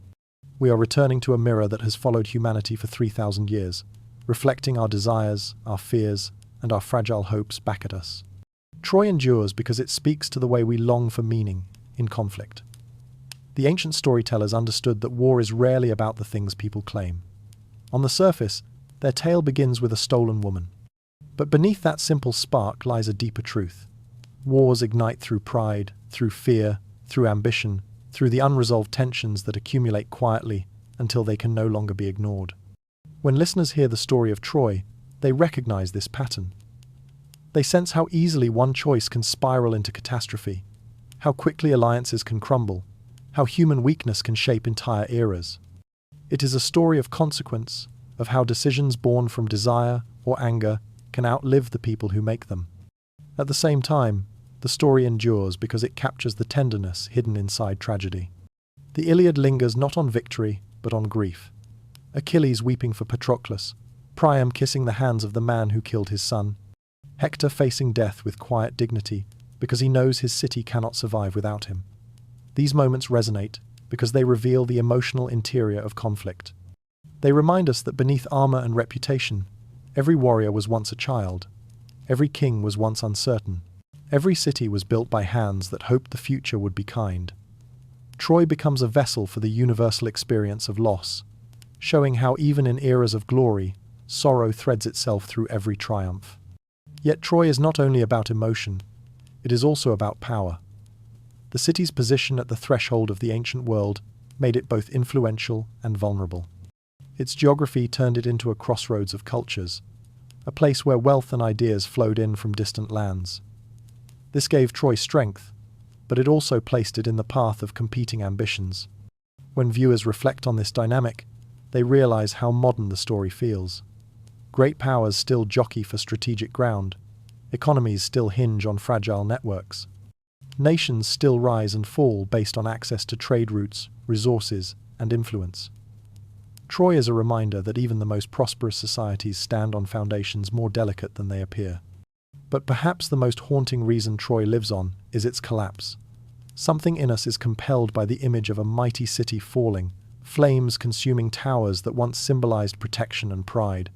We are returning to a mirror that has followed humanity for 3,000 years, reflecting our desires, our fears, and our fragile hopes back at us. Troy endures because it speaks to the way we long for meaning in conflict. The ancient storytellers understood that war is rarely about the things people claim. On the surface, their tale begins with a stolen woman. But beneath that simple spark lies a deeper truth. Wars ignite through pride, through fear, through ambition, through the unresolved tensions that accumulate quietly until they can no longer be ignored. When listeners hear the story of Troy, they recognize this pattern. They sense how easily one choice can spiral into catastrophe, how quickly alliances can crumble, how human weakness can shape entire eras. It is a story of consequence, of how decisions born from desire or anger can outlive the people who make them. At the same time, the story endures because it captures the tenderness hidden inside tragedy. The Iliad lingers not on victory, but on grief. Achilles weeping for Patroclus, Priam kissing the hands of the man who killed his son, Hector facing death with quiet dignity because he knows his city cannot survive without him. These moments resonate because they reveal the emotional interior of conflict. They remind us that beneath armor and reputation, every warrior was once a child, every king was once uncertain, every city was built by hands that hoped the future would be kind. Troy becomes a vessel for the universal experience of loss, showing how even in eras of glory, sorrow threads itself through every triumph. Yet Troy is not only about emotion, it is also about power. The city's position at the threshold of the ancient world made it both influential and vulnerable. Its geography turned it into a crossroads of cultures, a place where wealth and ideas flowed in from distant lands. This gave Troy strength, but it also placed it in the path of competing ambitions. When viewers reflect on this dynamic, they realize how modern the story feels. Great powers still jockey for strategic ground. Economies still hinge on fragile networks. Nations still rise and fall based on access to trade routes, resources, and influence. Troy is a reminder that even the most prosperous societies stand on foundations more delicate than they appear. But perhaps the most haunting reason Troy lives on is its collapse. Something in us is compelled by the image of a mighty city falling, flames consuming towers that once symbolized protection and pride.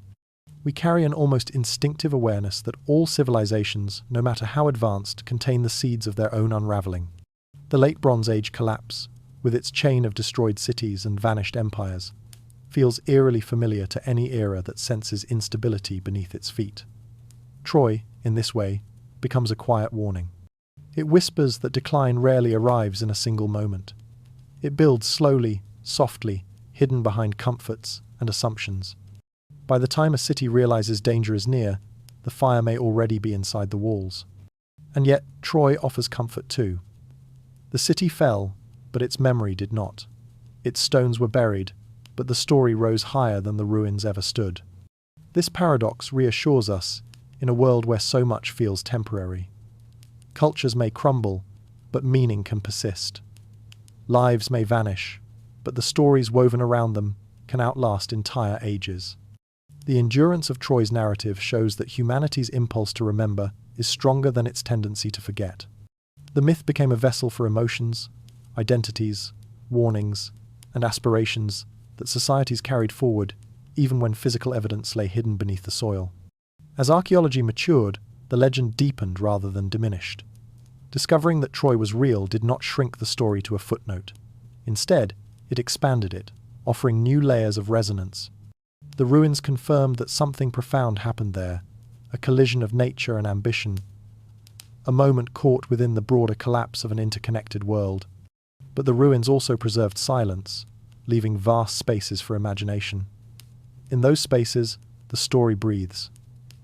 We carry an almost instinctive awareness that all civilizations, no matter how advanced, contain the seeds of their own unraveling. The late Bronze Age collapse, with its chain of destroyed cities and vanished empires, feels eerily familiar to any era that senses instability beneath its feet. Troy, in this way, becomes a quiet warning. It whispers that decline rarely arrives in a single moment. It builds slowly, softly, hidden behind comforts and assumptions. By the time a city realizes danger is near, the fire may already be inside the walls. And yet, Troy offers comfort too. The city fell, but its memory did not. Its stones were buried, but the story rose higher than the ruins ever stood. This paradox reassures us in a world where so much feels temporary. Cultures may crumble, but meaning can persist. Lives may vanish, but the stories woven around them can outlast entire ages. The endurance of Troy's narrative shows that humanity's impulse to remember is stronger than its tendency to forget. The myth became a vessel for emotions, identities, warnings, and aspirations that societies carried forward even when physical evidence lay hidden beneath the soil. As archaeology matured, the legend deepened rather than diminished. Discovering that Troy was real did not shrink the story to a footnote. Instead, it expanded it, offering new layers of resonance. The ruins confirmed that something profound happened there, a collision of nature and ambition, a moment caught within the broader collapse of an interconnected world. But the ruins also preserved silence, leaving vast spaces for imagination. In those spaces, the story breathes.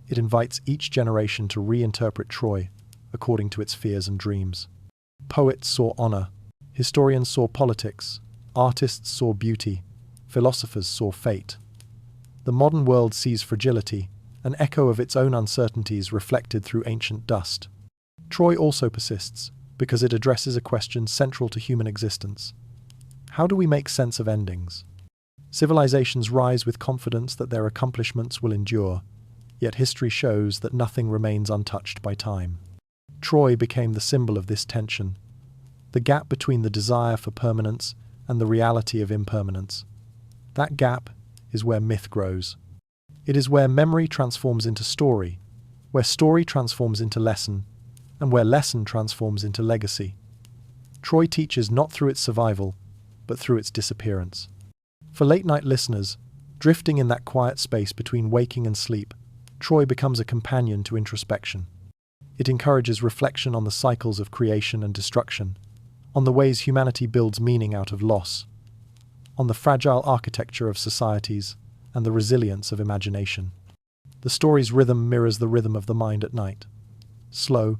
It invites each generation to reinterpret Troy according to its fears and dreams. Poets saw honor, historians saw politics, artists saw beauty, philosophers saw fate. The modern world sees fragility, an echo of its own uncertainties reflected through ancient dust. Troy also persists, because it addresses a question central to human existence. How do we make sense of endings? Civilizations rise with confidence that their accomplishments will endure, yet history shows that nothing remains untouched by time. Troy became the symbol of this tension, the gap between the desire for permanence and the reality of impermanence. That gap is where myth grows. It is where memory transforms into story, where story transforms into lesson, and where lesson transforms into legacy. Troy teaches not through its survival, but through its disappearance. For late-night listeners, drifting in that quiet space between waking and sleep, Troy becomes a companion to introspection. It encourages reflection on the cycles of creation and destruction, on the ways humanity builds meaning out of loss, on the fragile architecture of societies, and the resilience of imagination. The story's rhythm mirrors the rhythm of the mind at night. Slow,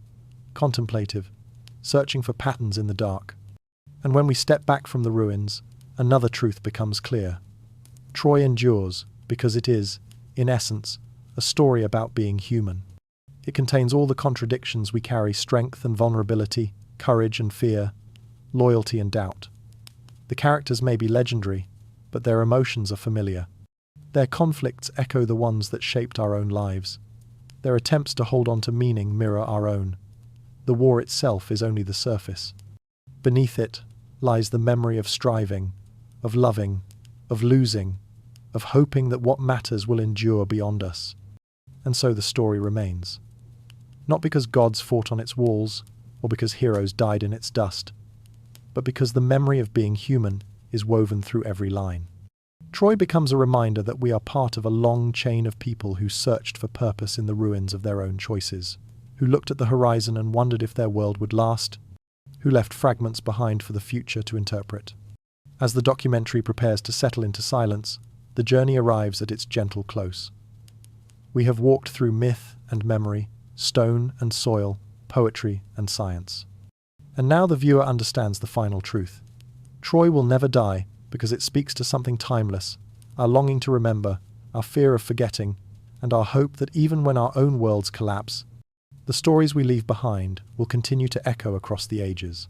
contemplative, searching for patterns in the dark. And when we step back from the ruins, another truth becomes clear. Troy endures because it is, in essence, a story about being human. It contains all the contradictions we carry: strength and vulnerability, courage and fear, loyalty and doubt. The characters may be legendary, but their emotions are familiar. Their conflicts echo the ones that shaped our own lives. Their attempts to hold on to meaning mirror our own. The war itself is only the surface. Beneath it lies the memory of striving, of loving, of losing, of hoping that what matters will endure beyond us. And so the story remains. Not because gods fought on its walls, or because heroes died in its dust, but because the memory of being human is woven through every line. Troy becomes a reminder that we are part of a long chain of people who searched for purpose in the ruins of their own choices, who looked at the horizon and wondered if their world would last, who left fragments behind for the future to interpret. As the documentary prepares to settle into silence, the journey arrives at its gentle close. We have walked through myth and memory, stone and soil, poetry and science. And now the viewer understands the final truth. Troy will never die because it speaks to something timeless, our longing to remember, our fear of forgetting, and our hope that even when our own worlds collapse, the stories we leave behind will continue to echo across the ages.